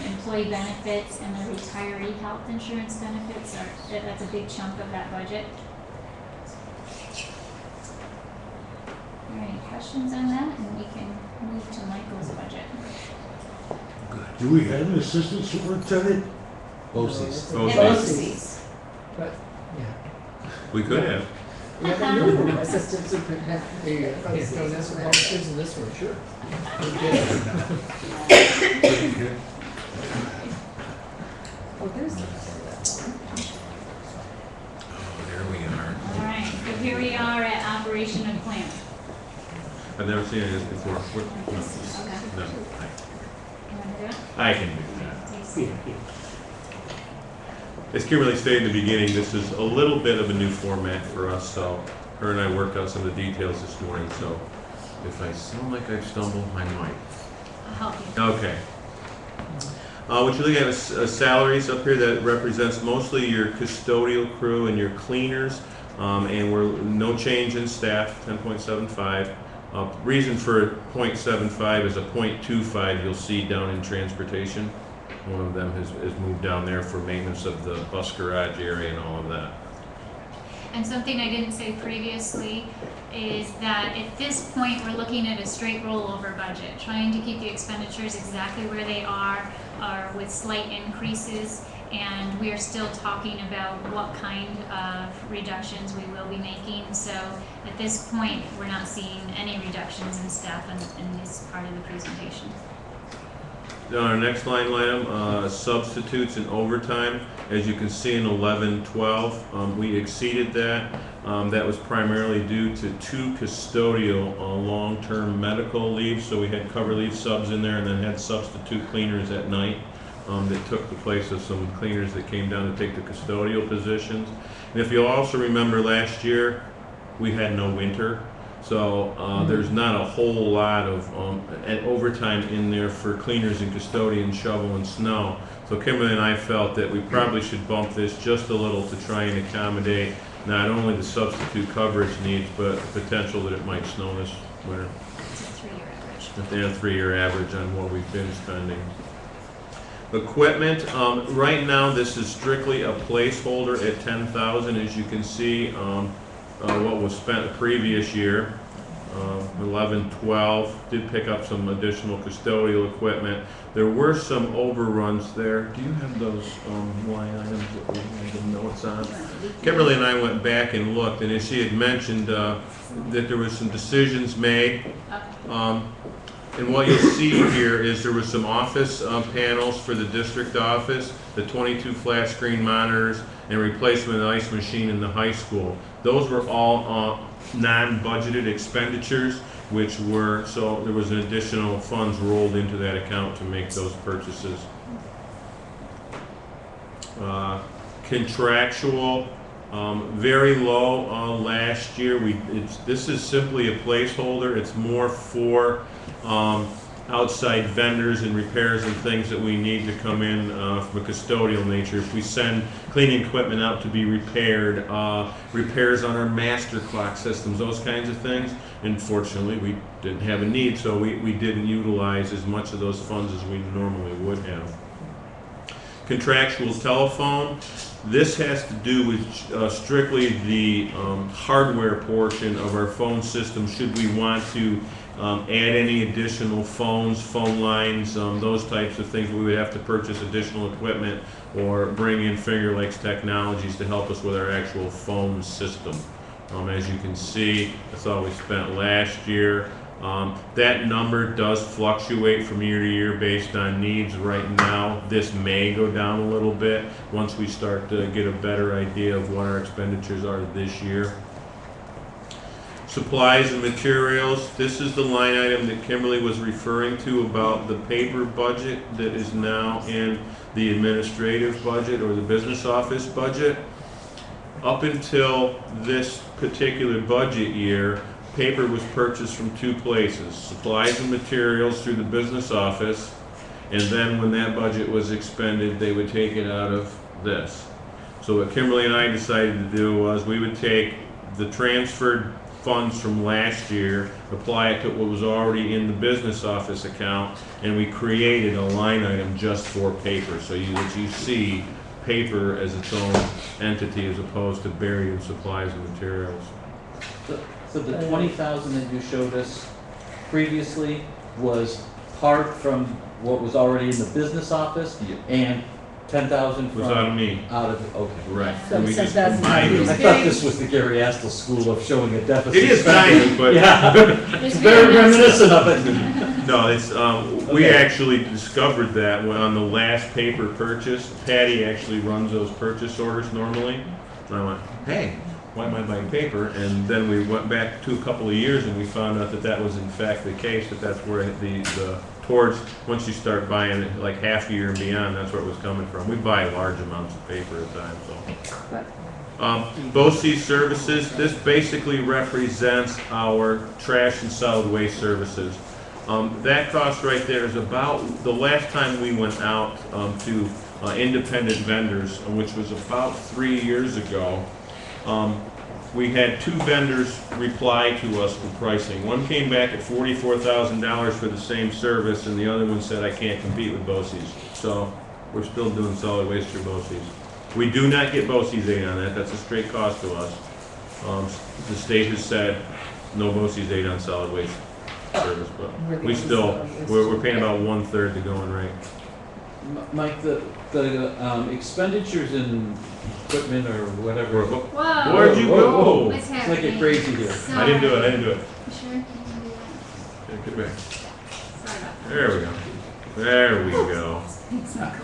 employee benefits, and the retiree health insurance benefits that's a big chunk of that budget. All right, questions on that? And we can move to Michael's budget. Do we have an assistant superintendent? BOCES. And Okay. BOCES. But, yeah. We could have. Yeah, you're the assistant superintendent. There you go. Yeah, no, that's what volunteers in this one, sure. Oh, there's There we are. All right, so here we are at operation and plan. I've never seen this before. Okay. No, You wanna do it? I can do that. Stacy? Yeah, yeah. As Kimberly stated in the beginning, this is a little bit of a new format for us, so her and I worked out some of the details this morning, so if I sound like I've stumbled, I might. I'll help you. Okay. What you're looking at is salaries up here that represents mostly your custodial crew and your cleaners, and we're no change in staff, 10.75. Reason for 0.75 is a 0.25 you'll see down in transportation. One of them has moved down there for maintenance of the bus garage area and all of that. And something I didn't say previously is that at this point, we're looking at a straight rollover budget, trying to keep the expenditures exactly where they are with slight increases. And we are still talking about what kind of reductions we will be making. So at this point, we're not seeing any reductions in staff in this part of the presentation. Our next line item, substitutes and overtime. As you can see in 11-12, we exceeded that. That was primarily due to 2 custodial long-term medical leaves. So we had cover leave subs in there and then had substitute cleaners at night that took the place of some cleaners that came down to take the custodial positions. And if you'll also remember last year, we had no winter. So there's not a whole lot of overtime in there for cleaners and custodians, shovel and snow. So Kimberly and I felt that we probably should bump this just a little to try and accommodate not only the substitute coverage needs, but the potential that it might snow this winter. It's a 3-year average. If they have 3-year average on what we've been spending. Equipment, right now this is strictly a placeholder at 10,000. As you can see, what was spent the previous year. 11-12 did pick up some additional custodial equipment. There were some overruns there. Do you have those line items that we had the notes on? Kimberly and I went back and looked, and as she had mentioned, that there was some decisions made. And what you'll see here is there was some office panels for the district office, the 22 flat screen monitors, and replacement of the ice machine in the high school. Those were all non-budgeted expenditures, which were, so there was an additional funds rolled into that account to make those purchases. Contractual, very low last year. This is simply a placeholder. It's more for outside vendors and repairs and things that we need to come in from a custodial nature. If we send cleaning equipment out to be repaired, repairs on our master clock systems, those kinds of things. Unfortunately, we didn't have a need, so we didn't utilize as much of those funds as we normally would have. Contractual telephone. This has to do with strictly the hardware portion of our phone system. Should we want to add any additional phones, phone lines, those types of things, we would have to purchase additional equipment or bring in Finger Lakes Technologies to help us with our actual phone system. As you can see, that's all we spent last year. That number does fluctuate from year to year based on needs. Right now, this may go down a little bit once we start to get a better idea of what our expenditures are this year. Supplies and materials. This is the line item that Kimberly was referring to about the paper budget that is now in the administrative budget or the business office budget. Up until this particular budget year, paper was purchased from 2 places, supplies and materials through the business office and then when that budget was expended, they would take it out of this. So what Kimberly and I decided to do was we would take the transferred funds from last year, apply it to what was already in the business office account, and we created a line item just for paper. So that you see paper as its own entity as opposed to buried in supplies and materials. So the 20,000 that you showed us previously was part from what was already in the business office, and 10,000 from Was out of me. out of okay. Right. So And we just 10,000 combined them. I thought this was the Gary Astle school of showing a deficit. It is kind of, but Yeah, There's very really nice- reminiscent of it. no, it's, we Okay. actually discovered that when on the last paper purchase. Patty actually runs those purchase orders normally. And I went, hey, why am I buying paper? And then we went back to a couple of years and we found out that that was in fact the case, that that's where towards, once you start buying it, like half a year and beyond, that's where it was coming from. We buy large amounts of paper at times, so. BOCES services, this basically represents our trash and solid waste services. That cost right there is about, the last time we went out to independent vendors, which was about 3 years ago, we had 2 vendors reply to us with pricing. One came back at $44,000 for the same service, and the other one said, I can't compete with BOCES. So we're still doing solid waste through BOCES. We do not get BOCES aid on that. That's a straight cost to us. The state has said no BOCES aid on solid waste service, but we still, we're paying about 1/3 the going rate. Mike, the expenditures in equipment or whatever. Whoa. Where'd you go? What's It's like happening? a crazy here. So- I didn't do it. You sure you can do Yeah, get back. that? Sorry about that. There we go. There we go.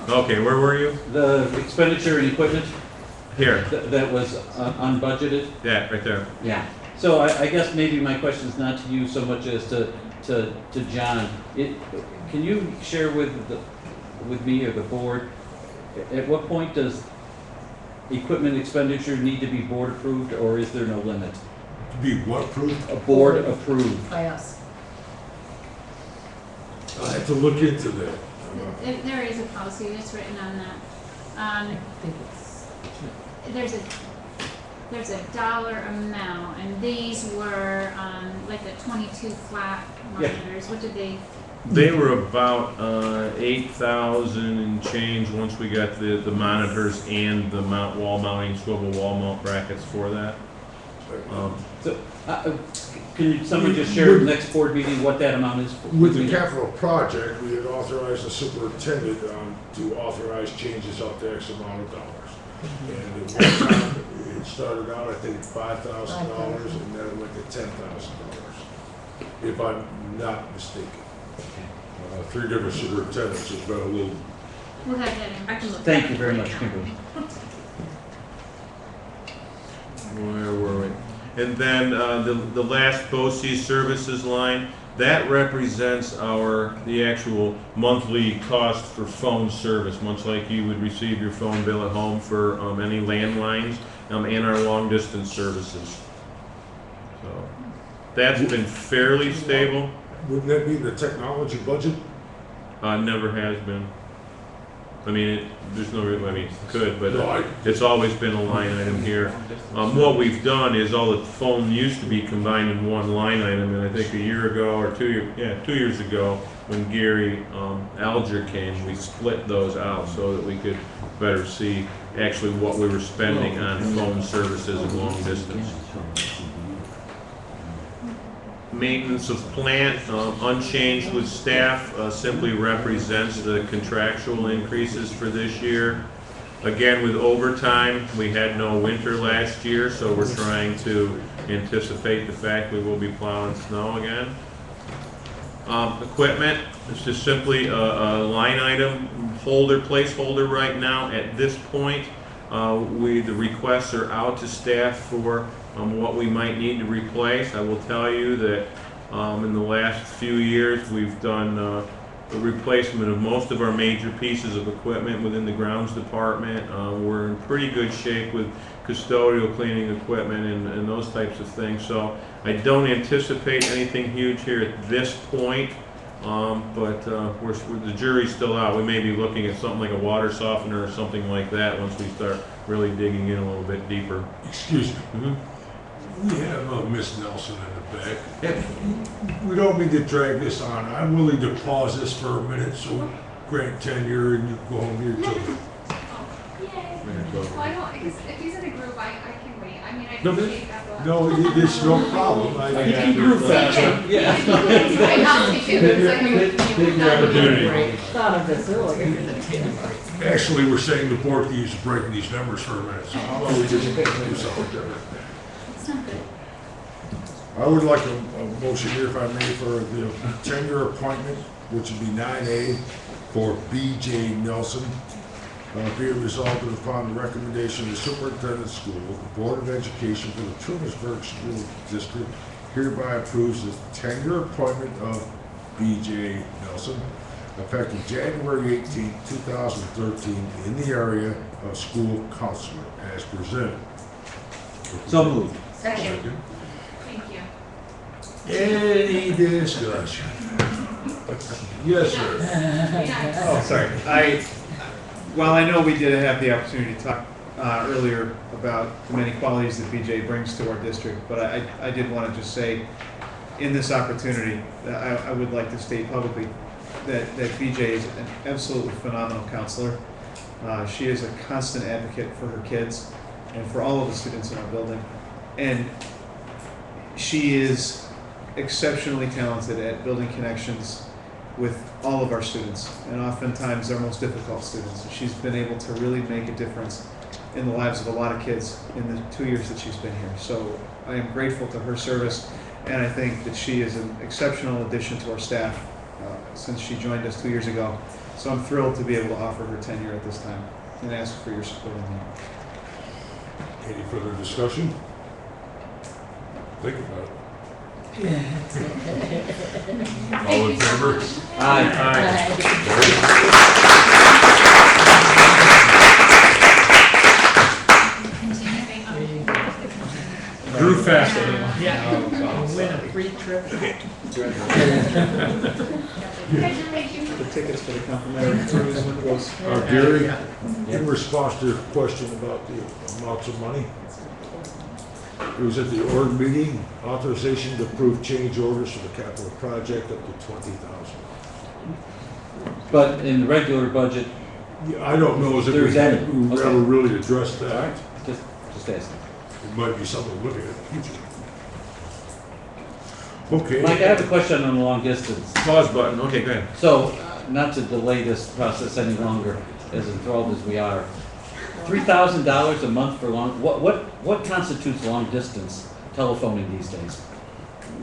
Okay, where were you? The expenditure in equipment Here. that was unbudgeted. Yeah, right there. Yeah. So I guess maybe my question is not to you so much as to John. Can you share with me or the board, at what point does equipment expenditure need to be board approved, or is there no limit? To be what approved? Board approved. By us. I have to look into that. There is a policy that's written on that. I think it's, There's a dollar amount, and these were, like the 22 flat Yeah. monitors. What did they, They were about 8,000 and change once we got the monitors and the wall mounting, swivel wall mount brackets for that. So, can someone just share at the next board meeting what that amount is? With the capital project, we had authorized the superintendent to authorize changes up to X amount of dollars. And at one time, it started out, I think, $5,000, and then it went to $10,000, if I'm not mistaken. 3 different superintendents, has been a little, we'll have that in. I can look. Thank you very much, Kimberly. Where were we? And then the last BOCES services line, that represents the actual monthly cost for phone service, much like you would receive your phone bill at home for any landlines and our long distance services. So that's been fairly stable. wouldn't that be the technology budget? Never has been. I mean, there's no reason, it could, but No, it's always been a line item here. What we've done is all the phone used to be combined in one line item, and I think a year ago or 2 years ago, when Gary Alger came, we split those out so that we could better see actually what we were spending on phone services and long distance. Maintenance of plant, unchanged with staff, simply represents the contractual increases for this year. Again, with overtime, we had no winter last year, so we're trying to anticipate the fact we will be plowing snow again. Equipment, it's just simply a line item placeholder right now. At this point, the requests are out to staff for what we might need to replace. I will tell you that in the last few years, we've done the replacement of most of our major pieces of equipment within the grounds department. We're in pretty good shape with custodial cleaning equipment and those types of things. So I don't anticipate anything huge here at this point. But the jury's still out. We may be looking at something like a water softener or something like that once we start really digging in a little bit deeper. Excuse me. Mhm. We have Miss Nelson in the back. We don't mean to drag this on. I'm willing to pause this for a minute, so grant tenure and you go home to your children. Well, I don't, if he's in a group, I can wait. I mean, I No, appreciate that, but. No, it's no problem. Group fashion, yeah. I help you too, it's like we- Take your opportunity. Thought of this earlier. Actually, we're saying the board can use breaking these numbers for a minute, so how about we just do something different? It's not good. I would like a motion here, if I may, for the tenure appointment, which would be 9A for B.J. Nelson. Be it resolved that upon the recommendation of the superintendent of school, the Board of Education for the Trumansburg School District hereby approves the tenure appointment of B.J. Nelson effective January 18, 2013 in the area of school counselor as presented. So moved. Second. Thank you. Any discussion? Yes, sir. Yeah. Oh, sorry. While I know we did have the opportunity to talk earlier about the many qualities that BJ brings to our district, but I did want to just say, in this opportunity, that I would like to state publicly that BJ is an absolutely phenomenal counselor. She is a constant advocate for her kids and for all of the students in our building. And she is exceptionally talented at building connections with all of our students, and oftentimes our most difficult students. She's been able to really make a difference in the lives of a lot of kids in the 2 years that she's been here. So I am grateful to her service, and I think that she is an exceptional addition to our staff since she joined us 2 years ago. So I'm thrilled to be able to offer her tenure at this time and ask for your support on that. Any further discussion? Think about it. All in favor? Grew faster. Yeah. Win a free trip. The tickets for the complimentary cruise when it goes. Gary, in response to your question about the amounts of money, it was at the org meeting, authorization to approve change orders for the capital project up to 20,000. But in the regular budget, Yeah, I don't know if There's we any. ever Okay. really addressed that. just asking. It might be something to look at in the future. Okay. Mike, I have a question on the long distance. Pause button, okay, go ahead. So, not to delay this process any longer, as enthralled as we are, $3,000 a month for long, what constitutes long distance telephoning these days?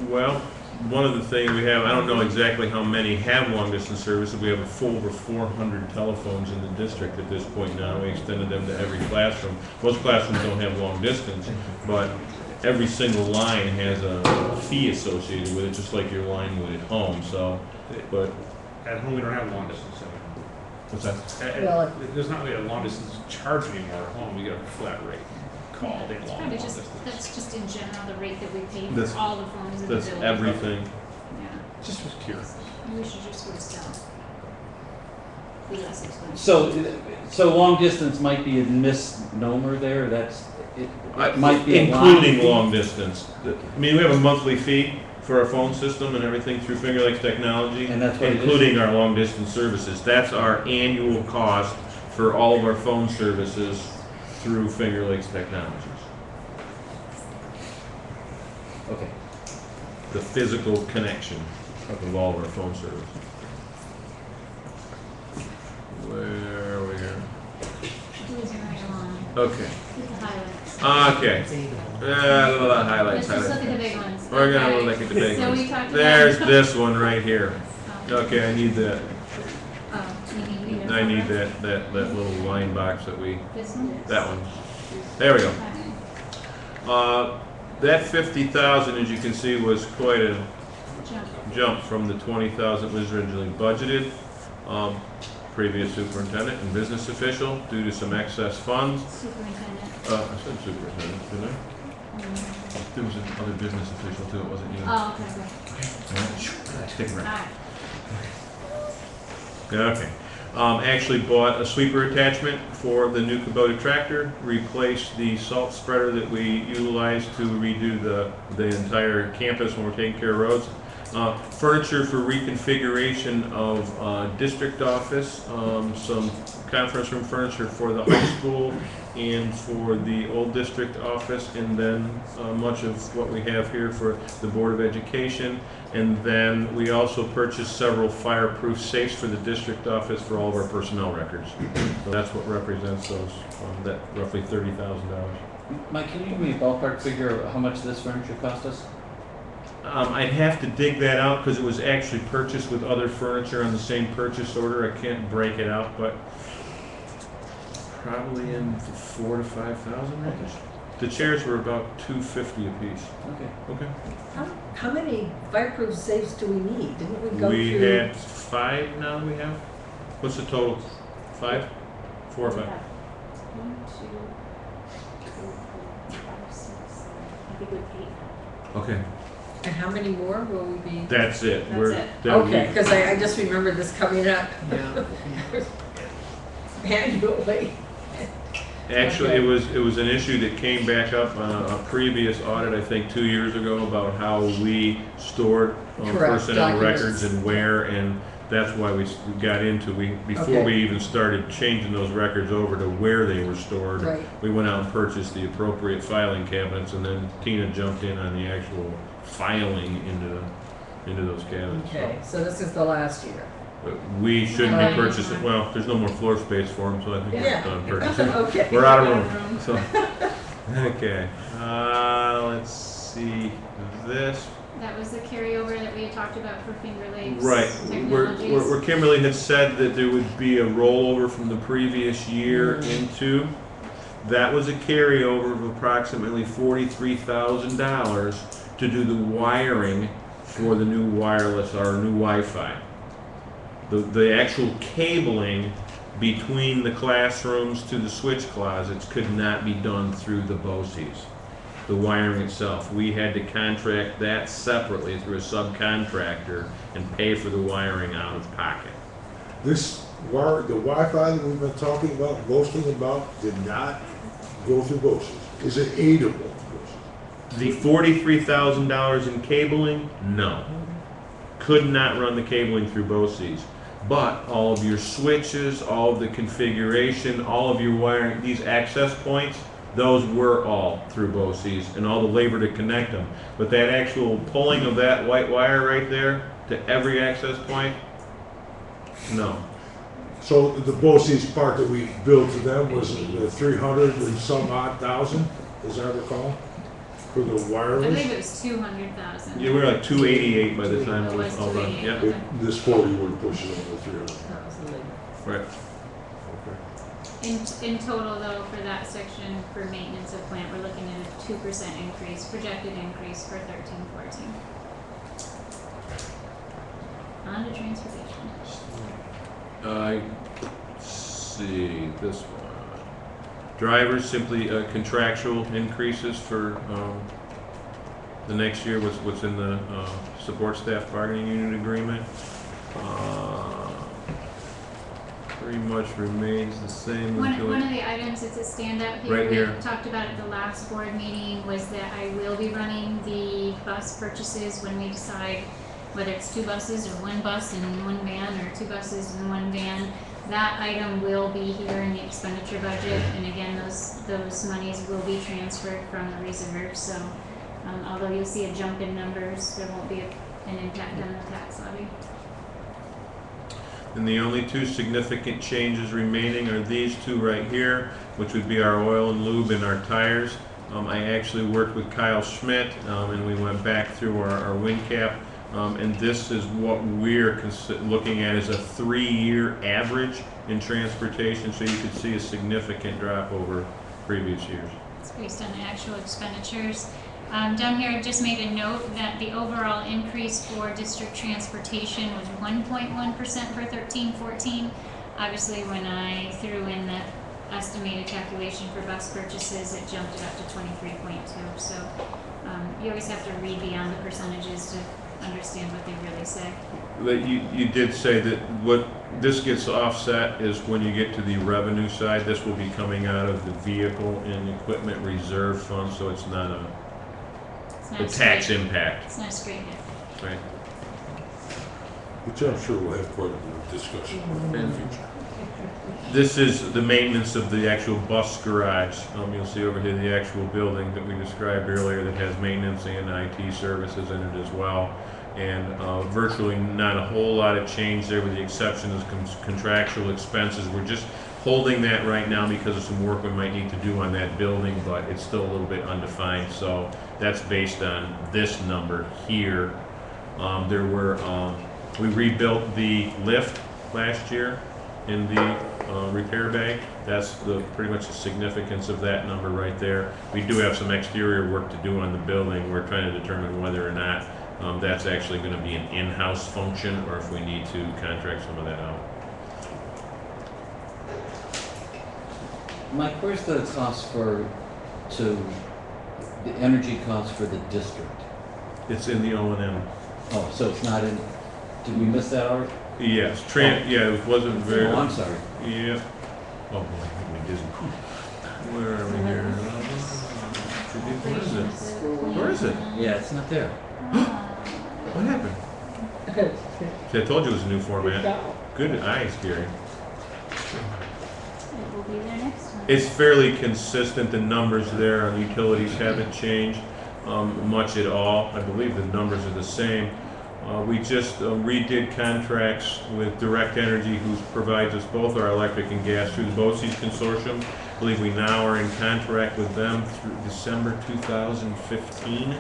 Well, one of the things we have, I don't know exactly how many have long distance service, but we have over 400 telephones in the district at this point now. We extended them to every classroom. Most classrooms don't have long distance, but every single line has a fee associated with it, just like your line would at home, so, but, At home, we don't have long distance. what's that? There's not really a long distance charge anymore at home. We get a flat rate call day long. Probably just, that's just in general the rate that we pay That's- for all the phones in the That's building. everything. Yeah, Just was curious. we should just go sell. Be less expensive. So long distance might be a misnomer there, it might be a line. Including long distance. I mean, we have a monthly fee for our phone system and everything through Finger Lakes Technology. And that's what it is? Including our long distance services. That's our annual cost for all of our phone services through Finger Lakes Technologies. Okay. The physical connection of all of our phone services. Where are we here? Moving right along. Okay. With the highlights. Okay. Highlights. Let's just look at the big ones. We're gonna Okay. look at the big So we ones. talked There's about. this one right here. Okay, I need that. Oh, you need I need number? that little line box that we, This one? that one. There we go. Okay. That 50,000, as you can see, was quite a Jump. jump from the 20,000 was originally budgeted. Previous superintendent and business official, due to some excess funds. Superintendent. I said superintendent, didn't I? There was another business official too, it wasn't you. Oh, okay, good. All right, stick All around. right. Okay. Actually bought a sweeper attachment for the new Kubota tractor, replaced the salt spreader that we utilize to redo the entire campus when we're taking care of roads. Furniture for reconfiguration of district office, some conference room furniture for the high school and for the old district office, and then much of what we have here for the Board of Education. And then we also purchased several fireproof safes for the district office for all of our personnel records. So that's what represents those, that roughly $30,000. Mike, can you give me a ballpark figure of how much this furniture cost us? I'd have to dig that out because it was actually purchased with other furniture on the same purchase order. I can't break it out, but probably in the $4,000 to $5,000 range. The chairs were about $250 a piece. Okay. Okay. How many fireproof safes do we need? Didn't we go We through? had 5 now we have. What's the total? 5? 4 or 5? 1, 2, 3, 4, 5, 6, 7. I think we paid that. Okay. And how many more will we be? That's it. That's it. Okay, because I just remember this coming up Yeah. annually. Actually, Okay. it was an issue that came back up on a previous audit, I think 2 years ago, about how we stored Correct, personnel documents. records and where, and that's why we got into, before Okay. we even started changing those records over to where they were stored, Right. we went out and purchased the appropriate filing cabinets, and then Tina jumped in on the actual filing into those cabinets. So, Okay, so this is the last year. but we shouldn't Right. be purchasing, well, there's no more floor space for them, so I think Yeah. we're done purchasing. Okay. We're out of room, so, okay, let's see, this, That was the carryover that we had talked about for Finger Lakes right, Technologies. where Kimberly had said that there would be a rollover from the previous year into, that was a carryover of approximately $43,000 to do the wiring for the new wireless, or new Wi-Fi. The actual cabling between the classrooms to the switch closets could not be done through the BOCES. The wiring itself, we had to contract that separately through a subcontractor and pay for the wiring out of pocket. This wire, the Wi-Fi that we've been talking about, boasting about, did not go through BOCES. Is it aidable? The $43,000 in cabling, no. Could not run the cabling through BOCES. But all of your switches, all of the configuration, all of your wiring, these access points, those were all through BOCES and all the labor to connect them. But that actual pulling of that white wire right there to every access point, no. So the BOCES part that we billed to them was the 300 and some odd thousand, as I recall, for the I believe wireless. it was 200,000. You were like 288 by the time it was all done. 288. Yep. This 40 would push it over 300. That was the labor. Right. In total though, for that section for maintenance of plant, we're looking at a 2% increase, projected increase for 13-14. On to transportation. I see this one. Drivers, simply contractual increases for the next year, what's in the support staff bargaining unit agreement. Pretty much remains the same until One of the items that's a standout here, Right we here. talked about at the last board meeting, was that I will be running the bus purchases when we decide whether it's 2 buses or 1 bus and 1 van, or 2 buses and 1 van. That item will be here in the expenditure budget, and again, those monies will be transferred from the reserve, so although you'll see a jump in numbers, there won't be an impact on the tax levy. And the only 2 significant changes remaining are these 2 right here, which would be our oil and lube and our tires. I actually worked with Kyle Schmidt, and we went back through our wind cap, and this is what we're looking at as a 3-year average in transportation, so you could see a significant drop over previous years. It's based on the actual expenditures. Down here, I just made a note that the overall increase for district transportation was 1.1% for 13-14. Obviously, when I threw in the estimated calculation for bus purchases, it jumped it up to 23.2. So you always have to read beyond the percentages to understand what they really say. But you did say that what this gets offset is when you get to the revenue side, this will be coming out of the vehicle and equipment reserve fund, so it's not It's not a a tax straight- impact, It's not a straight hit. right? Which I'm sure we'll have quite a bit of discussion in the future. This is the maintenance of the actual bus garage. You'll see over here the actual building that we described earlier that has maintenance and IT services in it as well. And virtually not a whole lot of change there with the exception of contractual expenses. We're just holding that right now because of some work we might need to do on that building, but it's still a little bit undefined. So that's based on this number here. We rebuilt the lift last year in the repair bank. That's pretty much the significance of that number right there. We do have some exterior work to do on the building. We're trying to determine whether or not that's actually going to be an in-house function or if we need to contract some of that out. Mike, where's the cost the energy cost for the district? It's in the O&M. Oh, so it's not in, did we miss that already? Yes, yeah, it wasn't very. Oh, I'm sorry. Yeah. Oh boy, we didn't. Where are we here? Where is it? Where is it? Yeah, it's not there. What happened? See, I told you it was a new format. Good eyes, Gary. It will be there next time. It's fairly consistent. The numbers there on utilities haven't changed much at all. I believe the numbers are the same. We just redid contracts with Direct Energy, who provides us both our electric and gas through the BOCES consortium. I believe we now are in contract with them through December 2015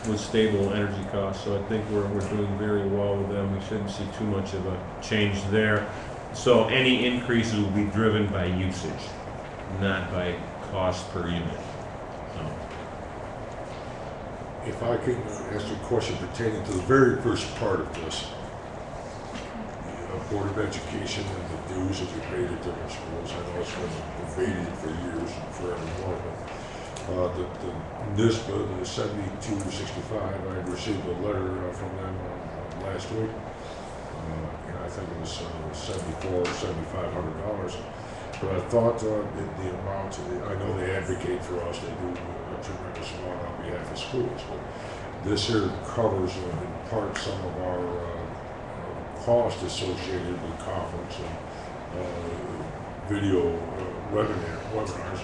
with stable energy costs. So I think we're doing very well with them. We shouldn't see too much of a change there. So any increases will be driven by usage, not by cost per unit. If I can ask a question pertaining to the very first part of this, the Board of Education and the dues that we paid at different schools, I know it's been debated for years and forevermore, but the NISBA, the 7265, I received a letter from them last week, and I think it was $7,400 or $7,500. But I thought the amount, I know they advocate for us, they do a tremendous amount on behalf of schools, but this here covers in part some of our cost associated with conference and video webinars.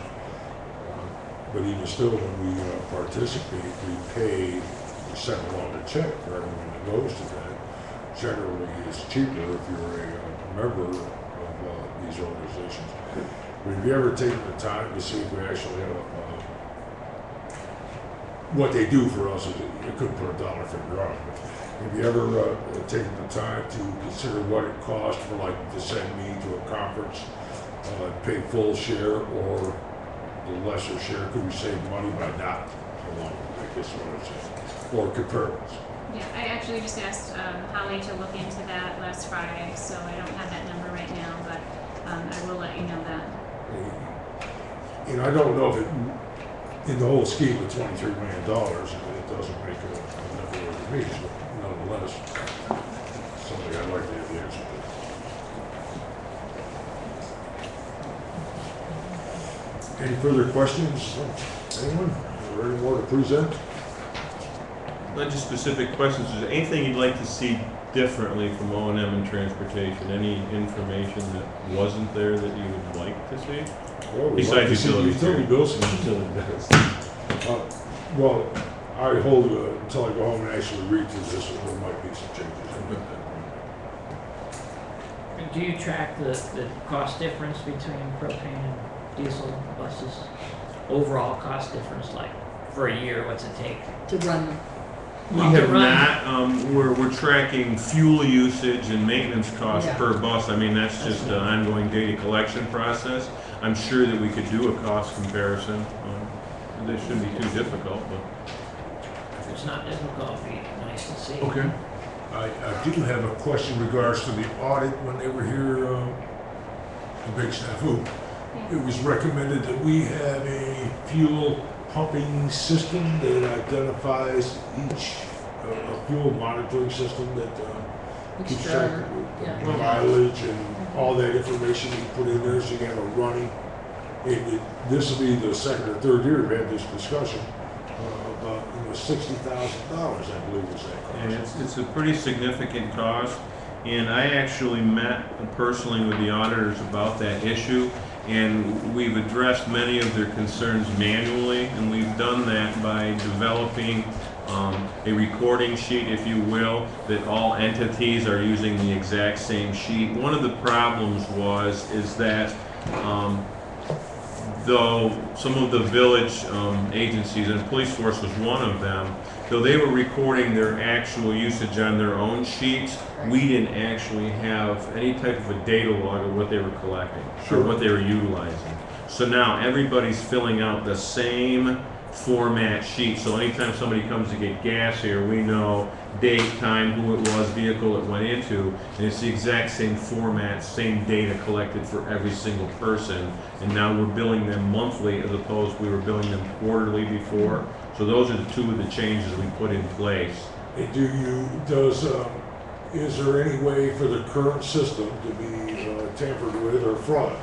But even still, when we participate, we send along a check for everyone that goes to that. Generally, it's cheaper if you're a member of these organizations. But have you ever taken the time to see if we actually have what they do for us? You couldn't put a dollar figure on it. But have you ever taken the time to consider what it costs for, like, to send me to a conference, pay full share, or the lesser share? Could we save money by not along? I guess what I'm saying. Or comparables. Yeah, I actually just asked Holly to look into that last Friday, so I don't have that number right now, but I will let you know that. And I don't know if it, in the whole scheme of $23 million, it doesn't make a difference to me, so nonetheless, something I'd like to have the answer to. Any further questions? Anyone? Or any more to present? Not just specific questions, is there anything you'd like to see differently from O&M and transportation? Any information that wasn't there that you would like to see? Well, we'd Besides like to see utilities. utility bills and utility bills. Well, I hold until I go home and actually read through this, and there might be some changes in it. Do you track the cost difference between propane and diesel buses? Overall cost difference, like for a year, what's it take? To run them. We have not, we're tracking fuel usage and maintenance costs Yeah. per bus. I mean, that's just an ongoing data collection process. I'm sure that we could do a cost comparison. This shouldn't be too difficult, but. If it's not difficult, it'd be nice to see. Okay. I do have a question in regards to the audit when they were here, the big snafu. It was recommended that we have a fuel pumping system that identifies each a fuel monitoring system that keeps track of Yeah. the mileage and all that information you put in there, so you have a running. And this will be the second or third year we've had this discussion about, $60,000, I believe was that And cost. it's a pretty significant cost, and I actually met personally with the auditors about that issue, and we've addressed many of their concerns manually, and we've done that by developing a recording sheet, if you will, that all entities are using the exact same sheet. One of the problems is that though some of the village agencies, and police force was one of them, though they were recording their actual usage on their own sheets, we didn't actually have any type of a data log of what they were collecting, or what they were utilizing. So now everybody's filling out the same format sheet, so anytime somebody comes to get gas here, we know date, time, who it was, vehicle it went into, and it's the exact same format, same data collected for every single person, and now we're billing them monthly as opposed we were billing them quarterly before. So those are the two of the changes we put in place. And is there any way for the current system to be tampered with or fraud?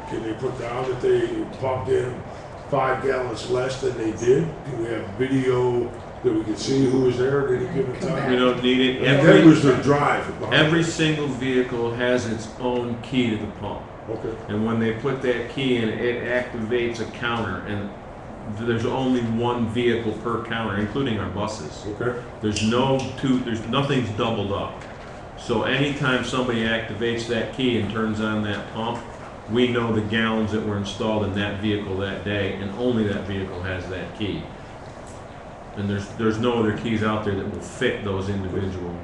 Can they put down that they pumped in 5 gallons less than they did? Do we have video that we can see who was there at any given time? We don't need it. And that was their drive. Every single vehicle has its own key to the pump. Okay. And when they put that key in, it activates a counter, and there's only one vehicle per counter, including our buses. Okay. There's nothing's doubled up. So anytime somebody activates that key and turns on that pump, we know the gallons that were installed in that vehicle that day, and only that vehicle has that key. And there's no other keys out there that will fit those individual.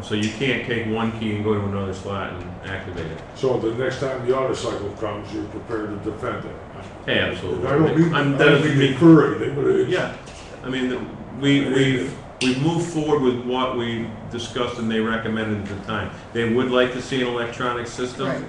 So you can't take one key and go to another slot and activate it. So the next time the auto cycle comes, you're prepared to defend it? Hey, absolutely. I don't mean for anything, but it's... Yeah, I mean, we've moved forward with what we discussed and they recommended at the time. They would like to see an electronic system.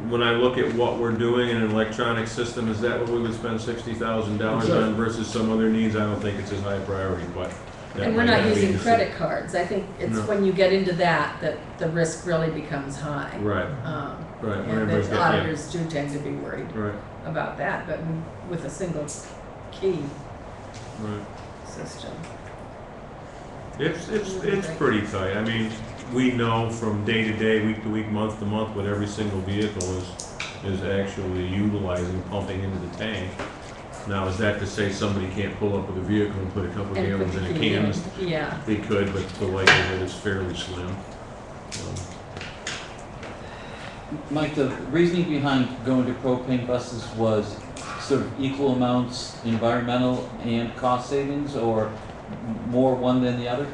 When I look at what we're doing in an electronic system, is that what we would spend $60,000 on versus some other needs? I don't think it's as high a priority, but. And we're not using credit cards. I think it's when you get into that the risk really becomes high. Right. Right. And the auditors do tend to be worried about that, but with a single key system. It's pretty tight. I mean, we know from day to day, week to week, month to month, what every single vehicle is actually utilizing, pumping into the tank. Now, is that to say somebody can't pull up with a vehicle and put a couple gallons in a can? Yeah. They could, but the likelihood is fairly slim. Mike, the reasoning behind going to propane buses was sort of equal amounts environmental and cost savings, or more one than the other?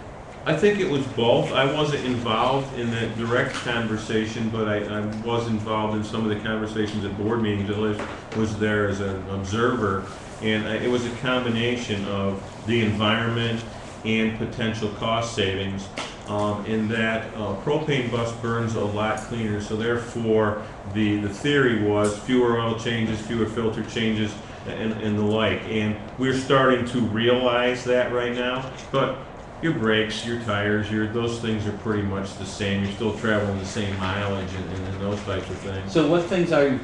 I think it was both. I wasn't involved in that direct conversation, but I was involved in some of the conversations at board meetings. I was there as an observer, and it was a combination of the environment and potential cost savings. In that propane bus burns a lot cleaner, so therefore the theory was fewer oil changes, fewer filter changes, and the like. And we're starting to realize that right now, but your brakes, your tires, those things are pretty much the same. You're still traveling the same mileage and those types of things. So what things are you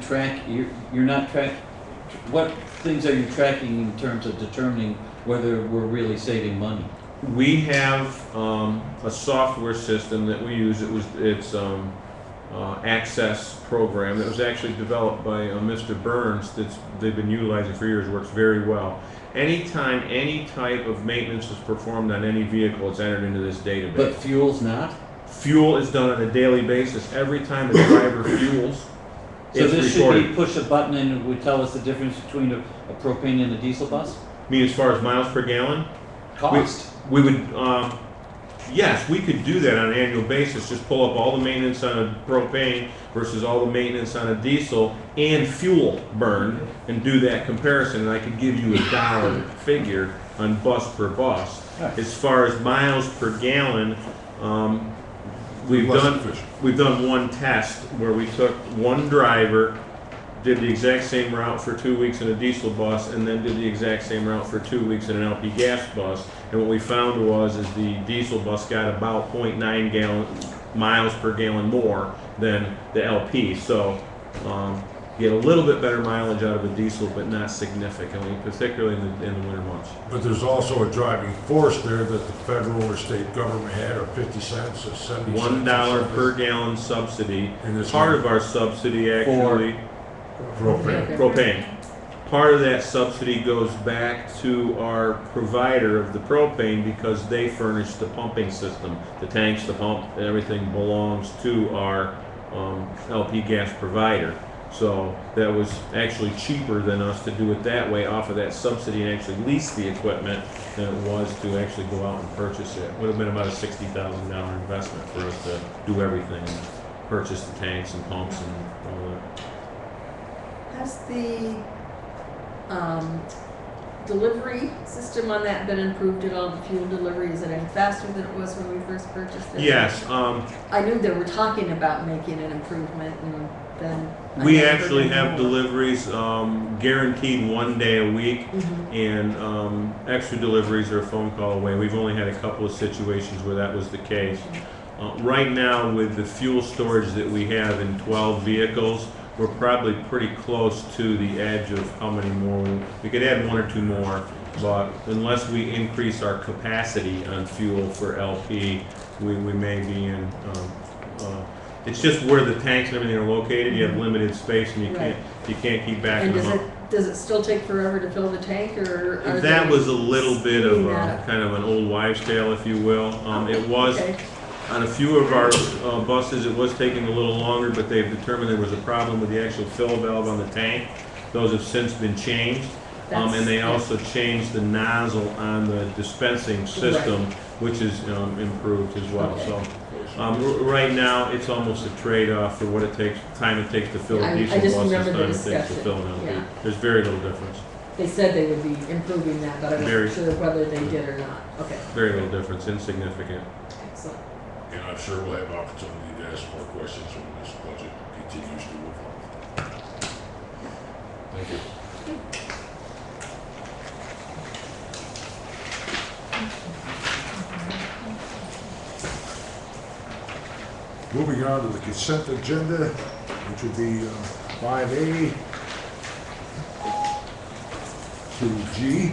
what things are you tracking in terms of determining whether we're really saving money? We have a software system that we use. It's Access program that was actually developed by Mr. Burns. They've been utilizing for years. Works very well. Anytime any type of maintenance is performed on any vehicle, it's entered into this database. But fuel's not? Fuel is done on a daily basis. Every time a driver fuels, so it's this recorded. should be push a button and it would tell us the difference between a propane and a diesel bus? I mean, as far as miles per gallon? Cost? We would, yes, we could do that on an annual basis. Just pull up all the maintenance on a propane versus all the maintenance on a diesel and fuel burned and do that comparison. And I could give you a dollar figure on bus per bus. Right. As far as miles per gallon, we've done one test where we took one driver did the exact same route for 2 weeks in a diesel bus, and then did the exact same route for 2 weeks in an LP gas bus. And what we found was is the diesel bus got about 0.9 miles per gallon more than the LP. So get a little bit better mileage out of a diesel, but not significantly, particularly in the winter months. But there's also a driving force there that the federal or state government had, or 50 cents or 70 cents. $1 per gallon subsidy. And it's Part of our subsidy actually, propane. Part of that subsidy goes back to our provider of the propane because they furnish the pumping system. The tanks, the pump, everything belongs to our LP gas provider. So that was actually cheaper than us to do it that way off of that subsidy and actually lease the equipment than it was to actually go out and purchase it. Would have been about a $60,000 investment for us to do everything, and purchase the tanks and pumps and all that. Has the delivery system on that been improved at all? The fuel delivery, is it any faster than it was when we first purchased it? Yes, I knew they were talking about making an improvement, and then we actually have deliveries guaranteed 1 day a week, and extra deliveries are a phone call away. We've only had a couple of situations where that was the case. Right now, with the fuel storage that we have in 12 vehicles, we're probably pretty close to the edge of how many more. We could add 1 or 2 more, but unless we increase our capacity on fuel for LP, we may be in. It's just where the tanks and everything are located. You have limited space, and you can't keep backing them up. Does it still take forever to fill the tank, or? That was a little bit of kind of an old wives' tale, if you will. It was. Okay. On a few of our buses, it was taking a little longer, but they've determined there was a problem with the actual fill valve on the tank. Those have since been changed. And they also changed the nozzle on the dispensing system, which is improved as well. So right now, it's almost a trade-off for what it takes, time it takes to fill a diesel bus, time it takes to fill an LP. Yeah. There's very little difference. They said they would be improving that, but I'm not sure whether they did or not. Okay. Very little difference, insignificant. Excellent. And I'm sure we'll have opportunity to ask more questions when this budget continues to evolve. Thank you. Moving on to the consent agenda, which would be 5A through G.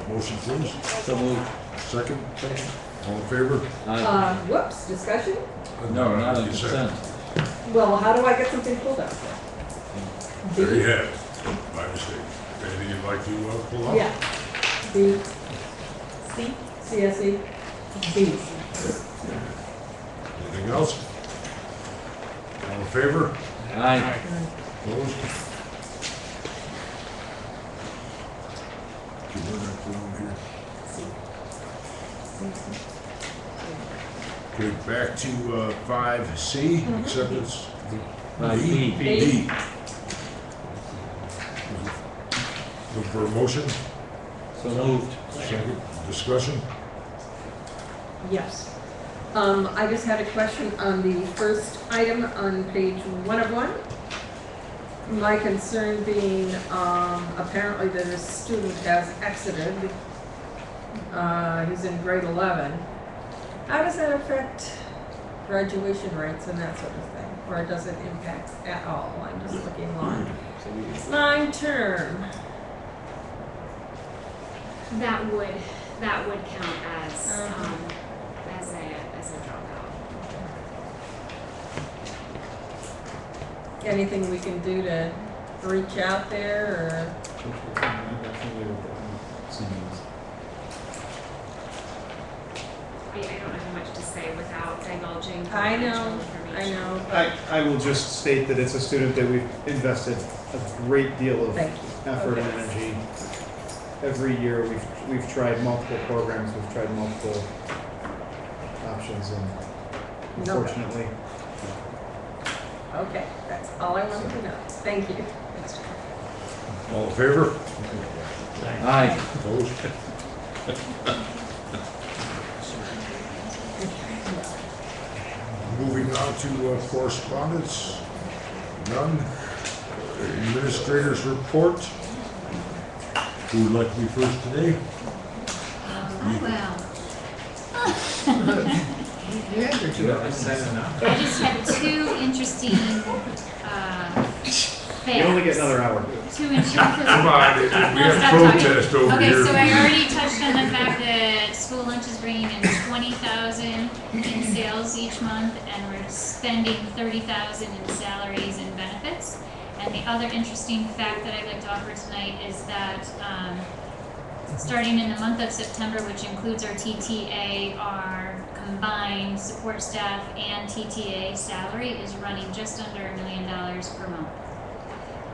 Motion, please. So moved. Second. All in favor? Whoops, discussion? No, not on consent. Well, how do I get something pulled out? There you have it. My mistake. Anything you'd like to pull out? Yeah. B. C. CSE. B. Anything else? All in favor? Aye. Opposed? Okay, we're not going here. Okay, back to 5C, acceptance. B. B. Look for a motion, So moved. second, discussion. Yes. I just had a question on the first item on page 1 of 1. My concern being, apparently that a student has exited. He's in grade 11. How does that affect graduation rates and that sort of thing? Or does it impact at all? I'm just looking long term. That would count as a dropout. Anything we can do to reach out there, I don't know how much to say without divulging I know, confidential information. I will just state that it's a student that we've invested a great deal of Thank you. effort and Okay. energy. Every year, we've tried multiple programs, we've tried multiple options, and unfortunately. Okay, that's all I wanted to know. Thank you. All in favor? Aye. Opposed? Moving on to correspondence. None. Administrators report. Who would like to be first today? Well, You had your two hours. I just have two interesting, facts. You only get another hour. Two interesting. Come on, we No, have stop talking. protest over Okay, here. so I already touched on the fact that school lunch is bringing in 20,000 in sales each month, and we're spending 30,000 in salaries and benefits. And the other interesting fact that I'd like to offer tonight is that, starting in the month of September, which includes our TTA, our combined support staff and TTA salary is running just under $1 million per month.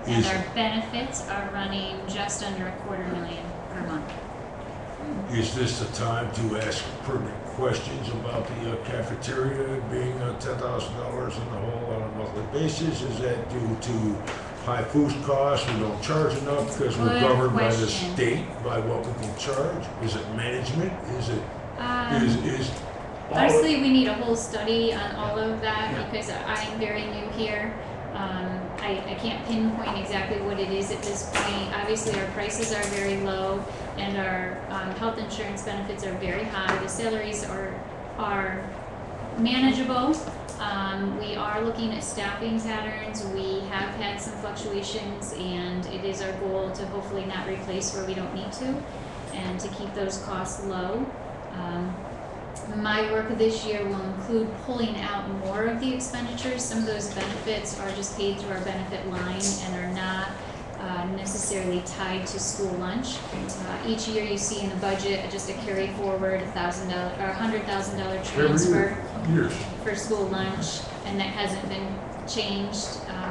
And Is- our benefits are running just under $250,000 per month. Is this the time to ask pertinent questions about the cafeteria being $10,000 in the hole on a monthly basis? Is that due to high food costs, we don't charge enough because we're Good governed by the question. state, by what we can charge? Is it management? Is it, is all? Honestly, we need a whole study on all of that because I'm very new here. I can't pinpoint exactly what it is at this point. Obviously, our prices are very low and our health insurance benefits are very high. The salaries are manageable. We are looking at staffing patterns. We have had some fluctuations and it is our goal to hopefully not replace where we don't need to and to keep those costs low. My work this year will include pulling out more of the expenditures. Some of those benefits are just paid through our benefit line and are not necessarily tied to school lunch. Each year you see in the budget just a carry forward $1,000 or $100,000 transfer Years. for school lunch, and that hasn't been changed.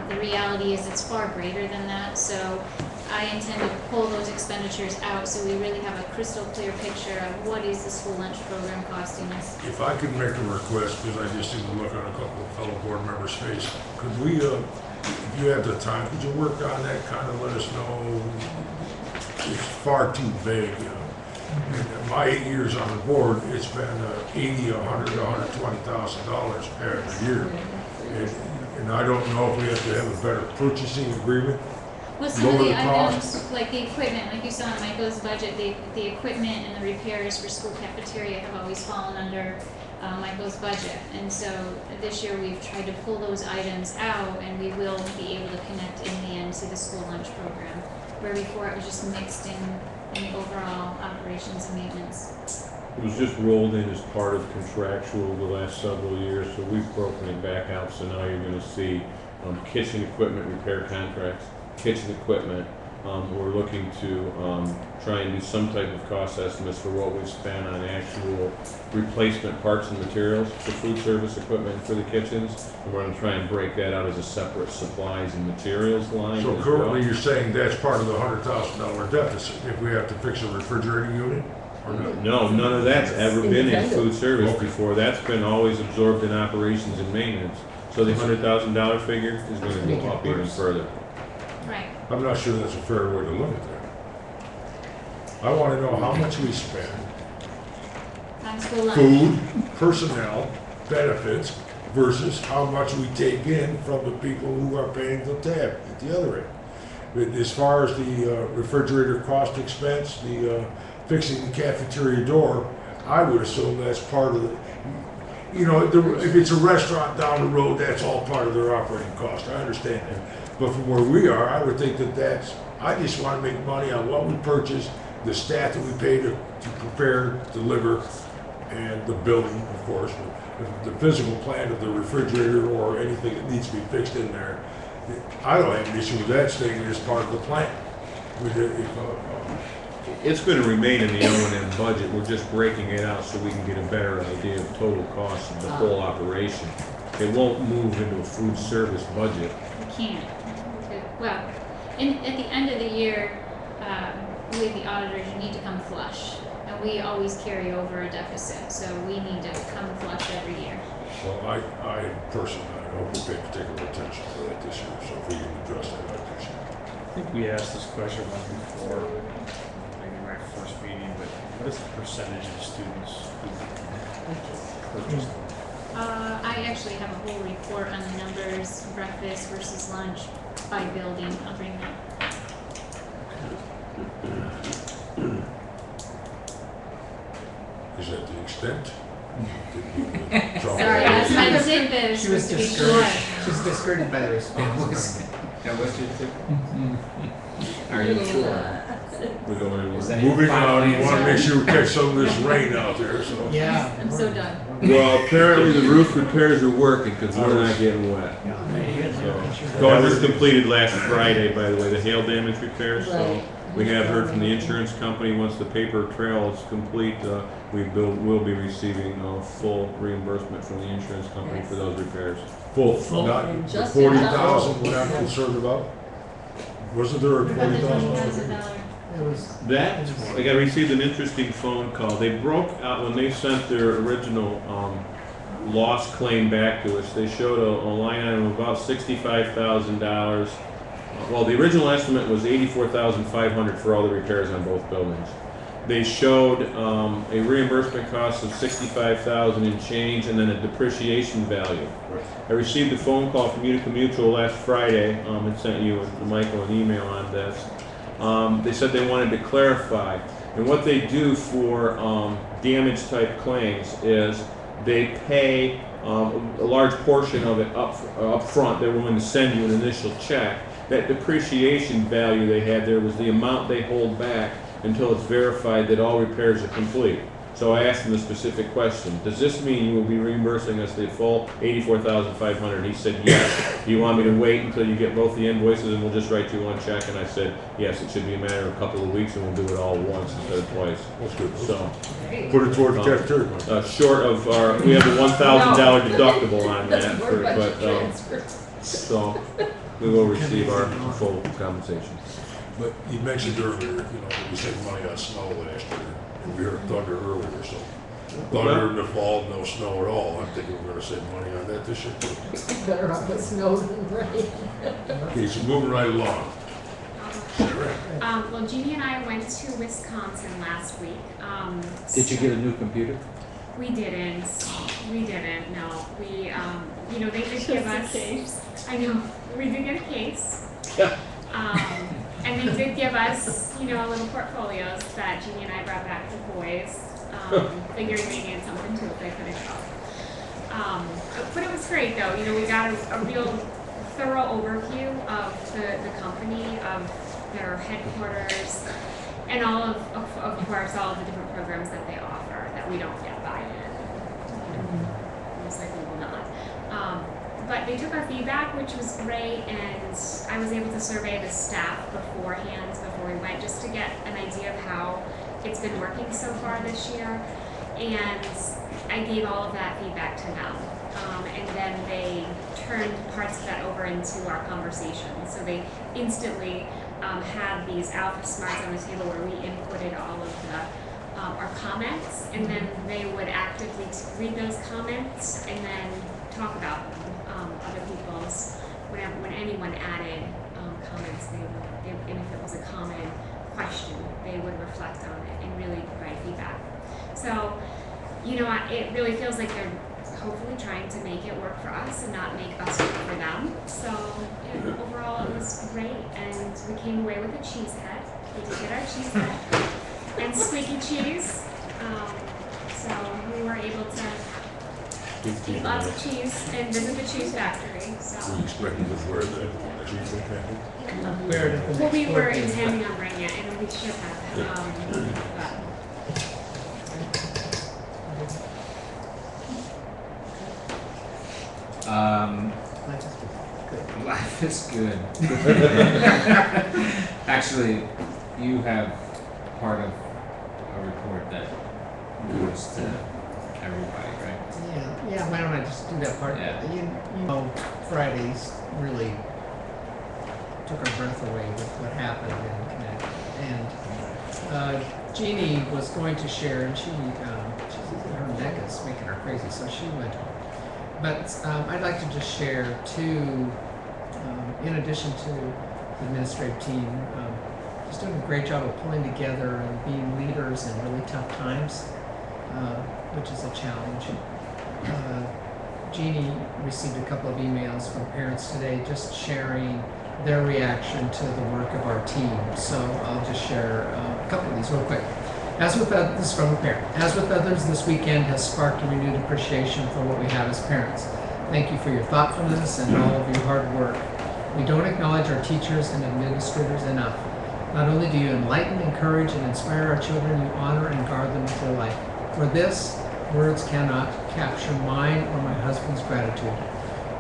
The reality is it's far greater than that, so I intend to pull those expenditures out so we really have a crystal clear picture of what is the school lunch program costing us. If I could make a request, because I just didn't look on a couple of fellow board members' face, could we, if you have the time, could you work on that, kind of let us know? It's far too vague, you know. In my 8 years on the board, it's been $80,000, $100,000, $120,000 every year. And I don't know if we have to have a better purchasing agreement. Well, some of Lower the the cost. items, like the equipment, like you saw in Michael's budget, the equipment and the repairs for school cafeteria have always fallen under Michael's budget. And so this year we've tried to pull those items out and we will be able to connect in the end to the school lunch program, where before it was just mixed in the overall operations and maintenance. It was just rolled in as part of contractual the last several years, so we've broken it back out, so now you're gonna see kitchen equipment repair contracts, kitchen equipment. We're looking to try and do some type of cost estimates for what we've spent on actual replacement parts and materials for food service equipment for the kitchens. And we're gonna try and break that out as a separate supplies and materials line So as currently, well. you're saying that's part of the $100,000 deficit, if we have to fix a refrigerating unit? Or no? No, none of that's ever been in food service before. That's been always absorbed in operations and maintenance. So the $100,000 figure is gonna go up even further. Right. I'm not sure that's a fair way to look at that. I want to know how much we spend, On school lunch. food, personnel, benefits, versus how much we take in from the people who are paying the tab at the other end. But as far as the refrigerator cost expense, the fixing the cafeteria door, I would assume that's part of the, you know, if it's a restaurant down the road, that's all part of their operating cost. I understand that. But from where we are, I would think that I just want to make money on what we purchase, the staff that we pay to prepare, deliver, and the building, of course, the physical plant of the refrigerator or anything that needs to be fixed in there. I don't have an issue with that staying as part of the plant. It's gonna remain in the O&M budget. We're just breaking it out so we can get a better idea of total cost of the whole operation. It won't move into a food service budget. We can't. Well, at the end of the year, with the auditors, you need to come flush. And we always carry over a deficit, so we need to come flush every year. Well, I personally, I hope we pay particular attention to that this year, so if we can address that, I appreciate it. I think we asked this question once before, maybe my first meeting, but what is the percentage of students who purchase them? I actually have a whole report on the numbers, breakfast versus lunch by building. I'll bring that. Is that the extent? Sorry, that's my tidbit. She was to be discouraged. short. She was discouraged by the response. Now, what's your tip? Are you sure? We're going Is to. that Moving final on, you wanna answer? make sure we catch some of this rain out there, so. Yeah. I'm so done. Well, apparently the roof repairs are working because we're not getting wet. So it was completed last Friday, by the way, the hail damage repairs. So Right. we have heard from the insurance company, once the paper trail is complete, we'll be receiving full reimbursement from the insurance company for those repairs. Full, not And the just 40,000 we're not concerned about? Wasn't there a What about the $40,000? $20,000? It was. That, like, I received an interesting phone call. They broke out, when they sent their original loss claim back to us, they showed a line item of about $65,000. Well, the original estimate was $84,500 for all the repairs on both buildings. They showed a reimbursement cost of $65,000 and change, and then a depreciation value. I received a phone call from Utica Mutual last Friday, and sent you and Michael an email on this. They said they wanted to clarify, and what they do for damage type claims is they pay a large portion of it up front. They're willing to send you an initial check. That depreciation value they had there was the amount they hold back until it's verified that all repairs are complete. So I asked him the specific question: does this mean you will be reimbursing us the full $84,500? He said yes. Do you want me to wait until you get both the invoices and we'll just write you one check? And I said yes, it should be a matter of a couple of weeks and we'll do it all once instead of twice. That's good. So, Put it toward the cafeteria. short of our, we have a $1,000 deductible on that, That's more budget but, transfers. so we will receive our full compensation. But you mentioned earlier, we saved money on snow last year, and we heard thunder earlier, so. Thunder in the fall, no snow at all. I'm thinking we're gonna save money on that this year too. Better off with snow than rain. Okay, so moving right along. Well, Jeannie and I went to Wisconsin last week. Did you get a new computer? We didn't. No, we, they did give us. I know, we did get a case. And they did give us, little portfolios that Jeannie and I brought back to boys, figuring they needed something too if they couldn't go. But it was great though. We got a real thorough overview of the company, of their headquarters, and all of course, all of the different programs that they offer that we don't get buy-in. Most likely will not. But they took our feedback, which was great, and I was able to survey the staff beforehand, before we went, just to get an idea of how it's been working so far this year. And I gave all of that feedback to them. And then they turned parts of that over into our conversation. So they instantly had these alpha smarts on the table where we inputted all of our comments, and then they would actively read those comments and then talk about them. Other people's, when anyone added comments, and if it was a common question, they would reflect on it and really provide feedback. So, it really feels like they're hopefully trying to make it work for us and not make us work for them. So, overall it was great, and we came away with a cheese head. We did get our cheese head and squeaky cheese. So we were able to eat lots of cheese and visit the cheese factory. So. We expected to wear the cheese and Where did the Well, we next were board meeting intending on bringing it, and we should have. Life is good. Actually, you have part of a report that goes to everybody, right? Yeah, why don't I just do that part? Yeah. Fridays really took our breath away with what happened in Connecticut. And Jeannie was going to share, and her neck is making her crazy, so she went home. But I'd like to just share two, in addition to the administrative team, just doing a great job of pulling together and being leaders in really tough times, which is a challenge. Jeannie received a couple of emails from parents today just sharing their reaction to the work of our team. So I'll just share a couple of these real quick. This is from a parent. As with others, this weekend has sparked a renewed appreciation for what we have as parents. Thank you for your thoughtfulness and all of your hard work. We don't acknowledge our teachers and administrators enough. Not only do you enlighten, encourage, and inspire our children, you honor and guard them with your life. For this, words cannot capture mine or my husband's gratitude.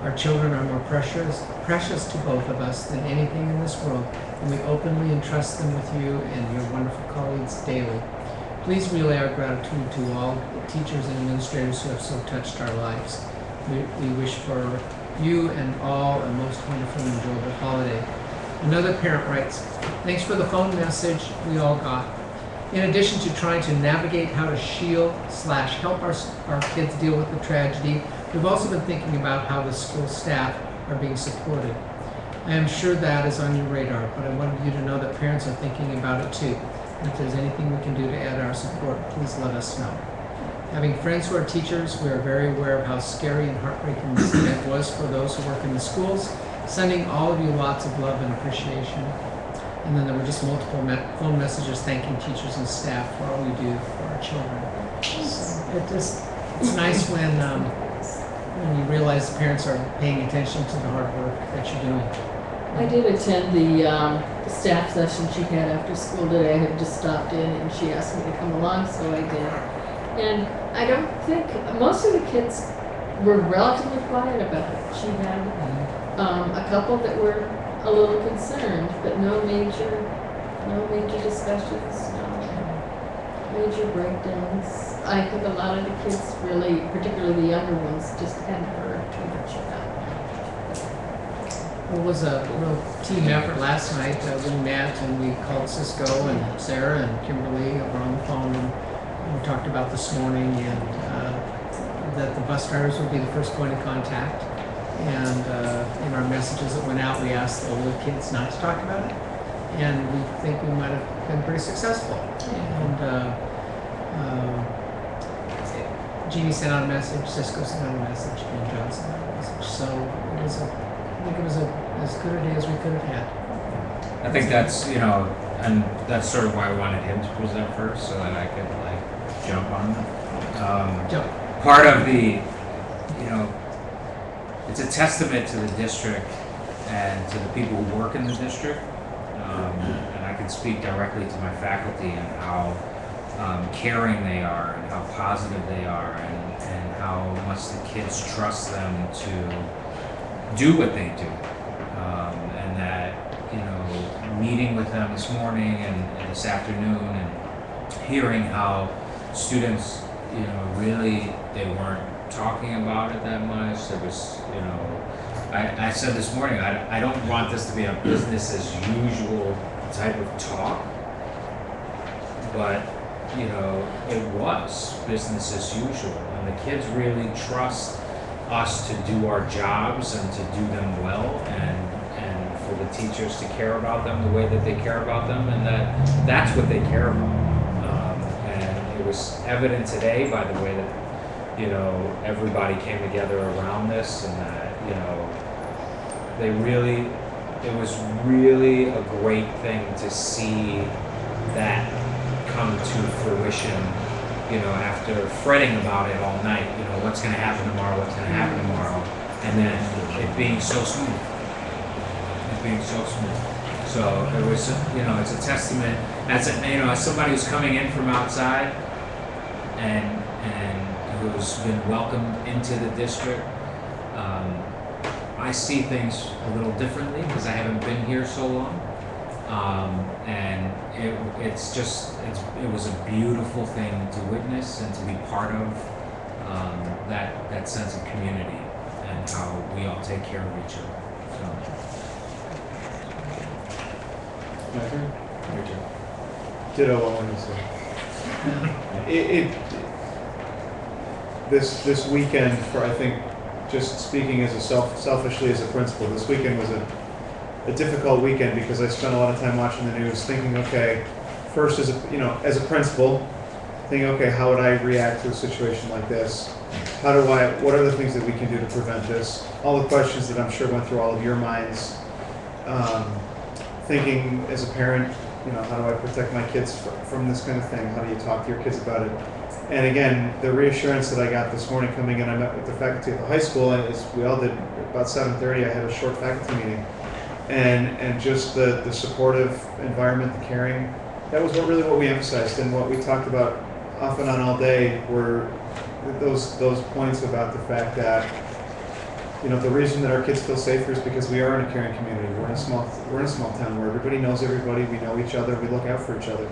Our children are more precious to both of us than anything in this world, and we openly entrust them with you and your wonderful colleagues daily. Please relay our gratitude to all teachers and administrators who have so touched our lives. We wish for you and all a most wonderful and enjoyable holiday. Another parent writes, thanks for the phone message we all got. In addition to trying to navigate how to shield/help our kids deal with the tragedy, we've also been thinking about how the school staff are being supported. I am sure that is on your radar, but I wanted you to know that parents are thinking about it too. And if there's anything we can do to add our support, please let us know. Having friends who are teachers, we are very aware of how scary and heartbreaking this event was for those who work in the schools. Sending all of you lots of love and appreciation. And then there were just multiple phone messages thanking teachers and staff for all you do for our children. So it's nice when you realize the parents are paying attention to the hard work that you're doing. I did attend the staff session she had after school today. I had just stopped in and she asked me to come along, so I did. And I don't think, most of the kids were relatively quiet about it. She had a couple that were a little concerned, but no major discussions, no major breakdowns. I think a lot of the kids really, particularly the younger ones, just hadn't heard too much about it. It was a real team effort last night. We met and we called Cisco and Sarah and Kimberly over on the phone, and we talked about this morning and that the bus drivers would be the first point of contact. And in our messages that went out, we asked the older kids not to talk about it. And we think we might have been pretty successful. And Jeannie sent out a message, Cisco sent out a message, and John sent out a message. So I think it was as good a day as we could have had. I think that's, and that's sort of why I wanted him to present first, so that I could jump on them. Part of the, it's a testament to the district and to the people who work in the district. And I can speak directly to my faculty and how caring they are and how positive they are and how much the kids trust them to do what they do. And that, meeting with them this morning and this afternoon and hearing how students, really, they weren't talking about it that much. There was, I said this morning, I don't want this to be a business as usual type of talk, but, it was business as usual. And the kids really trust us to do our jobs and to do them well, and for the teachers to care about them the way that they care about them, and that's what they care about. And it was evident today by the way that everybody came together around this, and that, it was really a great thing to see that come to fruition, after fretting about it all night, what's going to happen tomorrow, and then it being so smooth. So it was, it's a testament, as somebody who's coming in from outside and who's been welcomed into the district. I see things a little differently because I haven't been here so long, and it was a beautiful thing to witness and to be part of, that sense of community and how we all take care of each other. So. Ditto on this weekend, for I think, just speaking as selfishly as a principal, this weekend was a difficult weekend because I spent a lot of time watching the news, thinking, okay, first as a principal, thinking, okay, how would I react to a situation like this? What are the things that we can do to prevent this? All the questions that I'm sure went through all of your minds. Thinking as a parent, how do I protect my kids from this kind of thing? How do you talk to your kids about it? And again, the reassurance that I got this morning coming in, I met with the faculty at the high school, and as we all did, about 7:30, I had a short faculty meeting. And just the supportive environment, the caring, that was what we emphasized, and what we talked about off and on all day were those points about the fact that the reason that our kids feel safer is because we are in a caring community. We're in a small town where everybody knows everybody. We know each other. We look out for each other,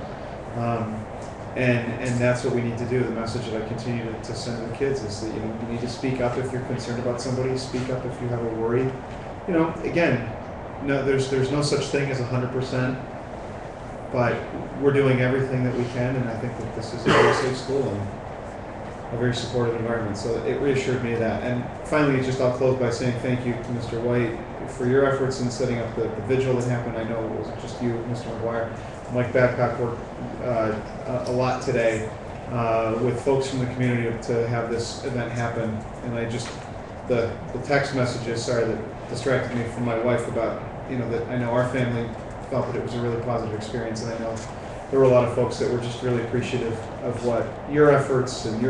and that's what we need to do. The message that I continue to send to the kids is that you need to speak up if you're concerned about somebody. Speak up if you have a worry. Again, no, there's no such thing as 100%, but we're doing everything that we can, and I think that this is a very safe school and a very supportive environment. So it reassured me of that. And finally, I'll close by saying thank you to Mr. White for your efforts in setting up the vigil that happened. I know it wasn't just you, Mr. McGuire. Mike Babcock worked a lot today with folks from the community to have this event happen. And the text messages, sorry, that distracted me from my wife about, that I know our family felt that it was a really positive experience, and I know there were a lot of folks that were just really appreciative of what your efforts and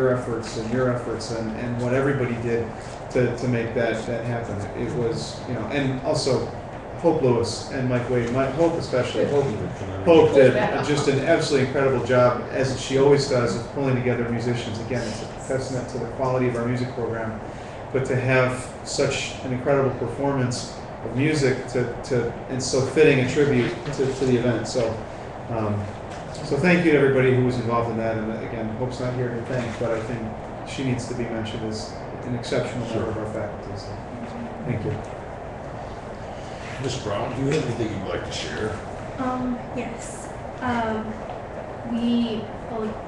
what everybody did to make that happen. It was, and also Hope Lewis and Mike Wade, Hope especially, Hope did just an absolutely incredible job, as she always does, of pulling together musicians. Again, it's a testament to the quality of our music program, but to have such an incredible performance of music and so fitting a tribute to the event. So thank you to everybody who was involved in that. And again, Hope's not here to thank, but I think she needs to be mentioned as an exceptional member of our faculty. So thank you. Ms. Brown, do you have anything you'd like to share? Yes.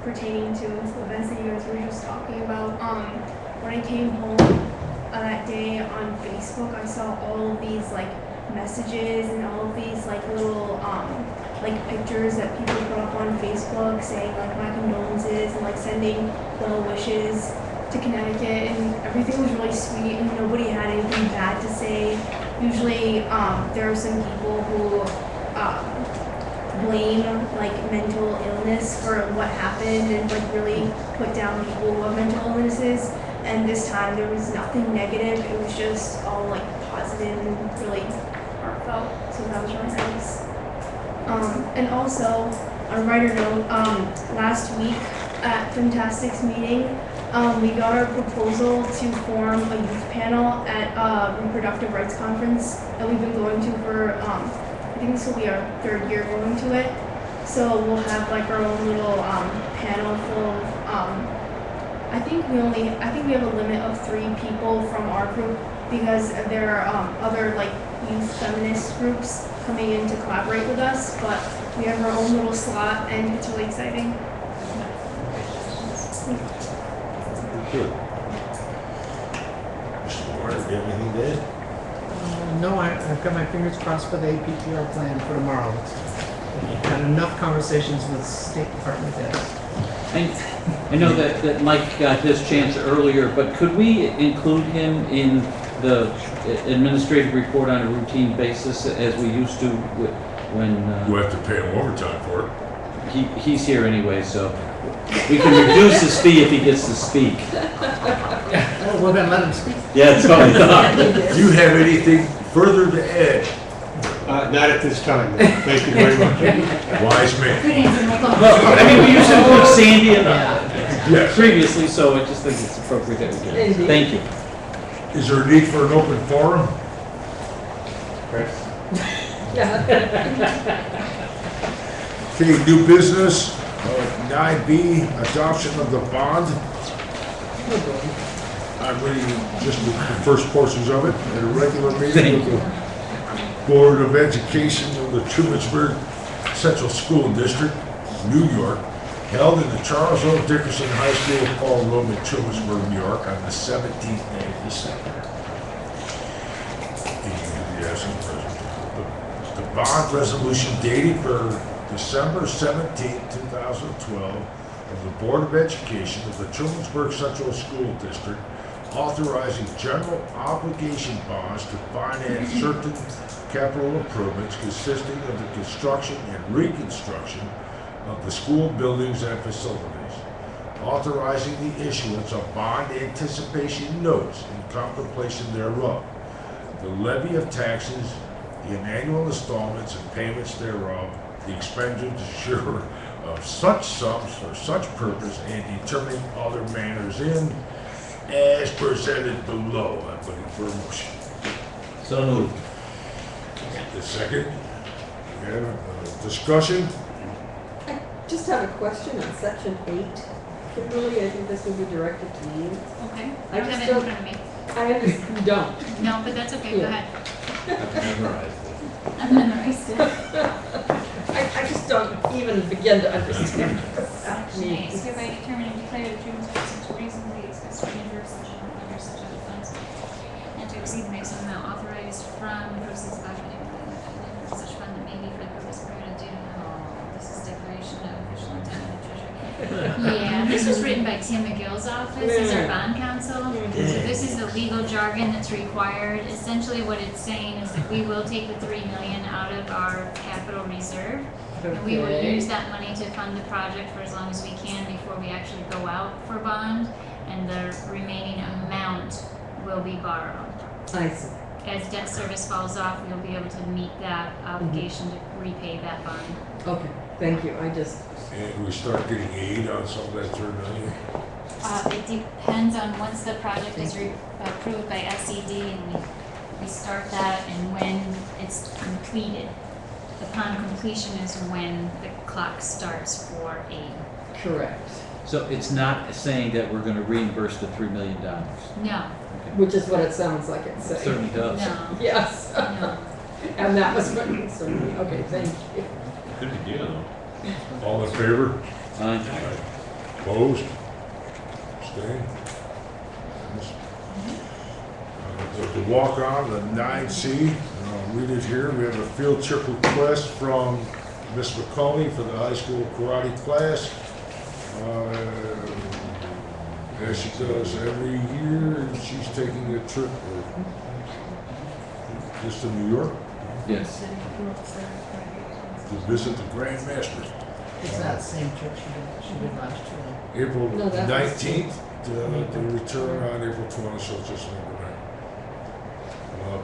Pertaining to events that you guys were just talking about, when I came home that day on Facebook, I saw all of these messages and all of these little pictures that people put up on Facebook saying my condolences and sending well wishes to Connecticut, and everything was really sweet and nobody had anything bad to say. Usually there are some people who blame mental illness for what happened and really put down people who have mental illnesses, and this time there was nothing negative. It was just all positive and really heartfelt, so that was really nice. And also, on a brighter note, last week at Fantastic's meeting, we got our proposal to form a youth panel at Reproductive Rights Conference that we've been going to for, I think this will be our 3rd year going to it. So we'll have our own little panel full of, I think we have a limit of 3 people from our group, because there are other youth feminist groups coming in to collaborate with us, but we have our own little slot and it's really exciting. Good. Mr. Moore, do you have anything to add? No, I've got my fingers crossed for the APPR plan for tomorrow. I've had enough conversations with State Department heads. I know that Mike got his chance earlier, but could we include him in the administrative report on a routine basis as we used to when... You have to pay him overtime for it. He's here anyway, so we can reduce his fee if he gets to speak. Well, then let him speak. Yeah, that's what I thought. Do you have anything further to add? Not at this time. Thank you very much. Wise man. Good answer, Michael. Well, I mean, we used to include Sandy and Yes. previously, so I just think it's appropriate that we do it. Thank you. Is there a need for an open forum? Okay, new business, 9B, adoption of the bond. I'm reading just the first portions of it at a regular meeting of the Board of Education of the Trumansburg Central School District, New York, held in the Charles O. Dickerson High School Hall Room in Trumansburg, New York on the 17th day of December. The bond resolution dated for December 17, 2012, of the Board of Education of the Trumansburg Central School District authorizing general obligation bonds to finance certain capital improvements consisting of the construction and reconstruction of the school buildings and facilities, authorizing the issuance of bond anticipation notes in contemplation thereof, the levy of taxes in annual installments and payments thereof, the expenditure of such sums for such purpose, and determining other manners in as presented below. I'm looking for a motion. So moved. The second, we have discussion. I just have a question on section 8. Kimberly, I think this would be directed to you. Okay, I I don't just have it in don't- front of me. I understand, you don't. No, but that's okay, go Yeah. ahead. I've memorized it. I've memorized it. I just don't even begin to understand what that Section 8, means. hereby determine and declare the Truman School reasonably expects to reimburse such under such other funds and to exceed the maximum amount authorized from the proceeds of such fund that may be for the purpose of period due. This is declaration of official intent of the treasurer. Yeah, this was written by Tim McGill's office as our bond counsel. So this is the legal jargon that's required. Essentially what it's saying is that we will take the $3 million out of our capital reserve. And we will Okay. use that money to fund the project for as long as we can before we actually go out for bond. And the remaining amount will be borrowed. I see. As debt service falls off, we'll be able to meet that obligation to repay that bond. Okay, thank you. I just, And we start getting aid on some of that $3 million. It depends on once the project is approved by SED and we start that and when it's completed. Upon completion is when the clock starts for aid. correct. So it's not saying that we're gonna reimburse the $3 million? No, Which is what it sounds like it's It saying. certainly does. no, Yes. no. And that was what concerned me. Okay, thank you. Good idea, though. All in favor? Aye. Opposed? Abstained? The walk on, the 9C, I'll read it here. We have a field trip request from Miss McConey for the high school karate class. As she does every year, she's taking a trip just to New York Yes. to visit the Grand Masters. It's that same trip she did last year. April No, that was- 19th, to return on April 20th, so it's just another night.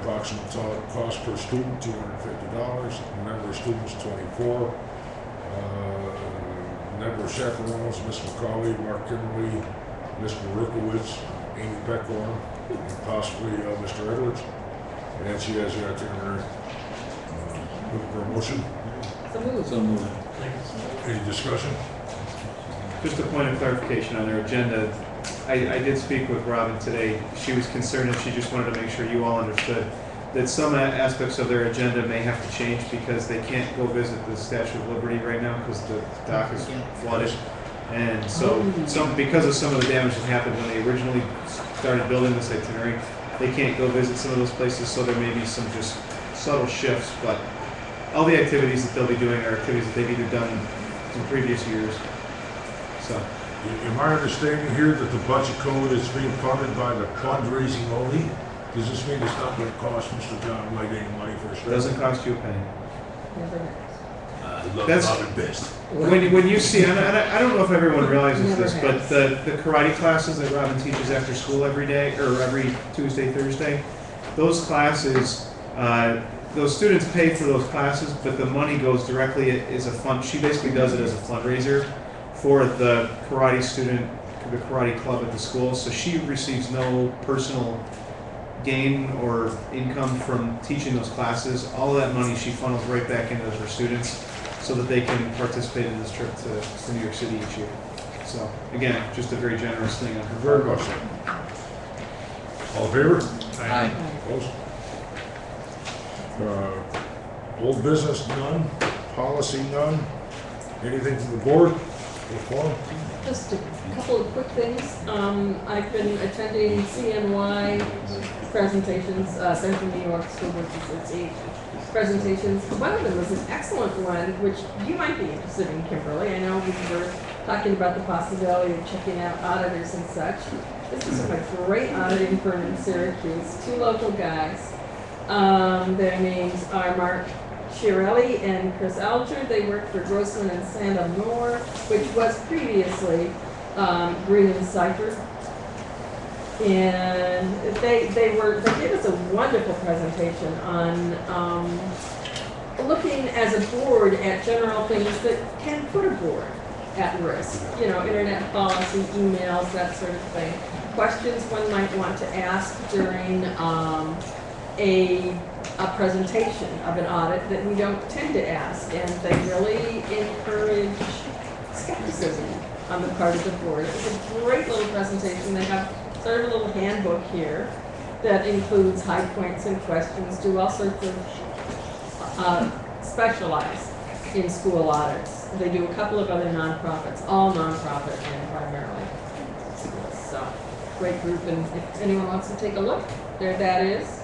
Approximate cost per student, $250. Number of students, 24. Number of chaperones, Miss McCauley, Mark Kimberly, Miss Marikowitz, Amy Peckhorn, and possibly Mr. Edwards. And she has the itinerary. Looking for a motion? So moved. So moved. Any discussion? Just a point of clarification on their agenda. I did speak with Robin today. She was concerned and she just wanted to make sure you all understood that some aspects of their agenda may have to change because they can't go visit the Statue of Liberty right now because the dock is flooded. And so, because of some of the damage that happened when they originally started building this itinerary, they can't go visit some of those places, so there may be some just subtle shifts, but all the activities that they'll be doing are activities that they've either done in previous years. So, Am I understanding here that the budget code is being funded by the fundraising only? Does this mean it's not going to cost Mr. John White any money for his it trip? doesn't cost you a penny. Never mind. That's- Robin best. When you see, and I don't know if everyone realizes Never this, but the karate classes that Robin teaches after school every day, or every Tuesday, Thursday, those classes, those students pay for those classes, but the money goes directly as a fund. She basically does it as a fundraiser for the karate student, the karate club at the school. So she receives no personal gain or income from teaching those classes. All of that money she funnels right back into her students so that they can participate in this trip to New York City each year. So again, just a very generous thing on her Very part. much so. All in favor? Aye. Opposed? Old business, none. Policy, none. Anything from the board? Reform? Just a couple of quick things. I've been attending CNY presentations, Central New York School Boards Association presentations. One of them was an excellent one, which you might be interested in, Kimberly. I know we were talking about the possibility of checking out auditors and such. This is from a great auditing firm in Syracuse, 2 local guys. Their names are Mark Chiarelli and Chris Alger. They work for Grossman and Sandham Moore, which was previously Green and Cipher. And they gave us a wonderful presentation on looking as a board at general things that can put a board at risk. You know, internet policy, emails, that sort of thing. Questions one might want to ask during a presentation of an audit that we don't tend to ask, and they really encourage skepticism on the part of the board. It was a great little presentation. They have sort of a little handbook here that includes high points and questions, do all sorts of specialize in school audits. They do a couple of other nonprofits, all nonprofit and primarily. So, great group, and if anyone wants to take a look, there that is.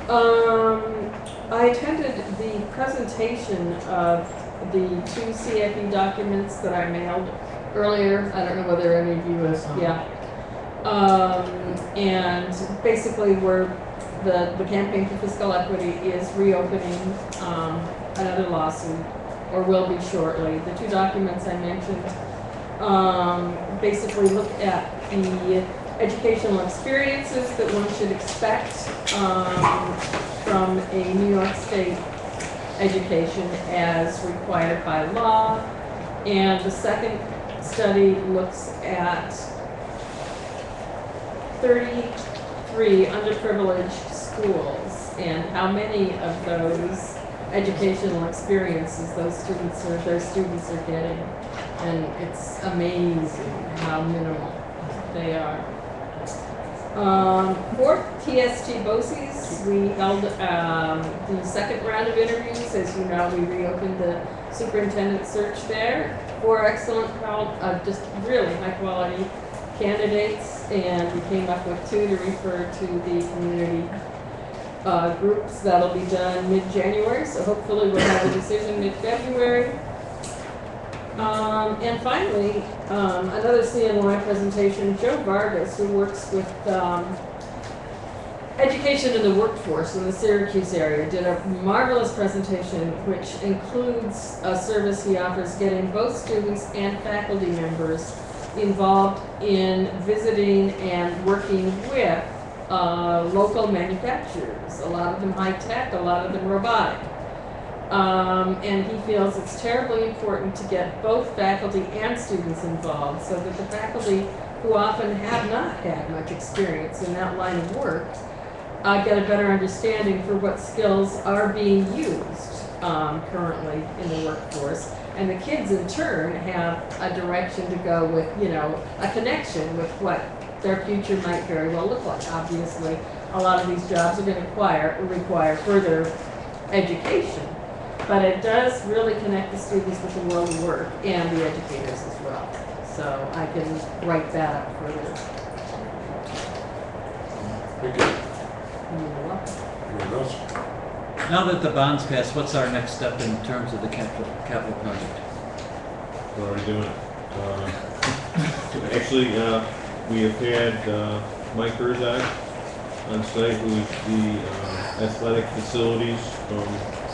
I attended the presentation of the 2 CFE documents that I mailed earlier. I don't know whether any of you was, yeah. And basically the Campaign for Fiscal Equity is reopening another lawsuit, or will be shortly. The 2 documents I mentioned basically look at the educational experiences that one should expect from a New York State education as required by law. And the second study looks at 33 underprivileged schools and how many of those educational experiences their students are getting. And it's amazing how minimal they are. For TST BOCES, we held the second round of interviews. As you know, we reopened the superintendent search there. 4 excellent, just really high quality candidates, and we came up with 2 to refer to the community groups. That'll be done mid-January, so hopefully we'll have a decision mid-February. And finally, another CNY presentation. Joe Vargas, who works with education in the workforce in the Syracuse area, did a marvelous presentation which includes a service he offers getting both students and faculty members involved in visiting and working with local manufacturers, a lot of them high-tech, a lot of them robotic. And he feels it's terribly important to get both faculty and students involved so that the faculty, who often have not had much experience in that line of work, get a better understanding for what skills are being used currently in the workforce. And the kids, in turn, have a direction to go with, you know, a connection with what their future might very well look like. Obviously, a lot of these jobs are going to require further education. But it does really connect the students with the world of work and the educators as well. So I can write that up further. Thank you. You're welcome. Anyone else? Now that the bond's passed, what's our next step in terms of the capital project? We're already doing it. Actually, we have had Mike Herzog on site, who is the athletic facilities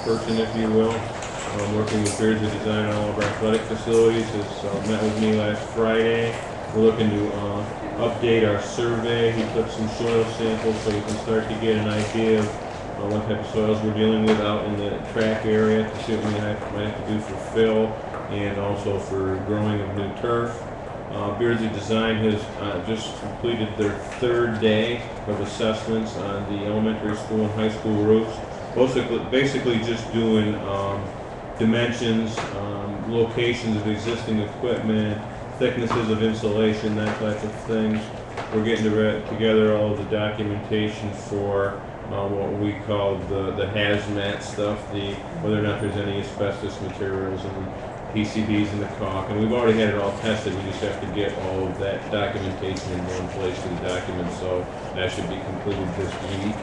person, if you will, working with Beards of Design on all of our athletic facilities. Has met with me last Friday. We're looking to update our survey. He took some soil samples so we can start to get an idea of what type of soils we're dealing with out in the track area, to see what we might have to do for fill and also for growing of new turf. Beards of Design has just completed their 3rd day of assessments on the elementary school and high school roofs. Basically just doing dimensions, locations of existing equipment, thicknesses of insulation, that type of things. We're getting together all of the documentation for what we call the hazmat stuff, whether or not there's any asbestos materials, and PCBs in the caulk, and we've already had it all tested. We just have to get all of that documentation in one place for the document, so that should be completed this week.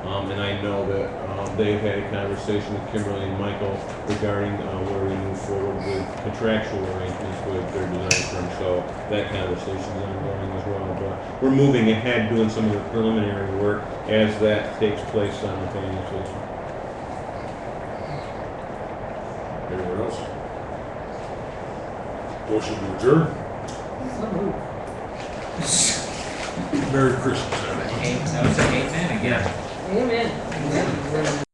And I know that they've had a conversation with Kimberly and Michael regarding where we move forward with contractual arrangements with their design firm, so that conversation is ongoing as well. But we're moving ahead, doing some of the preliminary work as that takes place simultaneously. Anyone else? Motion to adjourn? Merry Christmas, everyone. I would say amen again. Amen.